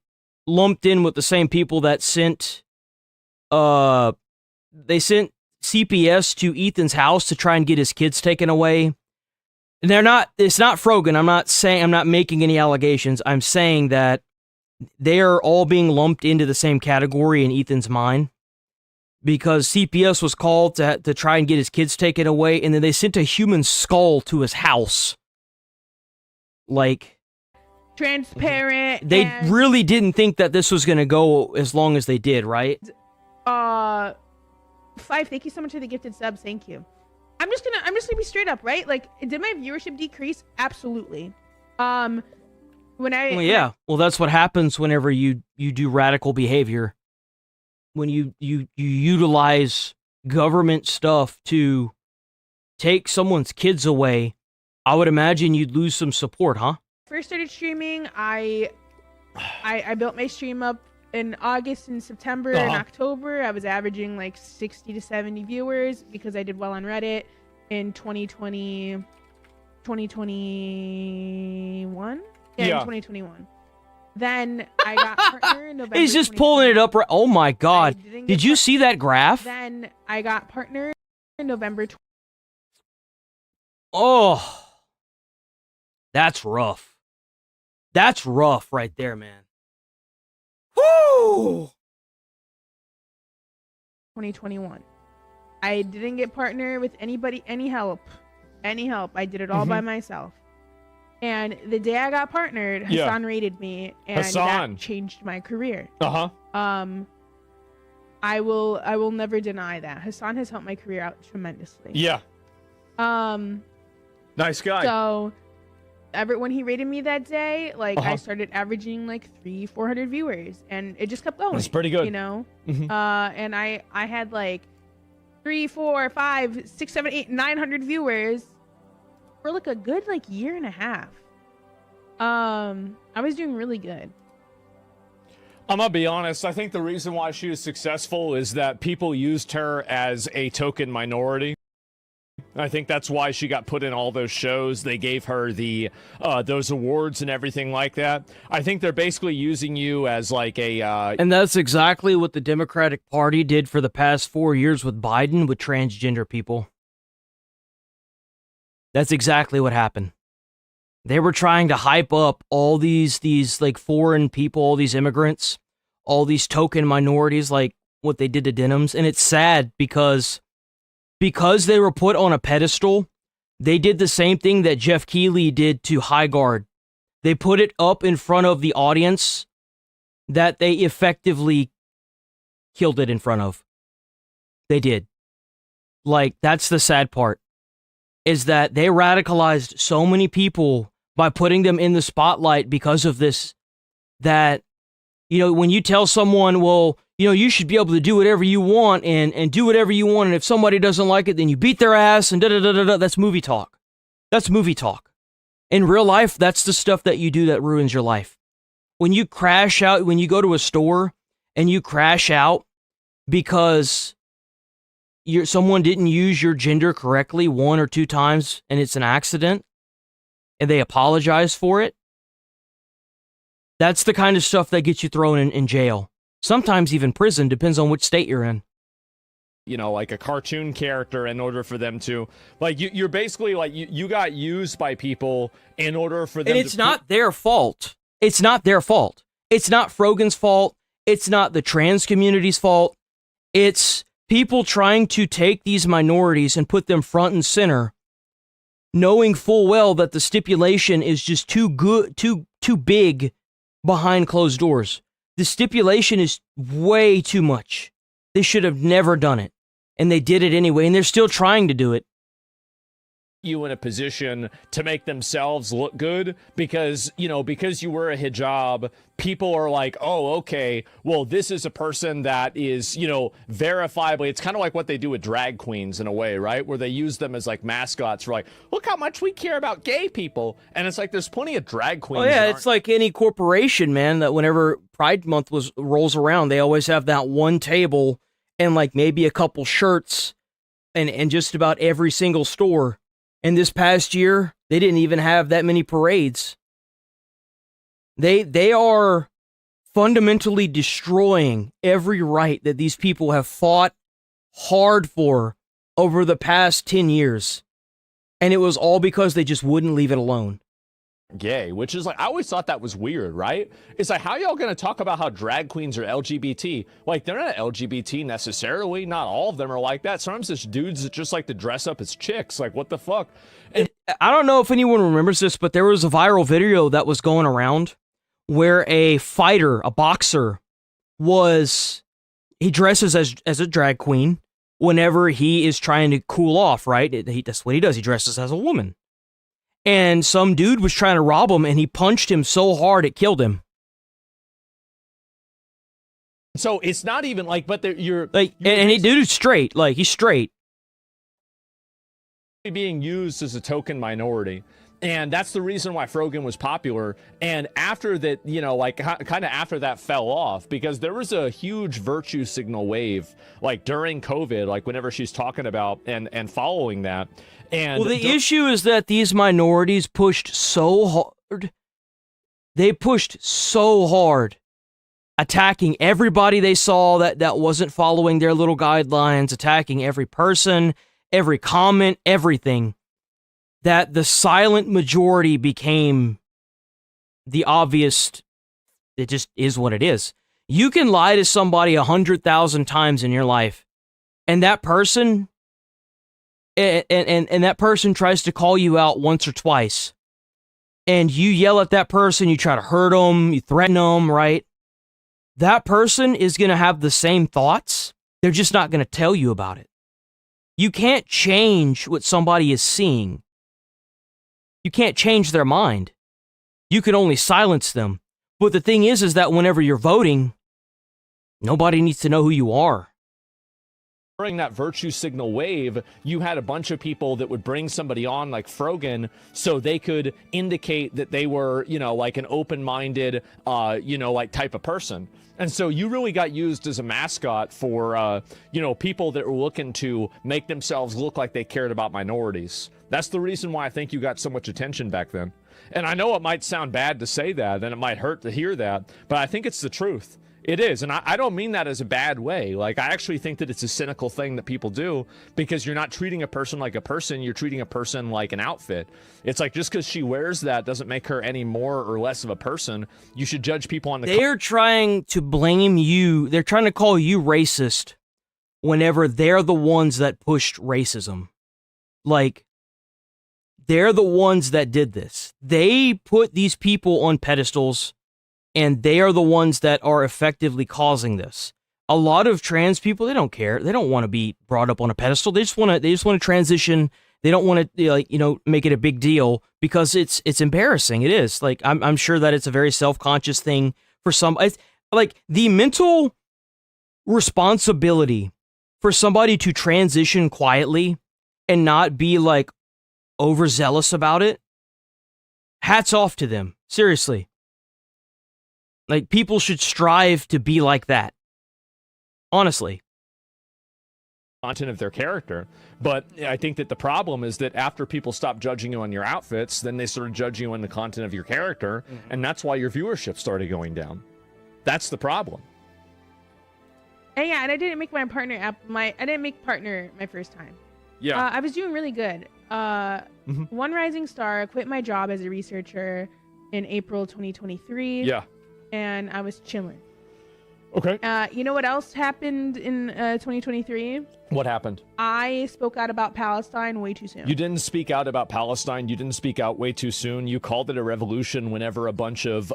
lumped in with the same people that sent they sent CPS to Ethan's house to try and get his kids taken away. And it's not Frogan. I'm not making any allegations. I'm saying that they are all being lumped into the same category in Ethan's mind. Because CPS was called to try and get his kids taken away, and then they sent a human skull to his house. Like, Transparent. they and, really didn't think that this was going to go as long as they did, right? 5, thank you so much for the gifted subs. Thank you. I'm just gonna be straight up, right? Like, did my viewership decrease? Absolutely. Well, yeah. Well, that's what happens whenever you do radical behavior. When you utilize government stuff to take someone's kids away, I would imagine you'd lose some support, huh? First started streaming, I built my stream up in August and September and October. I was averaging like 60 to 70 viewers because I did well on Reddit in 2021. Yeah, in 2021. Then I got partner in November. He's just pulling it up. Oh my God. Did you see that graph? Then I got partner in November. Oh, that's rough. That's rough right there, man. Woo! 2021. I didn't get partner with anybody, any help. I did it all by myself. And the day I got partnered, Yeah. Hassan rated me, and Hassan. that changed my career. Uh-huh. I will never deny that. Hassan has helped my career out tremendously. Yeah. Nice guy. So, when he rated me that day, like Uh-huh. I started averaging like 400 viewers, and it just kept going. That's pretty good. You know. Mhm. And I had like 3, 4, 5, 6, 7, 8, 900 viewers for like a good like year and a half. I was doing really good. I'm gonna be honest. I think the reason why she was successful is that people used her as a token minority. I think that's why she got put in all those shows. They gave her the those awards and everything like that. I think they're basically using you as like a. And that's exactly what the Democratic Party did for the past 4 years with Biden with transgender people. That's exactly what happened. They were trying to hype up all these like foreign people, all these immigrants, all these token minorities, like what they did to Denims. And it's sad because they were put on a pedestal, they did the same thing that Jeff Keighley did to High Guard. They put it up in front of the audience that they effectively killed it in front of. They did. Like, that's the sad part, is that they radicalized so many people by putting them in the spotlight because of this, that, you know, when you tell someone, well, you know, you should be able to do whatever you want and do whatever you want, and if somebody doesn't like it, then you beat their ass and da-da-da-da-da, that's movie talk. That's movie talk. In real life, that's the stuff that you do that ruins your life. When you crash out, when you go to a store and you crash out because someone didn't use your gender correctly 1 or 2 times and it's an accident and they apologize for it, that's the kind of stuff that gets you thrown in jail. Sometimes even prison, depends on which state you're in. You know, like a cartoon character in order for them to, like, you're basically like, you got used by people in order for them and it's not their fault. It's not their fault. It's not Frogan's fault. It's not the trans community's fault. It's people trying to take these minorities and put them front and center, knowing full well that the stipulation is just too good, too big behind closed doors. The stipulation is way too much. They should have never done it. And they did it anyway, and they're still trying to do it. You in a position to make themselves look good because, you know, because you wear a hijab, people are like, oh, okay, well, this is a person that is, you know, verifiably. It's kind of like what they do with drag queens in a way, right? Where they use them as like mascots for like, look how much we care about gay people. And it's like, there's plenty of drag queens. Oh yeah, it's like any corporation, man, that whenever Pride Month rolls around, they always have that one table and like maybe a couple shirts and just about every single store. And this past year, they didn't even have that many parades. They are fundamentally destroying every right that these people have fought hard for over the past 10 years. And it was all because they just wouldn't leave it alone. Gay, which is like, I always thought that was weird, right? It's like, how y'all gonna talk about how drag queens are LGBT? Like, they're not LGBT necessarily. Not all of them are like that. Sometimes it's dudes that just like to dress up as chicks. Like, what the fuck? And I don't know if anyone remembers this, but there was a viral video that was going around where a fighter, a boxer, he dresses as a drag queen whenever he is trying to cool off, right? That's what he does. He dresses as a woman. And some dude was trying to rob him, and he punched him so hard it killed him. so it's not even like, but you're like, and he dude's straight, like he's straight, being used as a token minority. And that's the reason why Frogan was popular. And after that, you know, like kind of after that fell off, because there was a huge virtue signal wave, like during COVID, like whenever she's talking about and following that. And well, the issue is that these minorities pushed so hard. They pushed so hard, attacking everybody they saw that wasn't following their little guidelines, attacking every person, every comment, everything, that the silent majority became the obvious. It just is what it is. You can lie to somebody 100,000 times in your life, and that person, and that person tries to call you out once or twice, and you yell at that person, you try to hurt them, you threaten them, right? That person is going to have the same thoughts. They're just not going to tell you about it. You can't change what somebody is seeing. You can't change their mind. You can only silence them. But the thing is that whenever you're voting, nobody needs to know who you are. During that virtue signal wave, you had a bunch of people that would bring somebody on like Frogan so they could indicate that they were, you know, like an open-minded, you know, like type of person. And so you really got used as a mascot for, you know, people that were looking to make themselves look like they cared about minorities. That's the reason why I think you got so much attention back then. And I know it might sound bad to say that, and it might hurt to hear that, but I think it's the truth. It is, and I don't mean that as a bad way. Like, I actually think that it's a cynical thing that people do because you're not treating a person like a person, you're treating a person like an outfit. It's like just because she wears that doesn't make her any more or less of a person. You should judge people on the... They're trying to blame you. They're trying to call you racist whenever they're the ones that pushed racism. Like, they're the ones that did this. They put these people on pedestals, and they are the ones that are effectively causing this. A lot of trans people, they don't care. They don't want to be brought up on a pedestal. They just want to transition. They don't want to, like, you know, make it a big deal because it's embarrassing. It is. Like, I'm sure that it's a very self-conscious thing for some. It's, like, the mental responsibility for somebody to transition quietly and not be, like, overzealous about it. Hats off to them. Seriously. Like, people should strive to be like that. Honestly. Content of their character. But I think that the problem is that after people stop judging you on your outfits, then they started judging you on the content of your character, and that's why your viewership started going down. That's the problem. And yeah, and I didn't make my partner I didn't make partner my first time. Yeah. I was doing really good. One rising star, quit my job as a researcher in April 2023. Yeah. And I was chilling. Okay. You know what else happened in 2023? What happened? I spoke out about Palestine way too soon. You didn't speak out about Palestine. You didn't speak out way too soon. You called it a revolution whenever a bunch of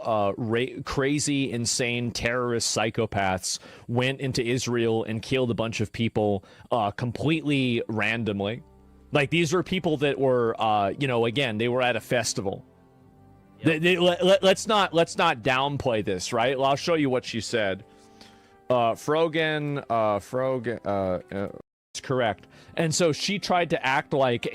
crazy, insane terrorist psychopaths went into Israel and killed a bunch of people completely randomly. Like, these were people that were, you know, again, they were at a festival. Let's not downplay this, right? Well, I'll show you what she said. Frogan, is correct. And so she tried to act like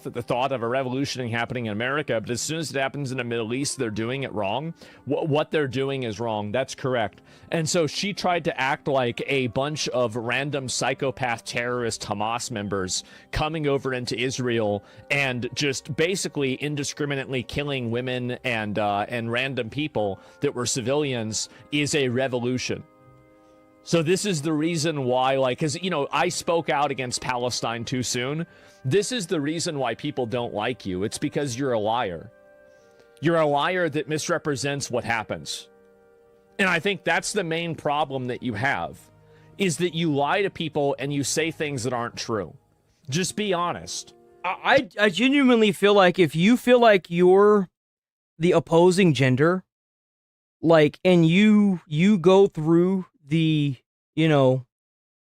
at the thought of a revolution happening in America, but as soon as it happens in the Middle East, they're doing it wrong. What they're doing is wrong. That's correct. And so she tried to act like a bunch of random psychopath terrorist Hamas members coming over into Israel and just basically indiscriminately killing women and random people that were civilians is a revolution. So this is the reason why, like, because, you know, I spoke out against Palestine too soon. This is the reason why people don't like you. It's because you're a liar. You're a liar that misrepresents what happens. And I think that's the main problem that you have, is that you lie to people and you say things that aren't true. Just be honest. I genuinely feel like if you feel like you're the opposing gender, like, and you go through the, you know,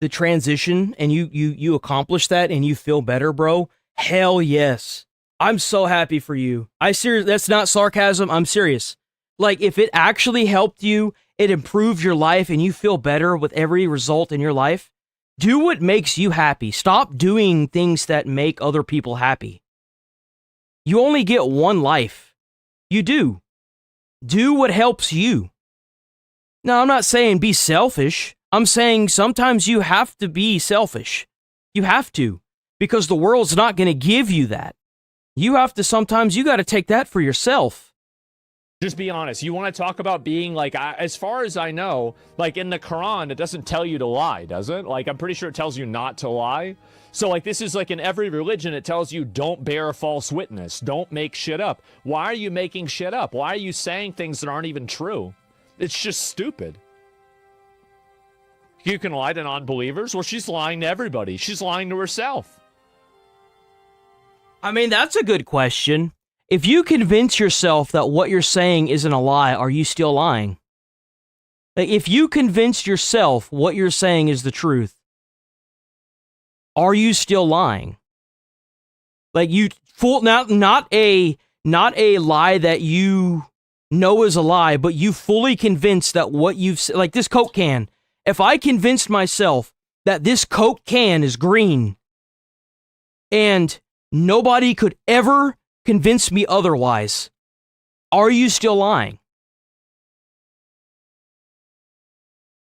the transition and you accomplish that and you feel better, bro, hell yes. I'm so happy for you. That's not sarcasm. I'm serious. Like, if it actually helped you, it improved your life and you feel better with every result in your life, do what makes you happy. Stop doing things that make other people happy. You only get one life. You do. Do what helps you. Now, I'm not saying be selfish. I'm saying sometimes you have to be selfish. You have to, because the world's not going to give you that. You have to, sometimes you got to take that for yourself. Just be honest. You want to talk about being, like, as far as I know, like, in the Quran, it doesn't tell you to lie, does it? Like, I'm pretty sure it tells you not to lie. So, like, this is like in every religion, it tells you don't bear false witness. Don't make shit up. Why are you making shit up? Why are you saying things that aren't even true? It's just stupid. You can lie to non-believers? Well, she's lying to everybody. She's lying to herself. I mean, that's a good question. If you convince yourself that what you're saying isn't a lie, are you still lying? Like, if you convince yourself what you're saying is the truth, are you still lying? Like, you not a lie that you know is a lie, but you fully convinced that what you've said, like this Coke can. If I convinced myself that this Coke can is green and nobody could ever convince me otherwise, are you still lying?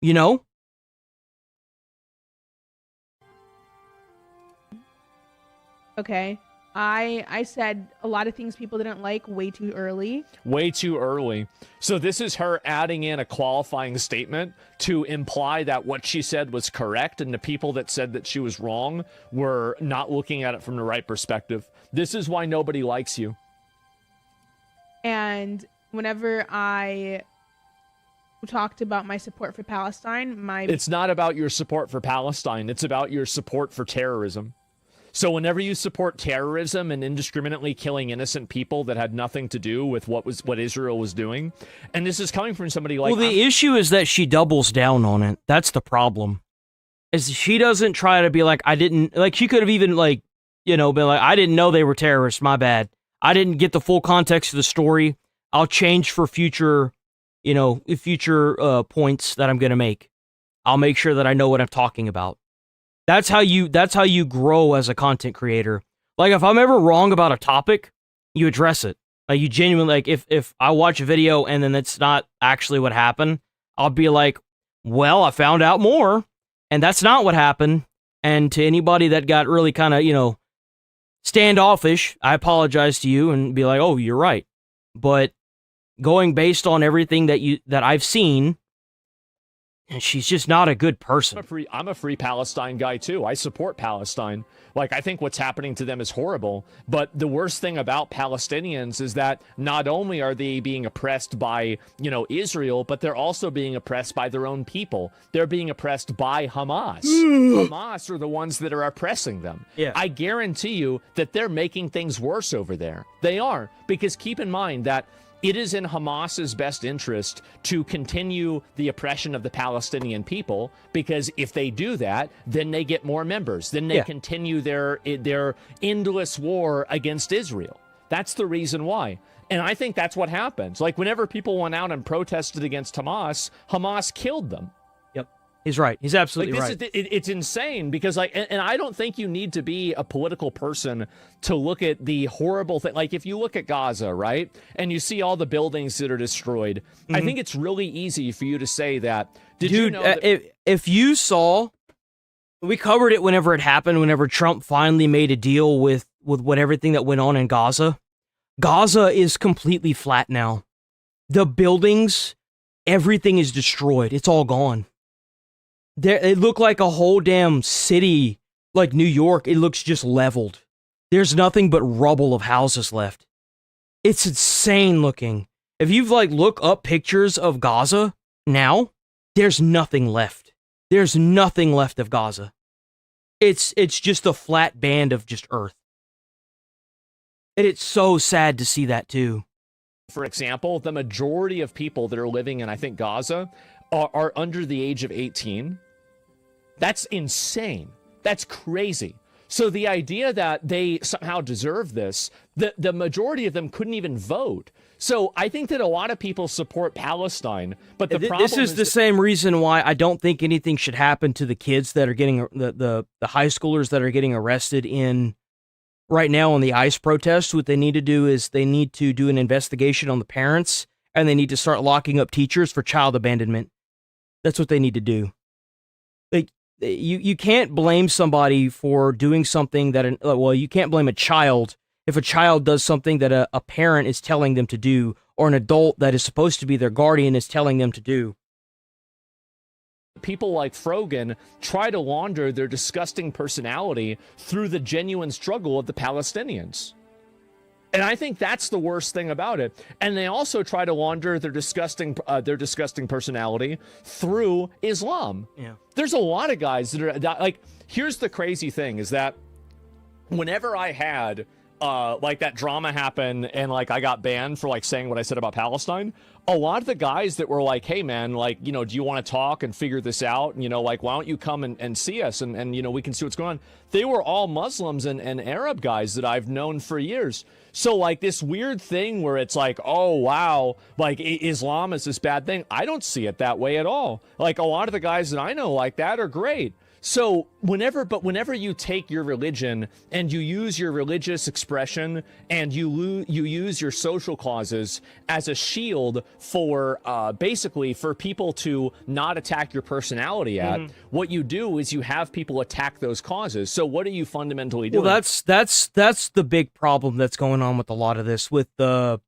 You know? Okay. I said a lot of things people didn't like way too early. Way too early. So this is her adding in a qualifying statement to imply that what she said was correct, and the people that said that she was wrong were not looking at it from the right perspective. This is why nobody likes you. And whenever I talked about my support for Palestine, It's not about your support for Palestine. It's about your support for terrorism. So whenever you support terrorism and indiscriminately killing innocent people that had nothing to do with what Israel was doing, and this is coming from somebody like... Well, the issue is that she doubles down on it. That's the problem. Is she doesn't try to be like, I didn't... Like, she could have even, like, you know, been like, I didn't know they were terrorists, my bad. I didn't get the full context of the story. I'll change for future, you know, future points that I'm going to make. I'll make sure that I know what I'm talking about. That's how you grow as a content creator. Like, if I'm ever wrong about a topic, you address it. Like, you genuinely, like, if I watch a video and then it's not actually what happened, I'll be like, well, I found out more, and that's not what happened. And to anybody that got really kind of, you know, standoffish, I apologize to you and be like, oh, you're right. But going based on everything that I've seen, and she's just not a good person. I'm a free Palestine guy, too. I support Palestine. Like, I think what's happening to them is horrible. But the worst thing about Palestinians is that not only are they being oppressed by, you know, Israel, but they're also being oppressed by their own people. They're being oppressed by Hamas. Hamas are the ones that are oppressing them. Yeah. I guarantee you that they're making things worse over there. They are. Because keep in mind that it is in Hamas's best interest to continue the oppression of the Palestinian people, because if they do that, then they get more members. Then they continue their endless war against Israel. That's the reason why. And I think that's what happens. Like, whenever people went out and protested against Hamas, Hamas killed them. He's right. He's absolutely right. It's insane because, like, and I don't think you need to be a political person to look at the horrible thing. Like, if you look at Gaza, right, and you see all the buildings that are destroyed, I think it's really easy for you to say that. Did you know that if you saw, we covered it whenever it happened, whenever Trump finally made a deal with everything that went on in Gaza. Gaza is completely flat now. The buildings, everything is destroyed. It's all gone. It looked like a whole damn city, like New York. It looks just leveled. There's nothing but rubble of houses left. It's insane looking. If you've look up pictures of Gaza now, there's nothing left. There's nothing left of Gaza. It's just a flat band of just earth. And it's so sad to see that too. For example, the majority of people that are living in, I think, Gaza are under the age of 18. That's insane. That's crazy. So the idea that they somehow deserve this, the majority of them couldn't even vote. So I think that a lot of people support Palestine, but the problem is the same reason why I don't think anything should happen to the kids that are getting the high schoolers that are getting arrested in right now on the ICE protests. What they need to do is they need to do an investigation on the parents, and they need to start locking up teachers for child abandonment. That's what they need to do. Like, you can't blame somebody for doing something that, well, you can't blame a child if a child does something that a parent is telling them to do, or an adult that is supposed to be their guardian is telling them to do. People like Frogan try to launder their disgusting personality through the genuine struggle of the Palestinians. And I think that's the worst thing about it. And they also try to launder their disgusting personality through Islam. Yeah. There's a lot of guys that are like, here's the crazy thing is that whenever I had like that drama happened and like I got banned for like saying what I said about Palestine, a lot of the guys that were like, hey man, like, you know, do you want to talk and figure this out? And, you know, like, why don't you come and see us and, you know, we can see what's going on. They were all Muslims and Arab guys that I've known for years. So like this weird thing where it's like, oh, wow, like Islam is this bad thing. I don't see it that way at all. Like a lot of the guys that I know like that are great. So whenever you take your religion and you use your religious expression and you use your social causes as a shield for basically for people to not attack your personality at, what you do is you have people attack those causes. So what are you fundamentally doing? Well, that's the big problem that's going on with a lot of this, with the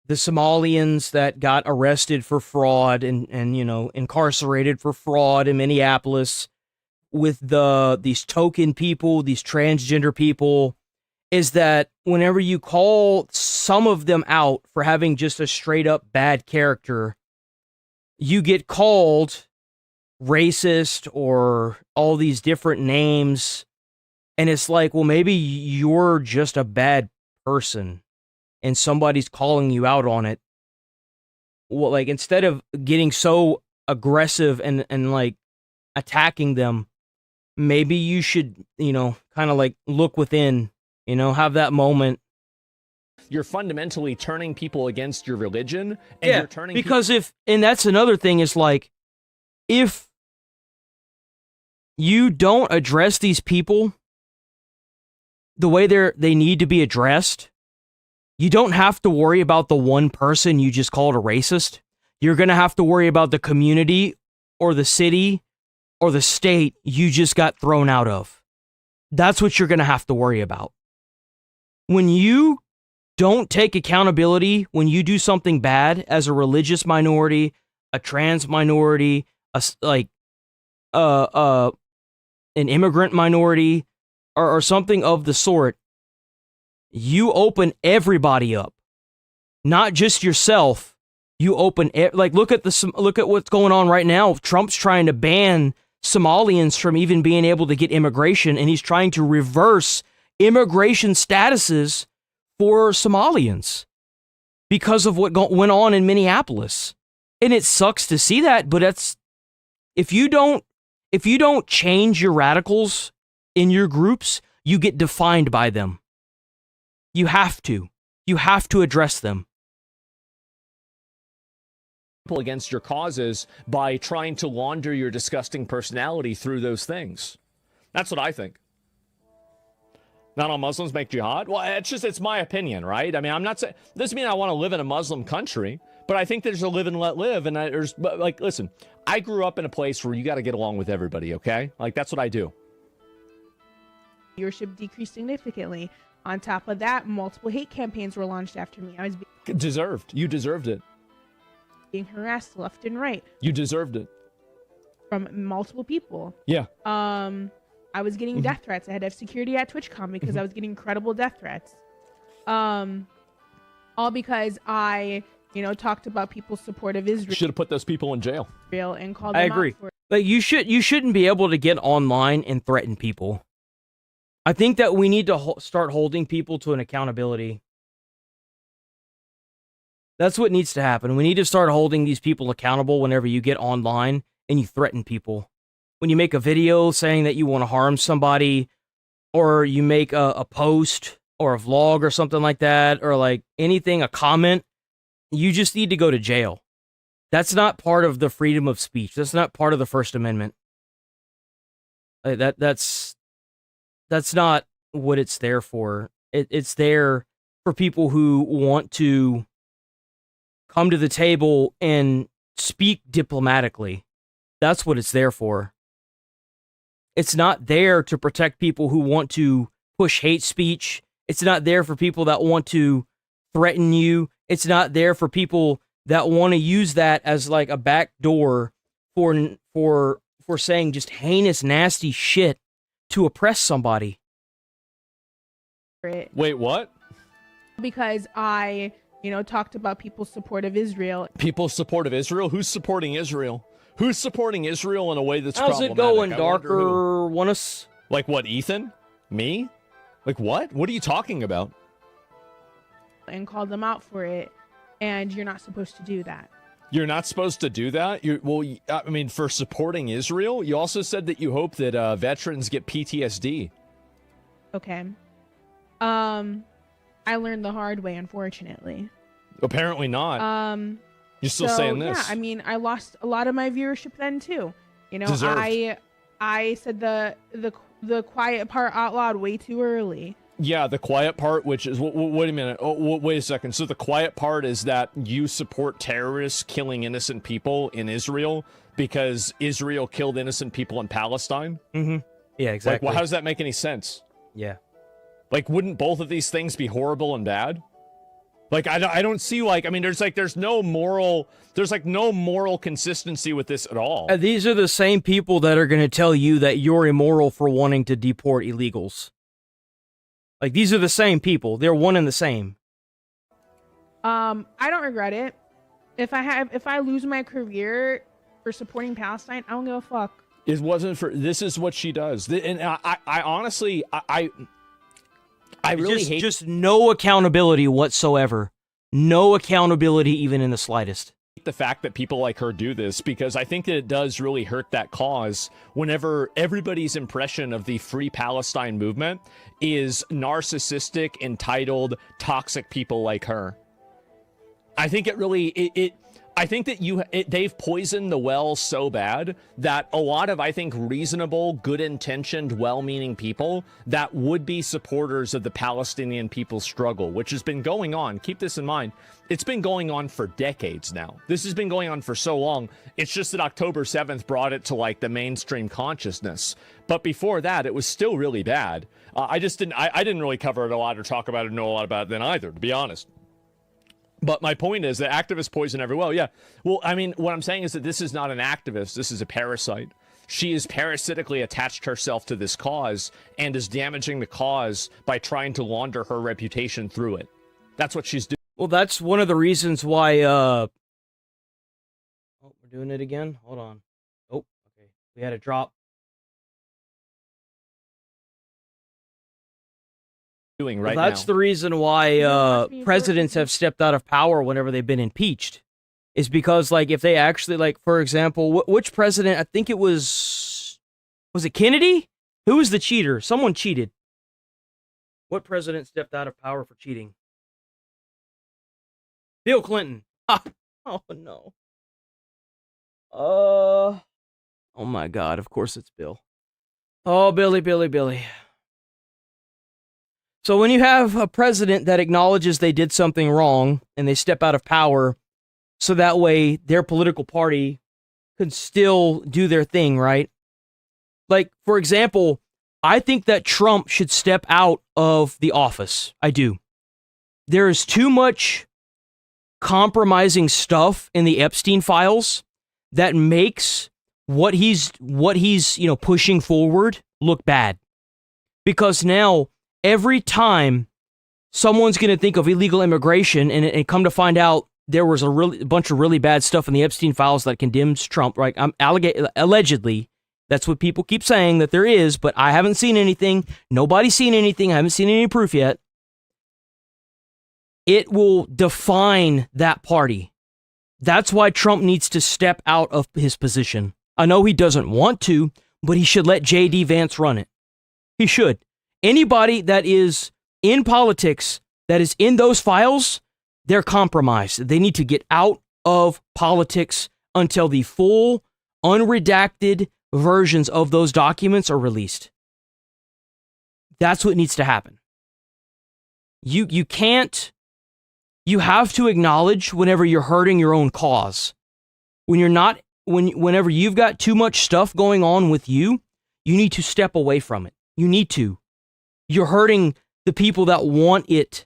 Somalians that got arrested for fraud and you know, incarcerated for fraud in Minneapolis, with these token people, these transgender people, is that whenever you call some of them out for having just a straight up bad character, you get called racist or all these different names. And it's like, well, maybe you're just a bad person and somebody's calling you out on it. Well, like, instead of getting so aggressive and like attacking them, maybe you should, you know, kind of like look within, you know, have that moment. You're fundamentally turning people against your religion. And you're turning because and that's another thing, is like, if you don't address these people the way they need to be addressed, you don't have to worry about the one person you just called a racist. You're going to have to worry about the community or the city or the state you just got thrown out of. That's what you're going to have to worry about. When you don't take accountability, when you do something bad as a religious minority, a trans minority, an immigrant minority, or something of the sort, you open everybody up, not just yourself. You open look at what's going on right now. Trump's trying to ban Somalians from even being able to get immigration, and he's trying to reverse immigration statuses for Somalians because of what went on in Minneapolis. And it sucks to see that, but if you don't change your radicals in your groups, you get defined by them. You have to address them against your causes by trying to launder your disgusting personality through those things. That's what I think. Not all Muslims make jihad. Well, it's my opinion, right? I mean, I'm not saying, doesn't mean I want to live in a Muslim country, but I think there's a live and let live. And listen, I grew up in a place where you got to get along with everybody. Okay. Like, that's what I do. Viewership decreased significantly. On top of that, multiple hate campaigns were launched after me. I was You deserved it. Being harassed left and right. You deserved it. From multiple people. Yeah. I was getting death threats. I had to have security at TwitchCon because I was getting incredible death threats. All because I, talked about people's support of Israel. Should have put those people in jail. And called them I agree. out for it. Like, you shouldn't be able to get online and threaten people. I think that we need to start holding people to an accountability. That's what needs to happen. We need to start holding these people accountable whenever you get online and you threaten people. When you make a video saying that you want to harm somebody, or you make a post or a vlog or something like that, or like anything, a comment, you just need to go to jail. That's not part of the freedom of speech. That's not part of the First Amendment. That's not what it's there for. It's there for people who want to come to the table and speak diplomatically. That's what it's there for. It's not there to protect people who want to push hate speech. It's not there for people that want to threaten you. It's not there for people that want to use that as like a back door for saying just heinous, nasty shit to oppress somebody. Wait, what? Because I, talked about people's support of Israel. People's support of Israel? Who's supporting Israel? Who's supporting Israel in a way that's How's problematic? it going, Darker? Want us? Like what, Ethan? Me? Like what? What are you talking about? and called them out for it, and you're not supposed to do that. You're not supposed to do that? I mean, for supporting Israel, you also said that you hope that veterans get PTSD. Okay. I learned the hard way, unfortunately. Apparently not. You're still so, saying this. Yeah, I mean, I lost a lot of my viewership then too. You know, Deserved. I said the quiet part out loud way too early. Yeah, the quiet part, which is wait a minute. Oh, wait a second. So the quiet part is that you support terrorists killing innocent people in Israel because Israel killed innocent people in Palestine? Mm-hmm. Yeah, exactly. Like, well, how does that make any sense? Yeah. Like, wouldn't both of these things be horrible and bad? Like, I don't see, like, I mean, there's no moral consistency with this at all. These are the same people that are going to tell you that you're immoral for wanting to deport illegals. Like, these are the same people. They're one and the same. I don't regret it. If I lose my career for supporting Palestine, I don't give a fuck. It wasn't for, this is what she does. And I honestly, I really hate... Just no accountability whatsoever. No accountability even in the slightest. The fact that people like her do this, because I think that it does really hurt that cause whenever everybody's impression of the Free Palestine movement is narcissistic, entitled, toxic people like her. I think it really, I think that they've poisoned the well so bad that a lot of, I think, reasonable, good-intentioned, well-meaning people that would be supporters of the Palestinian people's struggle, which has been going on. Keep this in mind. It's been going on for decades now. This has been going on for so long. It's just that October 7th brought it to, like, the mainstream consciousness. But before that, it was still really bad. I didn't really cover it a lot or talk about it or know a lot about it then either, to be honest. But my point is that activists poison every well. Yeah. Well, I mean, what I'm saying is that this is not an activist. This is a parasite. She is parasitically attached herself to this cause and is damaging the cause by trying to launder her reputation through it. That's what she's doing. Well, that's one of the reasons why, oh, we're doing it again? Hold on. Oh, okay. We had a drop. Right that's now. the reason why presidents have stepped out of power whenever they've been impeached. Is because, like, if they actually, like, for example, which president, I think it was it Kennedy? Who was the cheater? Someone cheated. What president stepped out of power for cheating? Bill Clinton. Ah, oh, no. Oh, my God. Of course it's Bill. Oh, Billy. So when you have a president that acknowledges they did something wrong and they step out of power, so that way their political party can still do their thing, right? Like, for example, I think that Trump should step out of the office. I do. There is too much compromising stuff in the Epstein files that makes what he's pushing forward look bad. Because now, every time someone's going to think of illegal immigration and come to find out there was a bunch of really bad stuff in the Epstein files that condemns Trump, right? Allegedly, that's what people keep saying that there is, but I haven't seen anything. Nobody's seen anything. I haven't seen any proof yet. It will define that party. That's why Trump needs to step out of his position. I know he doesn't want to, but he should let J.D. Vance run it. He should. Anybody that is in politics, that is in those files, they're compromised. They need to get out of politics until the full, unredacted versions of those documents are released. That's what needs to happen. You can't, you have to acknowledge whenever you're hurting your own cause. Whenever you've got too much stuff going on with you, you need to step away from it. You need to. You're hurting the people that want it,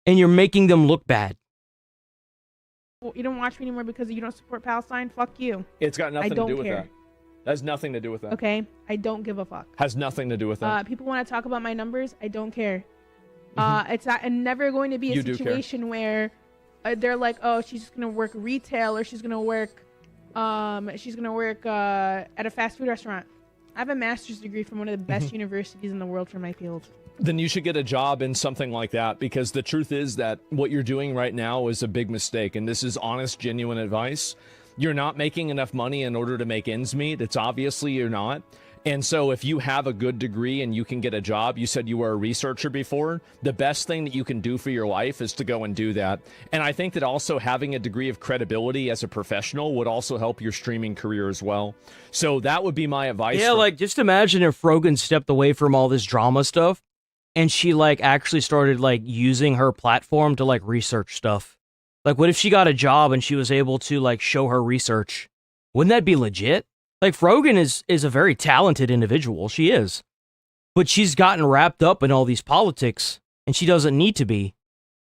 and you're making them look bad. Well, you don't watch me anymore because you don't support Palestine? Fuck you. It's got nothing to do with care. that. That has nothing to do with that. Okay? I don't give a fuck. Has nothing to do with that. People want to talk about my numbers. I don't care. It's never going to be a situation where they're like, oh, she's just going to work retail or she's going to work at a fast food restaurant. I have a master's degree from one of the best universities in the world for my field. Then you should get a job in something like that, because the truth is that what you're doing right now is a big mistake, and this is honest, genuine advice. You're not making enough money in order to make ends meet. It's obviously you're not. And so if you have a good degree and you can get a job, you said you were a researcher before, the best thing that you can do for your life is to go and do that. And I think that also having a degree of credibility as a professional would also help your streaming career as well. So that would be my advice. Yeah, like, just imagine if Rogan stepped away from all this drama stuff and she, like, actually started, like, using her platform to, like, research stuff. Like, what if she got a job and she was able to, like, show her research? Wouldn't that be legit? Like, Rogan is a very talented individual. She is. But she's gotten wrapped up in all these politics, and she doesn't need to be.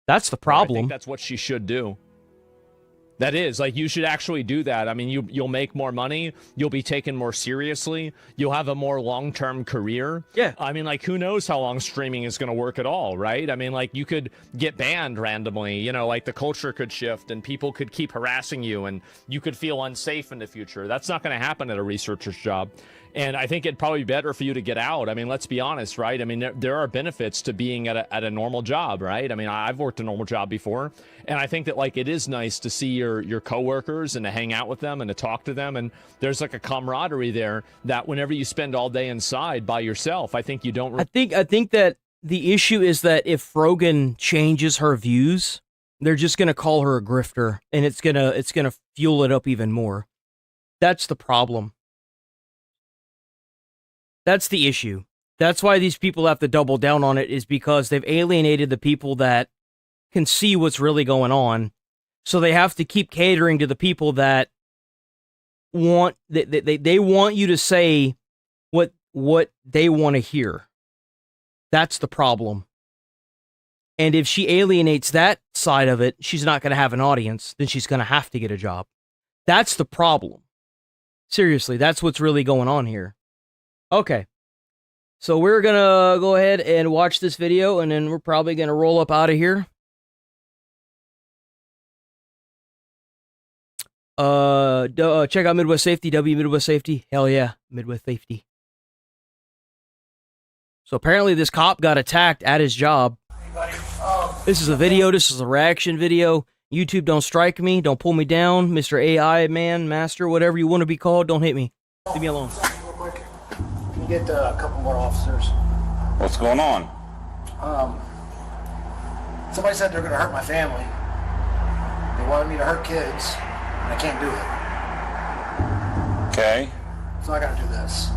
That's the problem. I think that's what she should do. That is, like, you should actually do that. I mean, you'll make more money. You'll be taken more seriously. You'll have a more long-term career. Yeah. I mean, like, who knows how long streaming is going to work at all, right? I mean, like, you could get banned randomly. You know, like, the culture could shift, and people could keep harassing you, and you could feel unsafe in the future. That's not going to happen at a researcher's job. And I think it'd probably be better for you to get out. I mean, let's be honest, right? I mean, there are benefits to being at a normal job, right? I mean, I've worked a normal job before, and I think that, like, it is nice to see your coworkers and to hang out with them and to talk to them. And there's, like, a camaraderie there that whenever you spend all day inside by yourself, I think you don't. I think that the issue is that if Rogan changes her views, they're just gonna call her a grifter, and it's gonna fuel it up even more. That's the problem. That's the issue. That's why these people have to double down on it, is because they've alienated the people that can see what's really going on. So they have to keep catering to the people that want, they want you to say what they want to hear. That's the problem. And if she alienates that side of it, she's not going to have an audience. Then she's going to have to get a job. That's the problem. Seriously, that's what's really going on here. Okay, so we're gonna go ahead and watch this video, and then we're probably gonna roll up out of here. Check out Midwest Safety, Midwest Safety. Hell yeah, Midwest Safety. So apparently this cop got attacked at his job. This is a video, this is a reaction video. YouTube, don't strike me, don't pull me down. Mr. AI man, master, whatever you want to be called, don't hit me. Leave me alone. Get a couple more officers. What's going on? Somebody said they're going to hurt my family. They wanted me to hurt kids, and I can't do it. Okay. So I got to do this.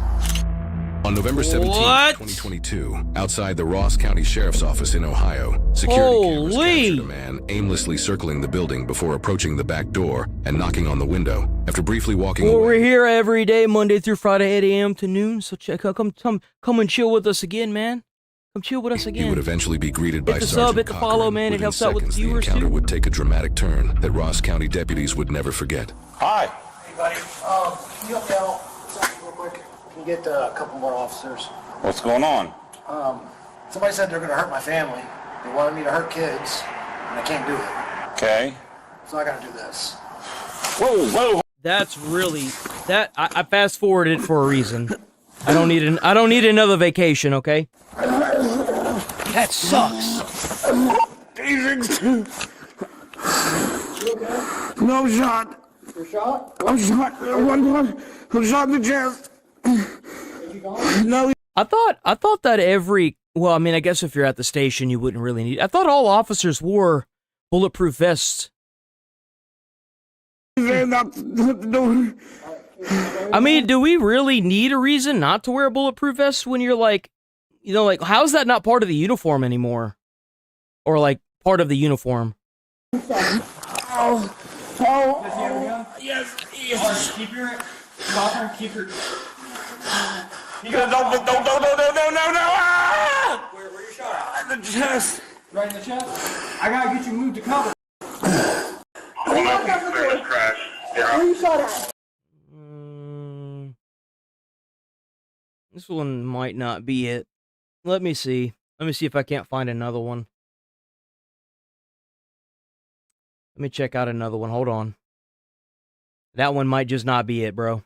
On November 17th, 2022, outside the Ross County Sheriff's Office in Ohio, security cameras captured a man aimlessly circling the building before approaching the back door and knocking on the window. After briefly walking away. We're here every day, Monday through Friday, 8 a.m. to noon. So come and chill with us again, man. Come chill with us again. He would eventually be greeted by hit the Sergeant sub, hit the follow, man. It helps out with the the viewers encounter too. would take a dramatic turn that Ross County deputies would never forget. Hi. Hey, buddy. Can you help me out real quick? Can you get a couple more officers? What's going on? Somebody said they're going to hurt my family. They wanted me to hurt kids, and I can't do it. Okay. So I got to do this. Whoa. That's really that. I fast forwarded for a reason. I don't need another vacation. Okay. That sucks. No shot. You're shot? I'm shot. I'm shot in the chest. No. I thought that well, I mean, I guess if you're at the station, you wouldn't really need. I thought all officers wore bulletproof vests. I mean, do we really need a reason not to wear a bulletproof vest when you're like, you know, like, how's that not part of the uniform anymore? Or like part of the uniform? Oh. Yes. Right, keep your copper, keep your. You gotta no. Ah! Where you shot at? In the chest. Right in the chest? I gotta get you moved to cover. Where you shot at? This one might not be it. Let me see. Let me see if I can't find another one. Let me check out another one. Hold on. That one might just not be it, bro.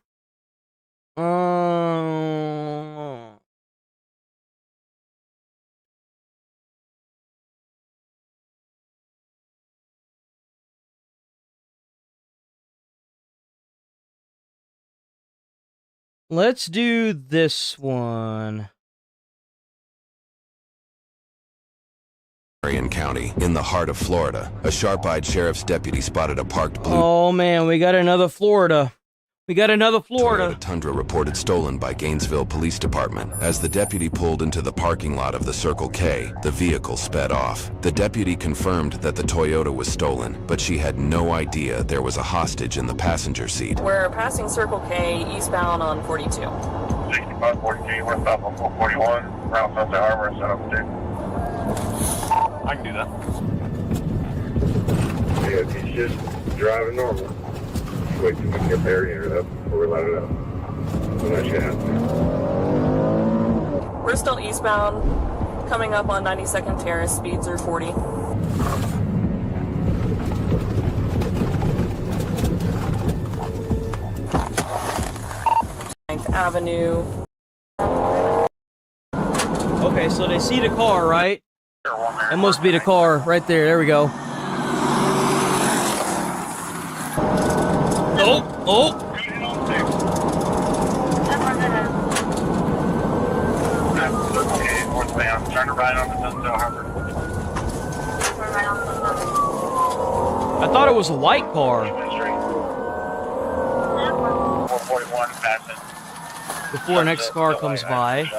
Let's do this one. Marion County, in the heart of Florida, a sharp-eyed sheriff's deputy spotted a parked blue Oh man, we got another Florida. We got another Florida. Toyota Tundra reported stolen by Gainesville Police Department. As the deputy pulled into the parking lot of the Circle K, the vehicle sped off. The deputy confirmed that the Toyota was stolen, but she had no idea there was a hostage in the passenger seat. We're passing Circle K eastbound on 42. 6542, westbound on 441, route Sunset Harbor, set up to. I can do that. Yeah, he's just driving normal. Wait till we can get barrier up before we let it up. Unless you have to. We're still eastbound, coming up on 92nd Terrace, speeds are 40. 9th Avenue. Okay, so they see the car, right? That must be the car right there. There we go. Oh! Northbound, trying to ride on the Sunset Harbor. I thought it was a white car. 441 passing. Before the next car comes by.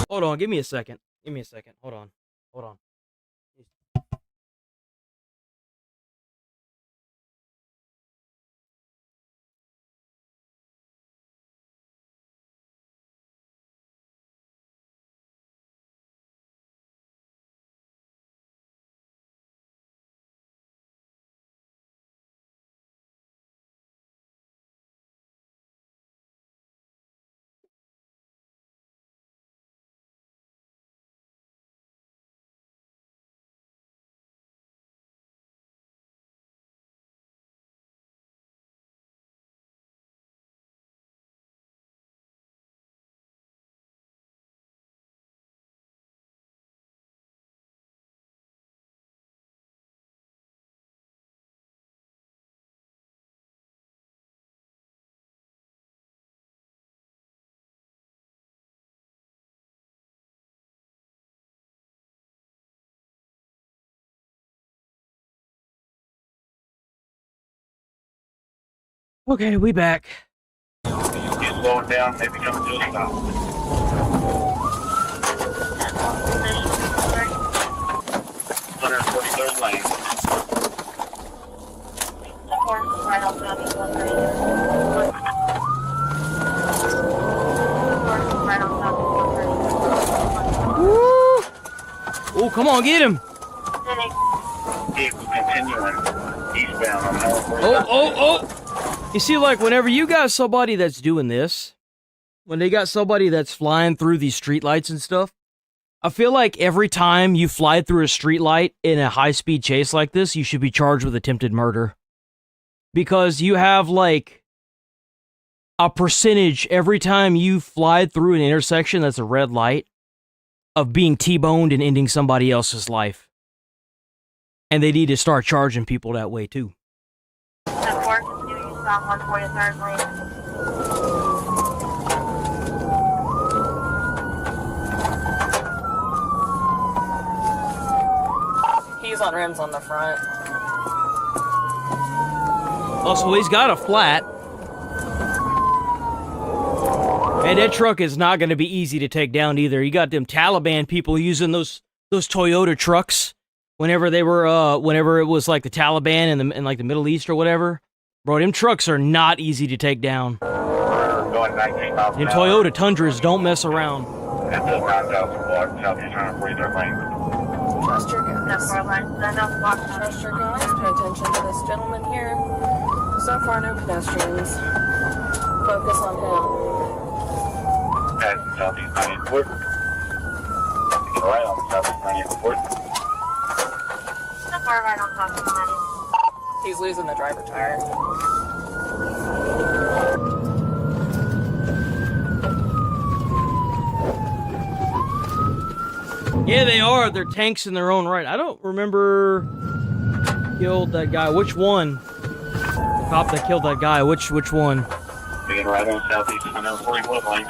Hold on, give me a second. Give me a second. Hold on. Hold on. Okay, we back. He's slowing down, maybe coming to a stop. 143rd lane. Woo! Oh, come on, get him! Vehicle continuing eastbound on Oh! You see, like, whenever you got somebody that's doing this, when they got somebody that's flying through these streetlights and stuff, I feel like every time you fly through a streetlight in a high-speed chase like this, you should be charged with attempted murder. Because you have, like, a percentage every time you fly through an intersection that's a red light of being T-boned and ending somebody else's life. And they need to start charging people that way, too. 143rd lane. He's on rims on the front. Oh, so he's got a flat. And that truck is not going to be easy to take down either. You got them Taliban people using those Toyota trucks whenever they were whenever it was like the Taliban in like the Middle East or whatever. Bro, them trucks are not easy to take down. Going 19 miles an And hour. Toyota Tundras don't mess around. At the 9,000 block, southeast 143rd lane. Trust your guys. Trust your guys. Pay attention to this gentleman here. So far, no pedestrians. Focus on him. At southeast 94th. Right on southeast 94th. So far, right on top of the He's losing the driver tire. Yeah, they are. They're tanks in their own right. I don't remember killed that guy. Which one? The cop that killed that guy. Which one? Being right on southeast 140 Woodline.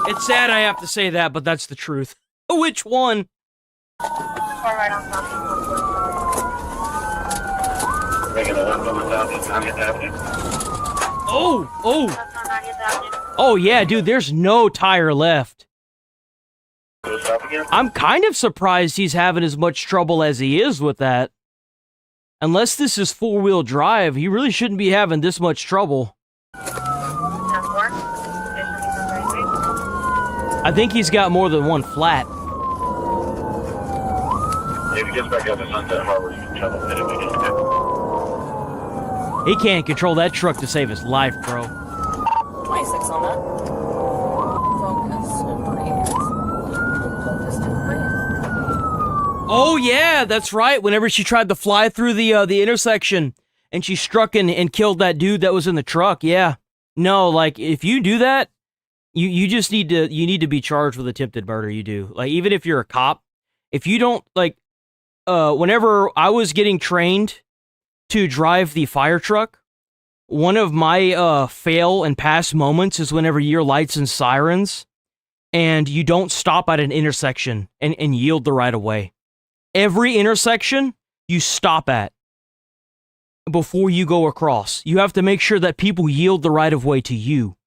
It's sad I have to say that, but that's the truth. Which one? Right on southeast 140. Making a left on the southeast 90th Avenue. Oh! Oh yeah, dude, there's no tire left. I'm kind of surprised he's having as much trouble as he is with that. Unless this is four-wheel drive, he really shouldn't be having this much trouble. I think he's got more than one flat. If he gets back up to Sunset Harbor, you can trouble it if he gets back. He can't control that truck to save his life, bro. 26 on that. Focus and breathe. Focus and breathe. Oh yeah, that's right. Whenever she tried to fly through the intersection and she struck and killed that dude that was in the truck. Yeah. No, like if you do that, you just need to be charged with attempted murder. You do. Like even if you're a cop, if you don't like whenever I was getting trained to drive the fire truck, one of my fail and pass moments is whenever you're lights and sirens and you don't stop at an intersection and yield the right of way. Every intersection you stop at before you go across. You have to make sure that people yield the right of way to you.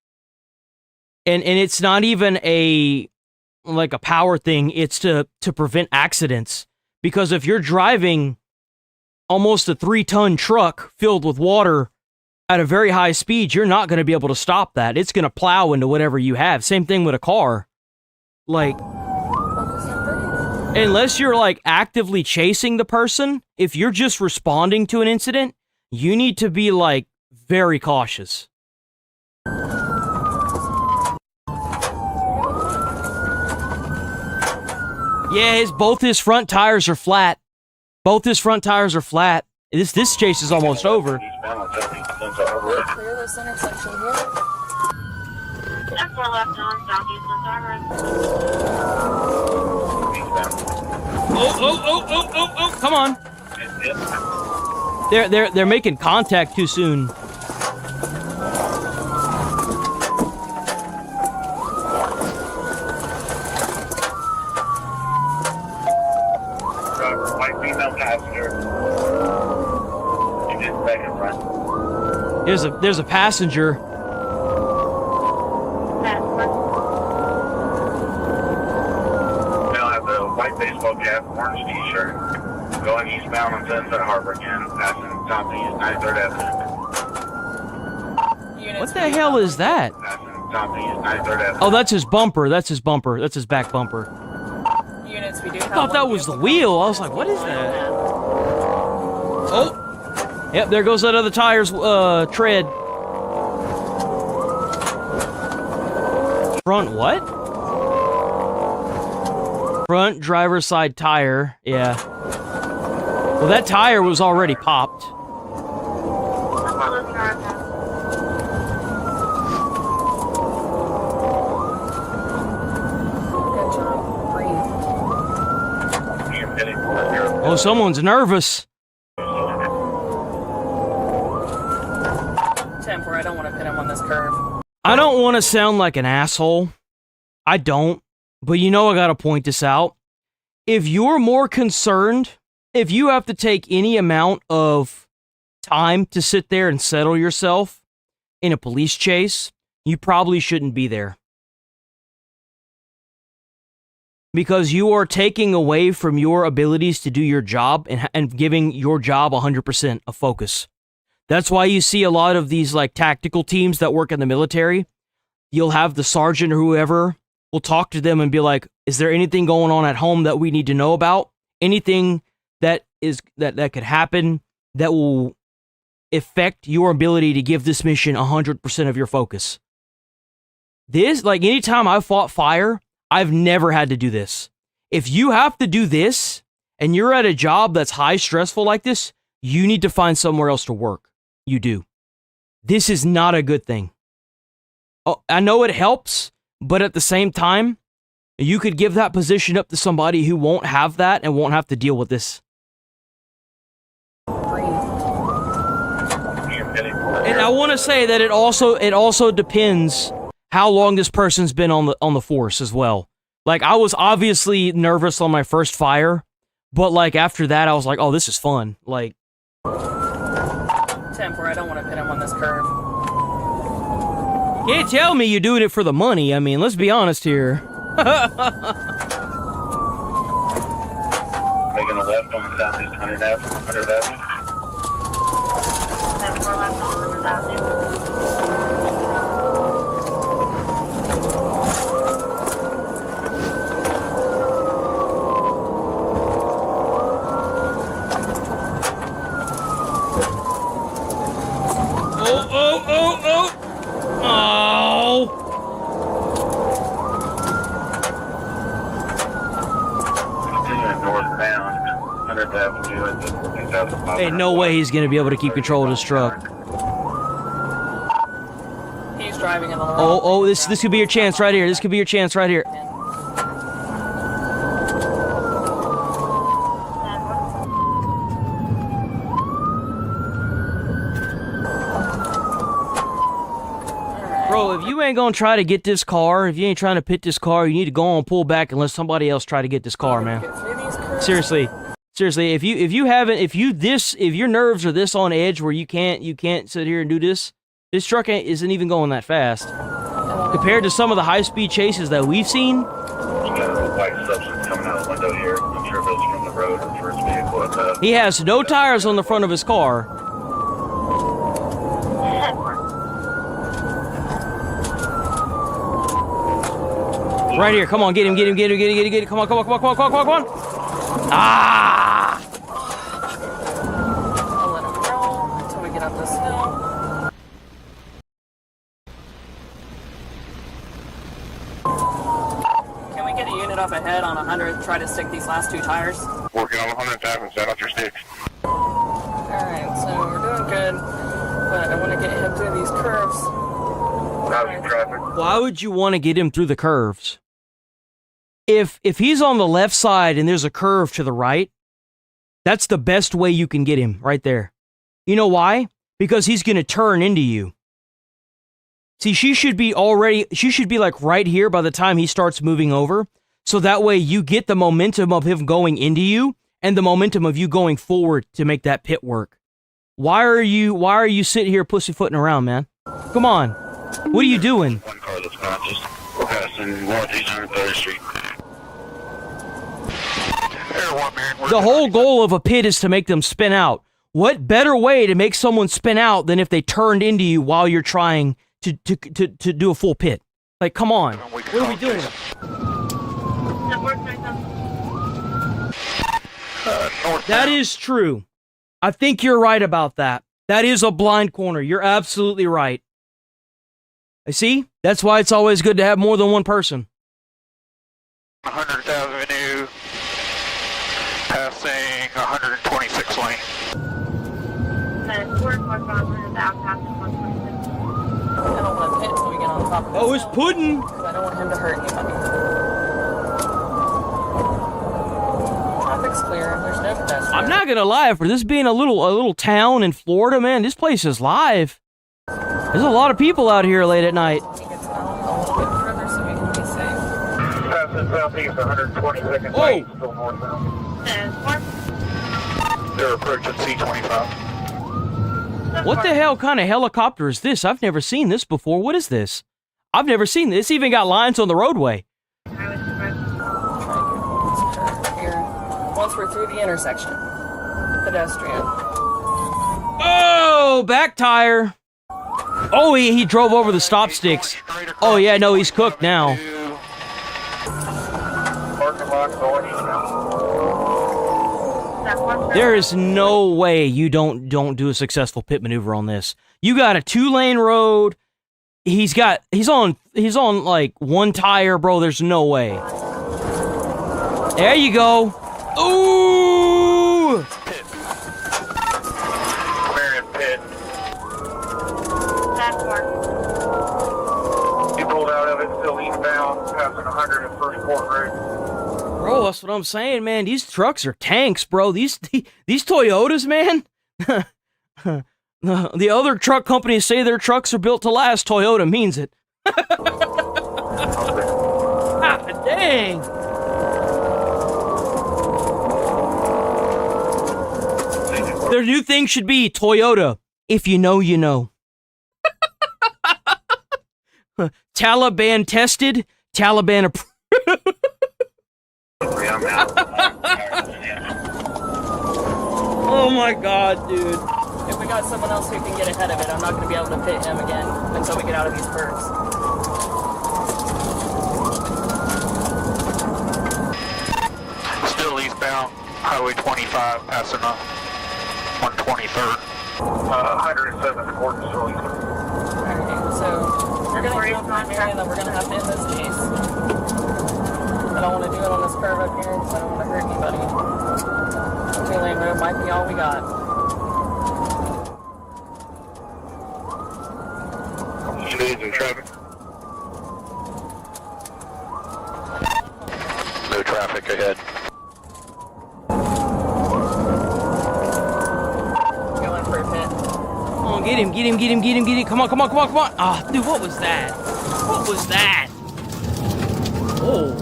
And it's not even a power thing, it's to prevent accidents. Because if you're driving almost a 3-ton truck filled with water at a very high speed, you're not going to be able to stop that. It's going to plow into whatever you have. Same thing with a car. Like, unless you're like actively chasing the person, if you're just responding to an incident, you need to be like very cautious. Yeah, both his front tires are flat. Both his front tires are flat. This chase is almost over. Clear this intersection here. That's for left on southeast Oh, come on. They're making contact too soon. Driver, white female passenger. You just back in front. There's a passenger. They'll have the white baseball cap, orange t-shirt, going eastbound on Sunset Harbor again, passing southeast 93rd Avenue. What the hell is that? Passing southeast 93rd Avenue. Oh, that's his bumper. That's his bumper. That's his back bumper. Units, we do I thought that was the wheel. I was like, what is that? Oh. Yep, there goes that other tire's tread. Front what? Front driver's side tire. Yeah. Well, that tire was already popped. Oh, someone's nervous. 10-4, I don't want to pit him on this curve. I don't want to sound like an asshole. I don't. But you know I gotta point this out. If you're more concerned, if you have to take any amount of time to sit there and settle yourself in a police chase, you probably shouldn't be there. Because you are taking away from your abilities to do your job and giving your job 100% of focus. That's why you see a lot of these like tactical teams that work in the military. You'll have the sergeant or whoever will talk to them and be like, is there anything going on at home that we need to know about? Anything that could happen that will affect your ability to give this mission 100% of your focus. This, like anytime I've fought fire, I've never had to do this. If you have to do this and you're at a job that's high stressful like this, you need to find somewhere else to work. You do. This is not a good thing. Oh, I know it helps, but at the same time, you could give that position up to somebody who won't have that and won't have to deal with this. And I want to say that it also depends how long this person's been on the force as well. Like, I was obviously nervous on my first fire, but like after that I was like, oh, this is fun. Like 10-4, I don't want to pit him on this curve. Can't tell me you're doing it for the money. I mean, let's be honest here. Making a left on the southeast 100 Avenue. 100 Avenue. 10-4 left on 100 Avenue. Ain't no way he's gonna be able to keep control of this truck. He's driving in the wrong. Oh, this could be your chance right here. This could be your chance right here. Bro, if you ain't gonna try to get this car, if you ain't trying to pit this car, you need to go on, pull back, and let somebody else try to get this car, man. Seriously. Seriously, if your nerves are this on edge where you can't sit here and do this, this truck isn't even going that fast. Compared to some of the high-speed chases that we've seen. You got a white substance coming out of the window here. I'm sure if it's from the road or the first vehicle at that. He has no tires on the front of his car. Right here, come on, get him. Come on. Ah! I'll let him roll until we get up this hill. Can we get a unit up ahead on 100? Try to stick these last two tires. Working on 100 Avenue, set out your sticks. Alright, so we're doing good, but I want to get him through these curves. Why would you want to get him through the curves? If he's on the left side and there's a curve to the right, that's the best way you can get him, right there. You know why? Because he's going to turn into you. See, she should be like right here by the time he starts moving over, so that way you get the momentum of him going into you and the momentum of you going forward to make that pit work. Why are you sitting here pussyfooting around, man? Come on. What are you doing? One car that's conscious. Passing northeast 130th Street. The whole goal of a pit is to make them spin out. What better way to make someone spin out than if they turned into you while you're trying to do a full pit? Like, come on. What are we doing? That is true. I think you're right about that. That is a blind corner. You're absolutely right. I see? That's why it's always good to have more than one person. 100th Avenue, passing 126 lane. I don't want to pit until we get on top of this. Oh, it's pudding. Because I don't want him to hurt anybody. Traffic's clear. There's no pedestrians. I'm not gonna lie, for this being a little town in Florida, man, this place is live. There's a lot of people out here late at night. Southeast 122nd lane, still northbound. They're approaching C25. What the hell kind of helicopter is this? I've never seen this before. What is this? I've never seen this. It's even got lines on the roadway. Once we're through the intersection, pedestrian. Oh, back tire. Oh, he drove over the stop sticks. Oh, yeah, no, he's cooked now. There is no way you don't do a successful pit maneuver on this. You got a 2-lane road. He's on like one tire, bro. There's no way. There you go. Ooh! He pulled out of it, still eastbound, passing 100 at First Court Road. Bro, that's what I'm saying, man. These trucks are tanks, bro. These Toyotas, man. The other truck companies say their trucks are built to last. Toyota means it. Ah, dang. Their new thing should be Toyota. If you know, you know. Taliban tested, Taliban approved. Oh my god, dude. If we got someone else who can get ahead of it, I'm not going to be able to pit him again until we get out of these curves. Still eastbound, Highway 25, passing up 123rd. 107th court, still eastbound. Alright, so we're going to do a primary and then we're going to have to end this chase. I don't want to do it on this curve up here because I don't want to hurt anybody. 2-lane road might be all we got. Delays in traffic. No traffic ahead. Going for a pit. Come on, get him. Come on. Ah, dude, what was that? What was that? Oh.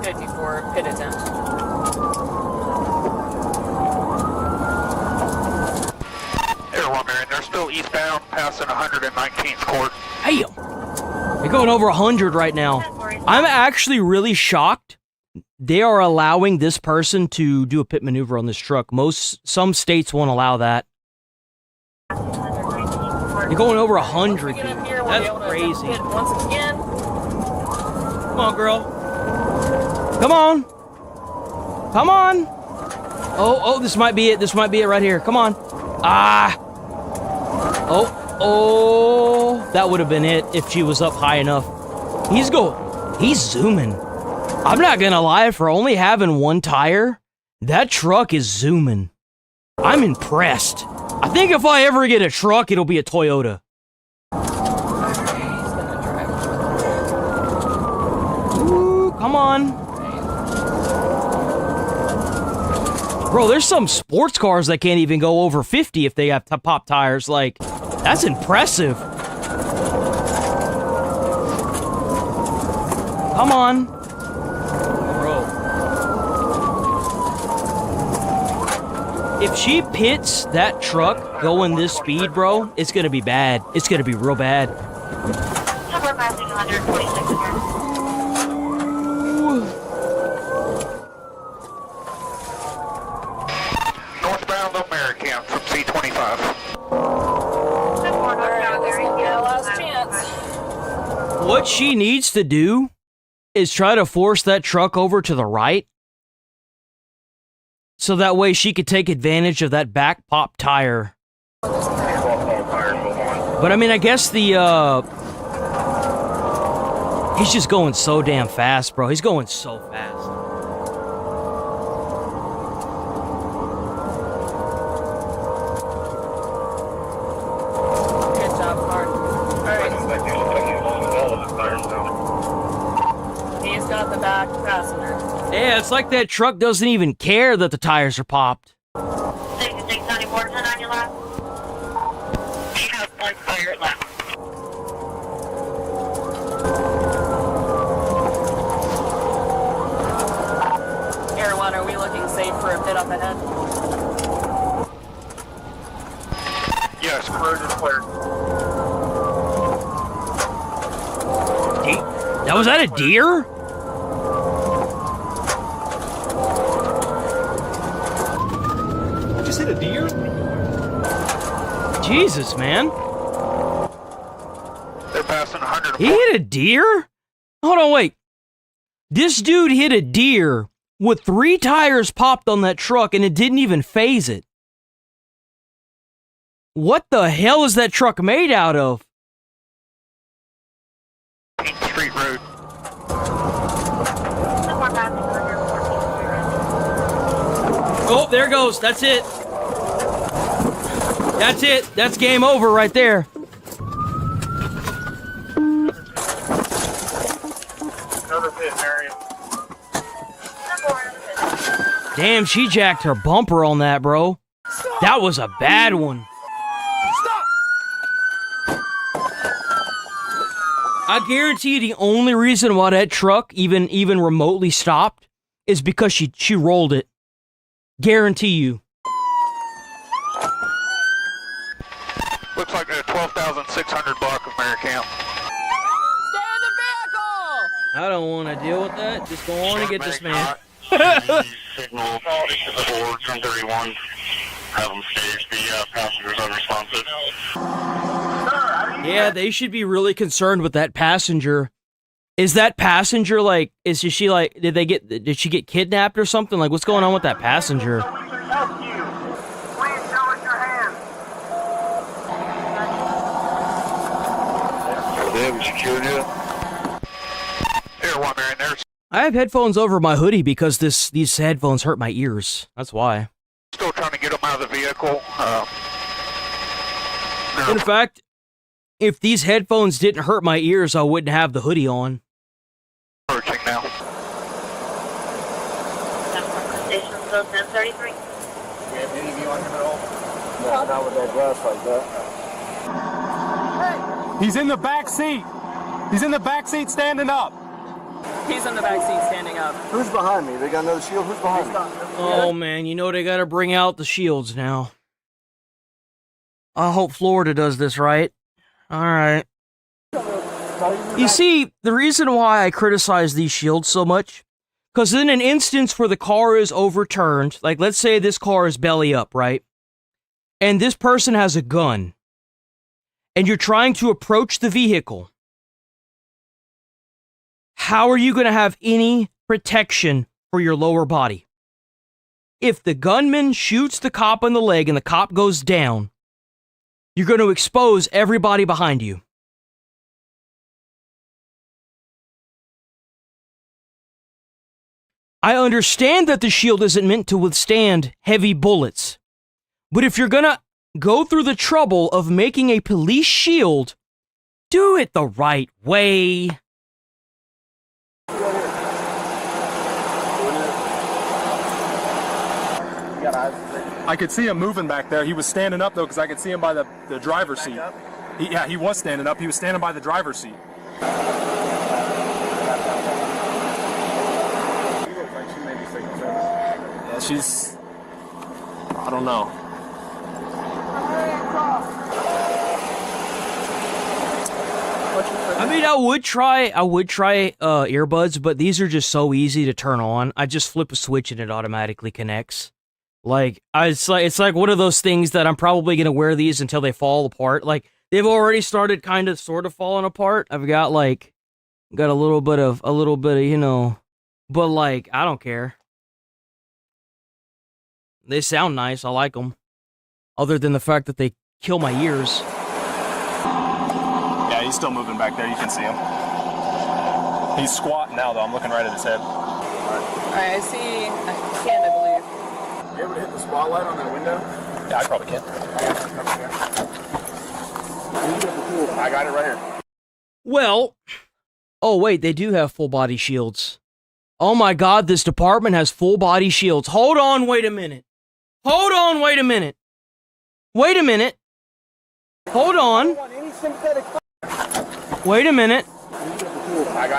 54 pit attempt. Air 1 Marion, they're still eastbound, passing 119th court. Damn. They're going over 100 right now. I'm actually really shocked. They are allowing this person to do a pit maneuver on this truck. Some states won't allow that. They're going over 100, dude. That's crazy. Once again. Come on, girl. Come on. Oh, this might be it. This might be it right here. Come on. Ah. Oh, that would have been it if she was up high enough. He's zooming. I'm not gonna lie, for only having one tire, that truck is zooming. I'm impressed. I think if I ever get a truck, it'll be a Toyota. Ooh, come on. Bro, there's some sports cars that can't even go over 50 if they have pop tires. Like, that's impressive. Come on. Bro. If she pits that truck going this speed, bro, it's gonna be bad. It's gonna be real bad. Northbound American from C25. Last chance. What she needs to do is try to force that truck over to the right, so that way she could take advantage of that back pop tire. But I mean, I guess he's just going so damn fast, bro. He's going so fast. Good job, Mark. Alright. He's got the back passenger. Yeah, it's like that truck doesn't even care that the tires are popped. 6694 on your left. He has one tire left. Air 1, are we looking safe for a pit up ahead? Yes, cruise is clear. That was that a deer? Just hit a deer? Jesus, man. They're passing 100. He hit a deer? Hold on, wait. This dude hit a deer with 3 tires popped on that truck and it didn't even phase it. What the hell is that truck made out of? Street Road. Oh, there goes. That's it. That's it. That's game over right there. Another pit, Marion. Damn, she jacked her bumper on that, bro. That was a bad one. I guarantee you the only reason why that truck even remotely stopped is because she rolled it. Guarantee you. Looks like a 12,600 block of Maricamp. Stay in the vehicle! I don't want to deal with that. Just go on and get this man. Signal 1031. Have them staged. The passengers unresponsive. Yeah, they should be really concerned with that passenger. Is that passenger like? Is she like? Did she get kidnapped or something? Like, what's going on with that passenger? They haven't secured yet. Here, one man there. I have headphones over my hoodie because these headphones hurt my ears. That's why. Still trying to get them out of the vehicle. In fact, if these headphones didn't hurt my ears, I wouldn't have the hoodie on. Approaching now. Station still 1033. You have any view on him at all? No, not with that glass like that. He's in the back seat. He's in the back seat standing up. He's in the back seat standing up. Who's behind me? They got another shield? Who's behind me? Oh man, you know they gotta bring out the shields now. I hope Florida does this right. Alright. You see, the reason why I criticize these shields so much, because in an instance where the car is overturned, like let's say this car is belly up, right? And this person has a gun, and you're trying to approach the vehicle, how are you going to have any protection for your lower body? If the gunman shoots the cop in the leg and the cop goes down, you're going to expose everybody behind you. I understand that the shield isn't meant to withstand heavy bullets, but if you're going to go through the trouble of making a police shield, do it the right way. I could see him moving back there. He was standing up, though, because I could see him by the driver's seat. He was standing up. He was standing by the driver's seat. Yeah, she's... I don't know. I mean, I would try earbuds, but these are just so easy to turn on. I just flip a switch and it automatically connects. Like, it's like one of those things that I'm probably gonna wear these until they fall apart. Like, they've already started kind of sort of falling apart. I've got a little bit of, you know, but like, I don't care. They sound nice. I like them. Other than the fact that they kill my ears. Yeah, he's still moving back there. You can see him. He's squatting now, though. I'm looking right at his head. All right, I see a hand, I believe. You able to hit the spotlight on that window? Yeah, I probably can. I got it right here. Well, oh wait, they do have full body shields. Oh my god, this department has full body shields. Hold on, wait a minute. Hold on, wait a minute. Wait a minute. Hold on. Wait a minute.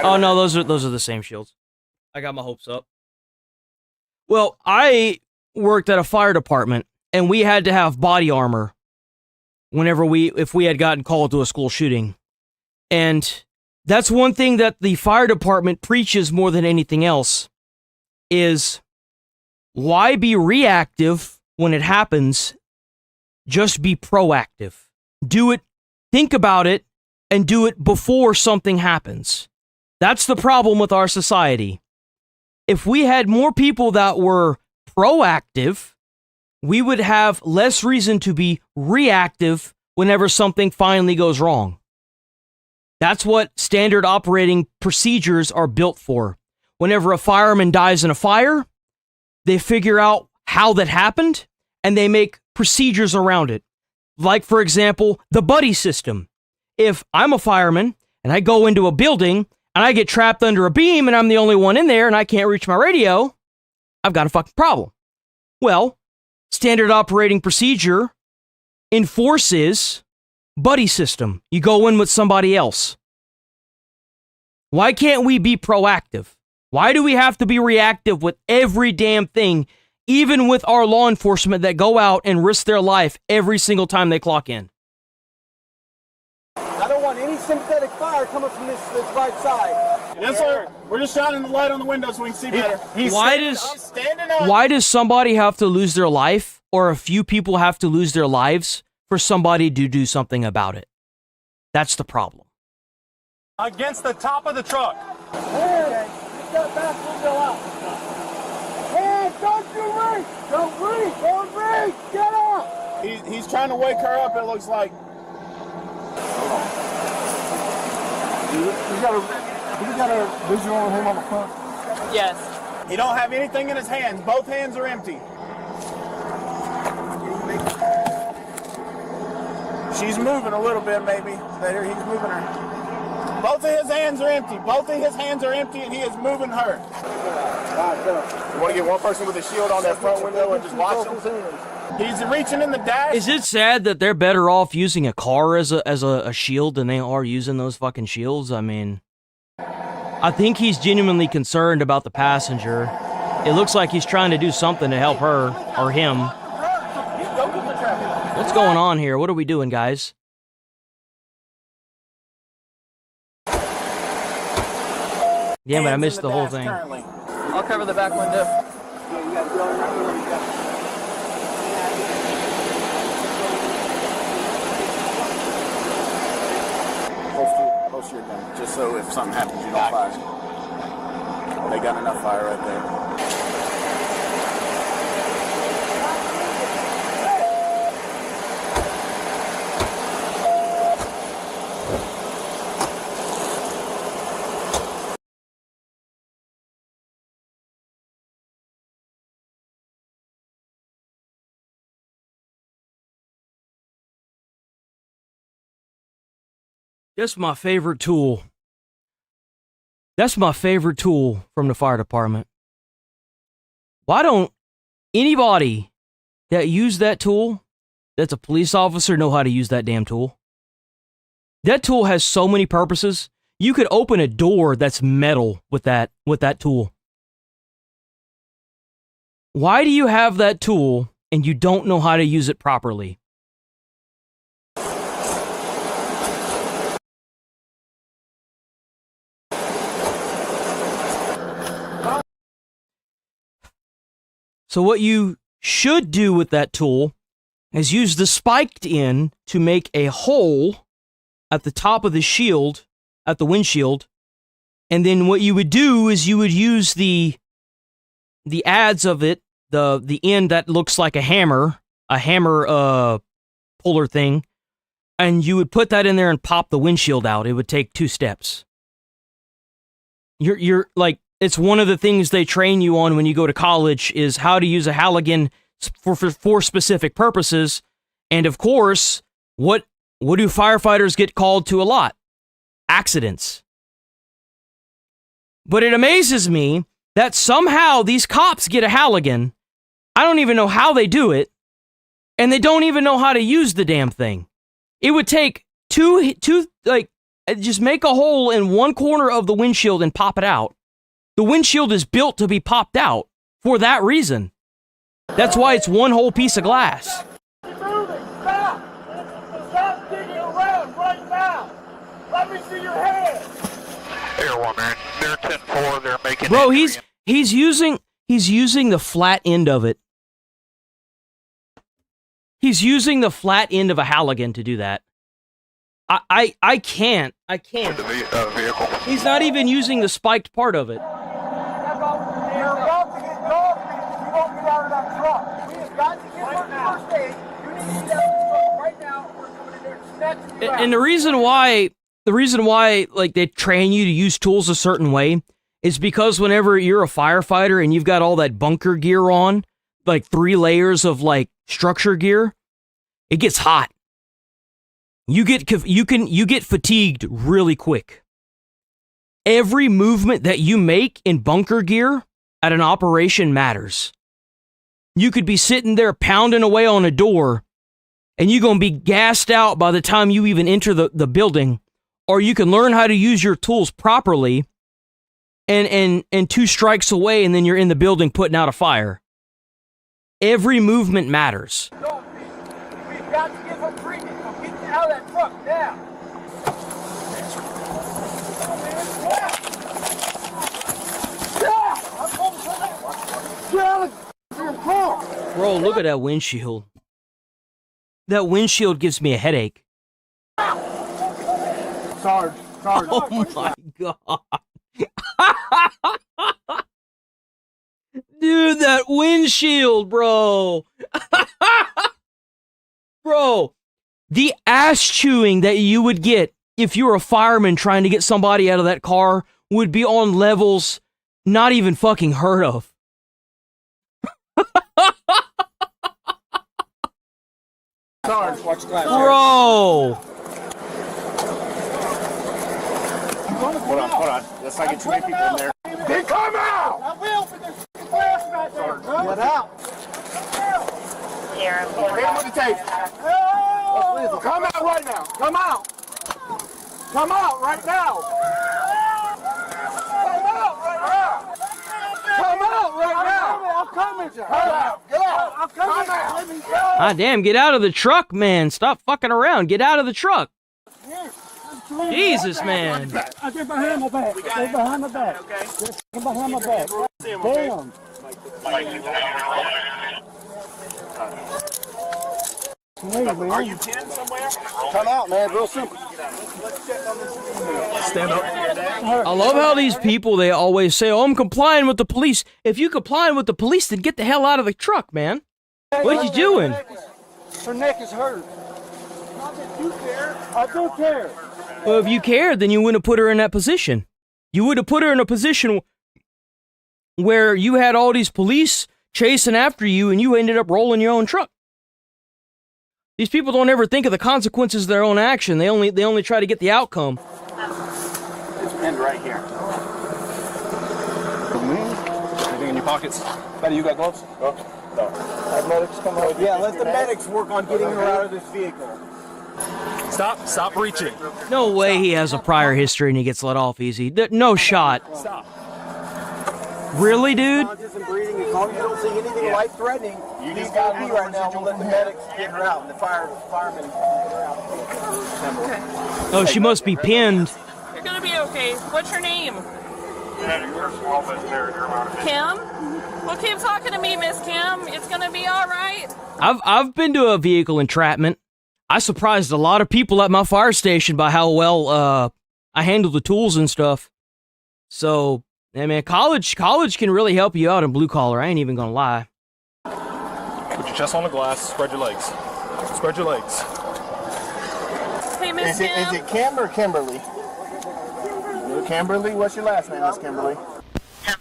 Oh no, those are the same shields. I got my hopes up. Well, I worked at a fire department and we had to have body armor if we had gotten called to a school shooting. And that's one thing that the fire department preaches more than anything else is why be reactive when it happens? Just be proactive. Do it, think about it, and do it before something happens. That's the problem with our society. If we had more people that were proactive, we would have less reason to be reactive whenever something finally goes wrong. That's what standard operating procedures are built for. Whenever a fireman dies in a fire, they figure out how that happened, and they make procedures around it. Like, for example, the buddy system. If I'm a fireman, and I go into a building, and I get trapped under a beam, and I'm the only one in there, and I can't reach my radio, I've got a fucking problem. Well, standard operating procedure enforces buddy system. You go in with somebody else. Why can't we be proactive? Why do we have to be reactive with every damn thing, even with our law enforcement that go out and risk their life every single time they clock in? I don't want any sympathetic fire coming from this right side. Yes, sir. We're just shining the light on the window so we can see better. Why does somebody have to lose their life, or a few people have to lose their lives for somebody to do something about it? That's the problem. Against the top of the truck. Hey, get that back window out. Hey, don't you reach! Don't reach! Don't reach! Get up! He's trying to wake her up, it looks like. You got a visual on him on the front? Yes. He don't have anything in his hands. Both hands are empty. She's moving a little bit, maybe. He's moving her. Both of his hands are empty. Both of his hands are empty, and he is moving her. You want to get one person with a shield on that front window and just watch him? He's reaching in the dash. Is it sad that they're better off using a car as a shield than they are using those fucking shields? I mean, I think he's genuinely concerned about the passenger. It looks like he's trying to do something to help her or him. What's going on here? What are we doing, guys? Yeah, but I missed the whole thing. I'll cover the back window. Close to your gun, just so if something happens, you don't fire. They got enough fire right there. That's my favorite tool. That's my favorite tool from the fire department. Why don't anybody that use that tool, that's a police officer, know how to use that damn tool? That tool has so many purposes. You could open a door that's metal with that tool. Why do you have that tool and you don't know how to use it properly? So what you should do with that tool is use the spiked end to make a hole at the top of the shield, at the windshield, and then what you would do is you would use the adz of it, the end that looks like a hammer puller thing, and you would put that in there and pop the windshield out. It would take 2 steps. You're like, it's one of the things they train you on when you go to college is how to use a Halligan for specific purposes. And of course, what do firefighters get called to a lot? Accidents. But it amazes me that somehow these cops get a Halligan. I don't even know how they do it. And they don't even know how to use the damn thing. It would take just make a hole in one corner of the windshield and pop it out. The windshield is built to be popped out for that reason. That's why it's one whole piece of glass. Keep moving! Stop! Stop digging around right now! Let me see your hand! Air 1, man. They're 10-4. They're making. Bro, he's using the flat end of it. He's using the flat end of a Halligan to do that. I can't. Vehicle. He's not even using the spiked part of it. You're about to get dog if you don't get out of that truck. We have got to get first aid. You need to get out of the truck right now. We're coming in there and snatching you out. And the reason why like they train you to use tools a certain way is because whenever you're a firefighter and you've got all that bunker gear on, like 3 layers of like structure gear, it gets hot. You get fatigued really quick. Every movement that you make in bunker gear at an operation matters. You could be sitting there pounding away on a door, and you're going to be gassed out by the time you even enter the building, or you can learn how to use your tools properly, and 2 strikes away, and then you're in the building putting out a fire. Every movement matters. We've got to give him treatment. So get out of that truck now. Bro, look at that windshield. That windshield gives me a headache. Sarge. Oh my god. Dude, that windshield, bro. Bro, the ass chewing that you would get if you were a fireman trying to get somebody out of that car would be on levels not even fucking heard of. Sarge, watch glass. Bro. Hold on. Let's not get too many people in there. Then come out! I will, but there's glass right there. Get out. Hit him with the tape. Come out right now. Come out. Come out right now. Come out right now. Come out right now. I'm coming, John. Come out. Get out. I'm coming. Come out. Ah, damn, get out of the truck, man. Stop fucking around. Get out of the truck. Jesus, man. I get behind my back. Get behind my back. Okay. Get behind my back. Damn. Are you pinned somewhere? Come out, man. Real simple. Stand up. I love how these people, they always say, oh, I'm complying with the police. If you complying with the police, then get the hell out of the truck, man. What are you doing? Her neck is hurt. Not that you care. I do care. Well, if you cared, then you wouldn't have put her in that position. You would have put her in a position where you had all these police chasing after you and you ended up rolling your own truck. These people don't ever think of the consequences of their own action. They only try to get the outcome. It's pinned right here. Anything in your pockets? Buddy, you got gloves? No. Medics come over. Yeah, let the medics work on getting her out of this vehicle. Stop reaching. No way he has a prior history and he gets let off easy. No shot. Stop. Really, dude? Conscious and breathing, as long as you don't see anything life-threatening, you just gotta be right now. We'll let the medics get her out and the firemen get her out. Oh, she must be pinned. You're gonna be okay. What's your name? Kim? Well, keep talking to me, Miss Kim. It's gonna be all right. I've been to a vehicle entrapment. I surprised a lot of people at my fire station by how well I handle the tools and stuff. So, yeah, man, college can really help you out in blue collar. I ain't even gonna lie. Put your chest on the glass. Spread your legs. Spread your legs. Hey, Miss Kim. Is it Kim or Kimberly? Kimberly, what's your last name, Miss Kimberly? 10-4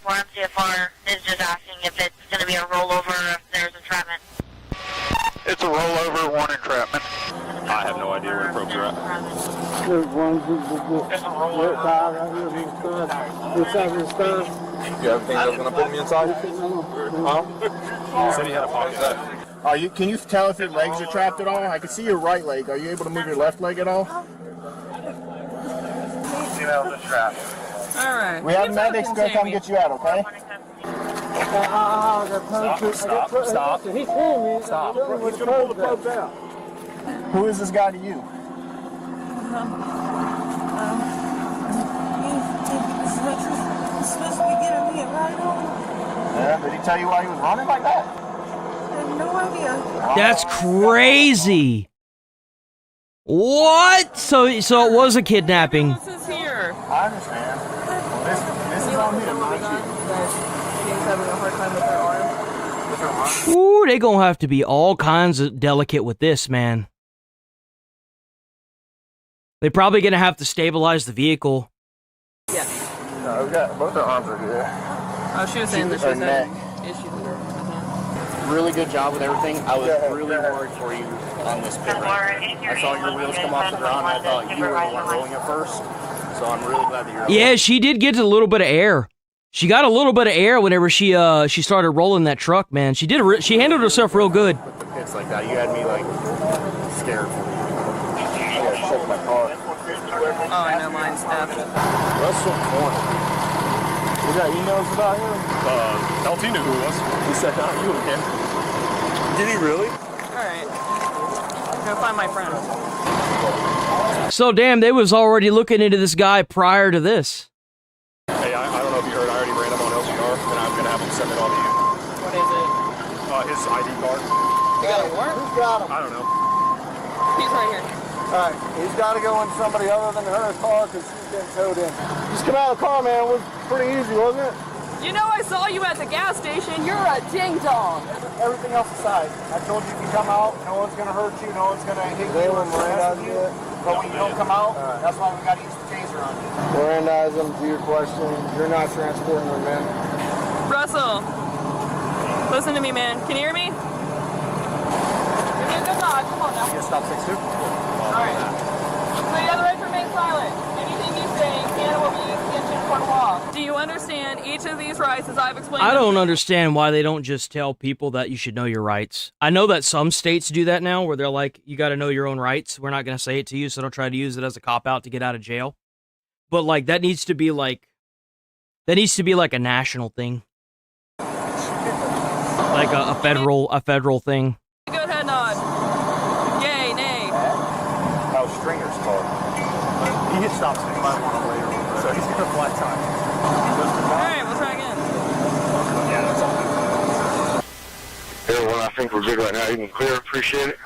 MCFR is just asking if it's going to be a rollover or if there's entrapment. It's a rollover, 1 entrapment. I have no idea where the probes are at. There's one right here. Inside the star. You have anything that's going to put me inside? Huh? You said you had a pocket. Can you tell if your legs are trapped at all? I can see your right leg. Are you able to move your left leg at all? Female strapped. All right. We have medics going to come get you out, okay? Stop. He's pulling me. Stop. He's going to pull the probes out. Who is this guy to you? He's supposed to be getting me a ride home. Yeah, did he tell you why he was running like that? I have no idea. That's crazy. What? So it was a kidnapping. This is here. I understand. This is on him, not you. She's having a hard time with her arm. Ooh, they gonna have to be all kinds of delicate with this, man. They probably gonna have to stabilize the vehicle. Yeah. No, we got both our arms are good. Oh, she was saying that she was having issues with her. Really good job with everything. I was really worried for you on this pit ramp. I saw your wheels come off the ground and I thought you were the one rolling it first. So I'm really glad that you're Yeah, she did get a little bit of air. She got a little bit of air whenever she started rolling that truck, man. She handled herself real good. With the pits like that, you had me like scared for me. Yeah, check my car. Oh, I know mine's snapped. Russell Corner. We got emails about him? LT knew who it was. He said, not you again. Did he really? Alright. Go find my friend. So damn, they was already looking into this guy prior to this. Hey, I don't know if you heard, I already ran him on LCR, and I'm going to have him send it all to you. What is it? His ID card. You got a warrant? Who's got him? I don't know. He's right here. Alright, he's got to go in somebody other than her car because she's been towed in. Just come out of the car, man. It was pretty easy, wasn't it? You know I saw you at the gas station. You're a ding-dong. Everything else aside, I told you if you come out, no one's going to hurt you, no one's going to hit you or arrest you. But when you don't come out, that's why we got to use the taser on you. Mirandize them to your question. You're not transporting them, man. Russell, listen to me, man. Can you hear me? Give me a good nod. Come on now. You stop 6-2? Alright. So you have the right to remain silent. Anything you say can or will be used against you in court of law. Do you understand each of these rights as I've explained? I don't understand why they don't just tell people that you should know your rights. I know that some states do that now, where they're like, you got to know your own rights. We're not going to say it to you, so don't try to use it as a cop-out to get out of jail. But, like, that needs to be, like a national thing. Like a federal thing. Good head nod. Yay, nay. That was Stringer's car. He hit stop sign. Later, so he's going to flat time. Alright, we'll try again. Yeah, that's all. Everyone, I think we're good right now. You can clear. Appreciate it.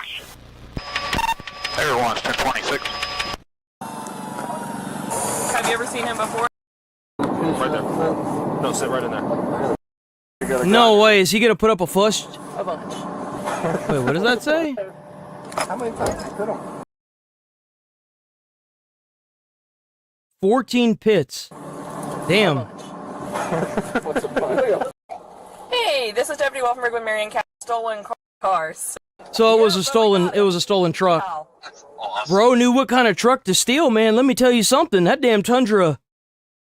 Everyone's 1026. Have you ever seen him before? Right there. No, sit right in there. No way. Is he going to put up a flush? A bunch. Wait, what does that say? How many times did you put them? 14 pits. Damn. What's the point? Hey, this is Deputy Wolfenberg with Marion County Stolen Cars. So it was a stolen truck. Bro knew what kind of truck to steal, man. Let me tell you something. That damn Tundra.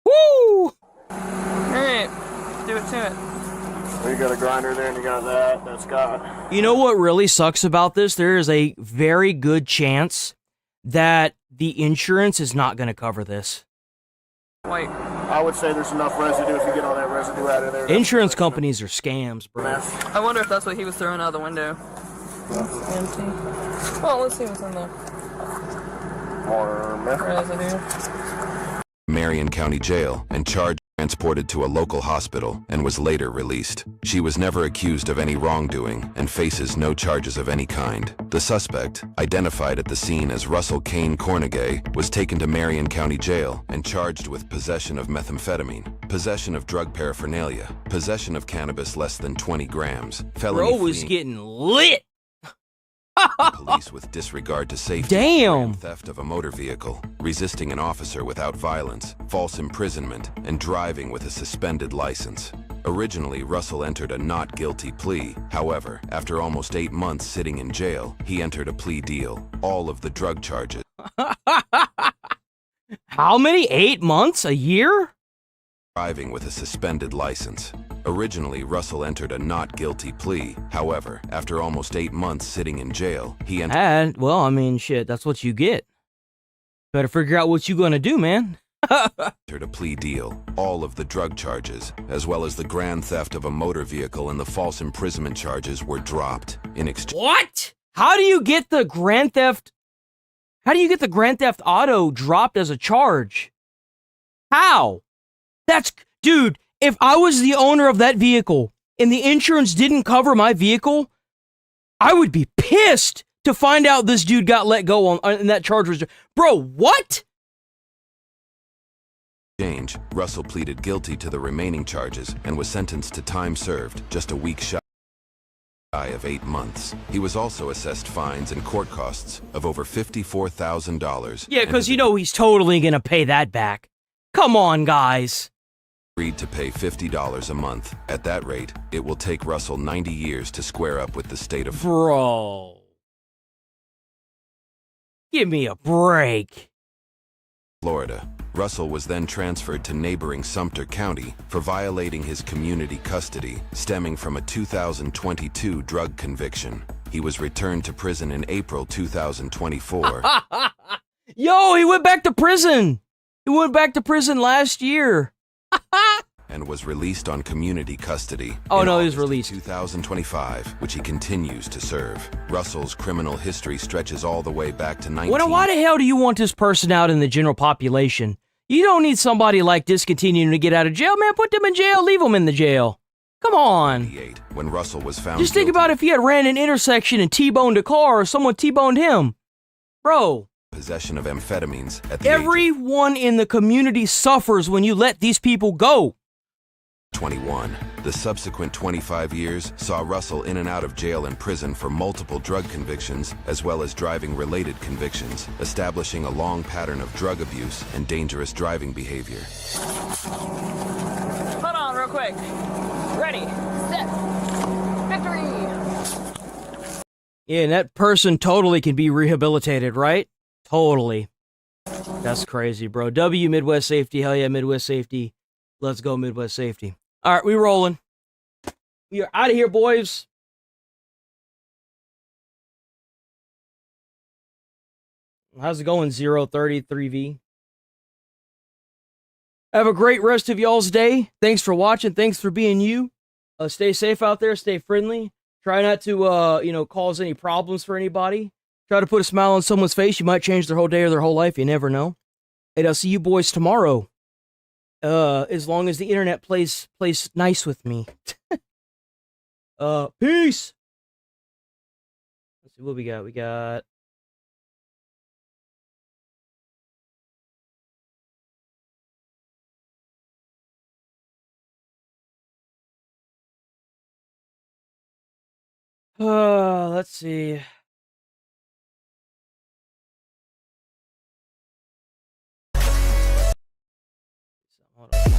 Woo! Alright, do it to it. You got a grinder there and you got that. That's got. You know what really sucks about this? There is a very good chance that the insurance is not going to cover this. Wait. I would say there's enough residue if you get all that residue out of there. Insurance companies are scams, bro. I wonder if that's what he was throwing out the window. Empty. Well, let's see what's in there. More meth. Residue. Marion County Jail and charged, transported to a local hospital, and was later released. She was never accused of any wrongdoing and faces no charges of any kind. The suspect, identified at the scene as Russell Kane Cornegay, was taken to Marion County Jail and charged with possession of methamphetamine, possession of drug paraphernalia, possession of cannabis less than 20 grams, felony Bro was getting lit. police with disregard to safety, Damn. theft of a motor vehicle, resisting an officer without violence, false imprisonment, and driving with a suspended license. Originally, Russell entered a not guilty plea. However, after almost 8 months sitting in jail, he entered a plea deal. All of the drug charges. How many? 8 months? A year? Driving with a suspended license. Originally, Russell entered a not guilty plea. However, after almost 8 months sitting in jail, he entered. Well, I mean, shit, that's what you get. Better figure out what you gonna do, man. Entered a plea deal. All of the drug charges, as well as the grand theft of a motor vehicle and the false imprisonment charges, were dropped in exchange. What? How do you get the Grand Theft Auto dropped as a charge? How? Dude, if I was the owner of that vehicle and the insurance didn't cover my vehicle, I would be pissed to find out this dude got let go on and that charge was. Bro, what? Russell pleaded guilty to the remaining charges and was sentenced to time served, just a week shy of 8 months. He was also assessed fines and court costs of over $54,000. Yeah, because you know he's totally gonna pay that back. Come on, guys. Agreed to pay $50 a month. At that rate, it will take Russell 90 years to square up with the state of Bro. Give me a break. Florida. Russell was then transferred to neighboring Sumter County for violating his community custody, stemming from a 2022 drug conviction. He was returned to prison in April 2024. Yo, he went back to prison. He went back to prison last year. And was released on community custody. Oh no, he was released. 2025, which he continues to serve. Russell's criminal history stretches all the way back to 19... Why the hell do you want this person out in the general population? You don't need somebody like this continuing to get out of jail, man. Put them in jail, leave them in the jail. Come on. When Russell was found Just think about if he had ran an intersection and T-boned a car or someone T-boned him. Bro. Possession of amphetamines at the Everyone in the community suffers when you let these people go. 21. The subsequent 25 years saw Russell in and out of jail and prison for multiple drug convictions, as well as driving-related convictions, establishing a long pattern of drug abuse and dangerous driving behavior. Hold on real quick. Ready, set, victory! Yeah, and that person totally can be rehabilitated, right? Totally. That's crazy, bro. W Midwest Safety. Hell yeah, Midwest Safety. Let's go, Midwest Safety. All right, we rolling. We are out of here, boys. How's it going, 033V? Have a great rest of y'all's day. Thanks for watching. Thanks for being you. Stay safe out there. Stay friendly. Try not to, cause any problems for anybody. Try to put a smile on someone's face. You might change their whole day or their whole life. You never know. And I'll see you boys tomorrow. As long as the internet plays nice with me. Peace. Let's see what we got. We got let's see.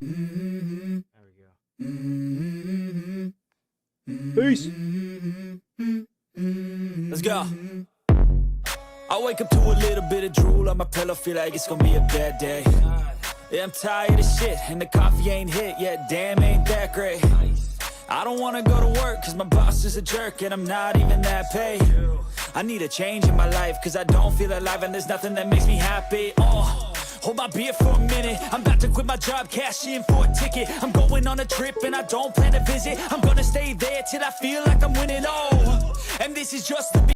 There we go. Peace. Let's go. I wake up to a little bit of drool on my pillow, feel like it's gonna be a bad day. Yeah, I'm tired of shit, and the coffee ain't hit yet, damn, ain't that great. I don't wanna go to work, cause my boss is a jerk, and I'm not even that paid. I need a change in my life, cause I don't feel alive, and there's nothing that makes me happy. Hold my beer for a minute. I'm about to quit my job, cash in for a ticket. I'm going on a trip and I don't plan to visit. I'm gonna stay there till I feel like I'm winning. Oh, and this is just the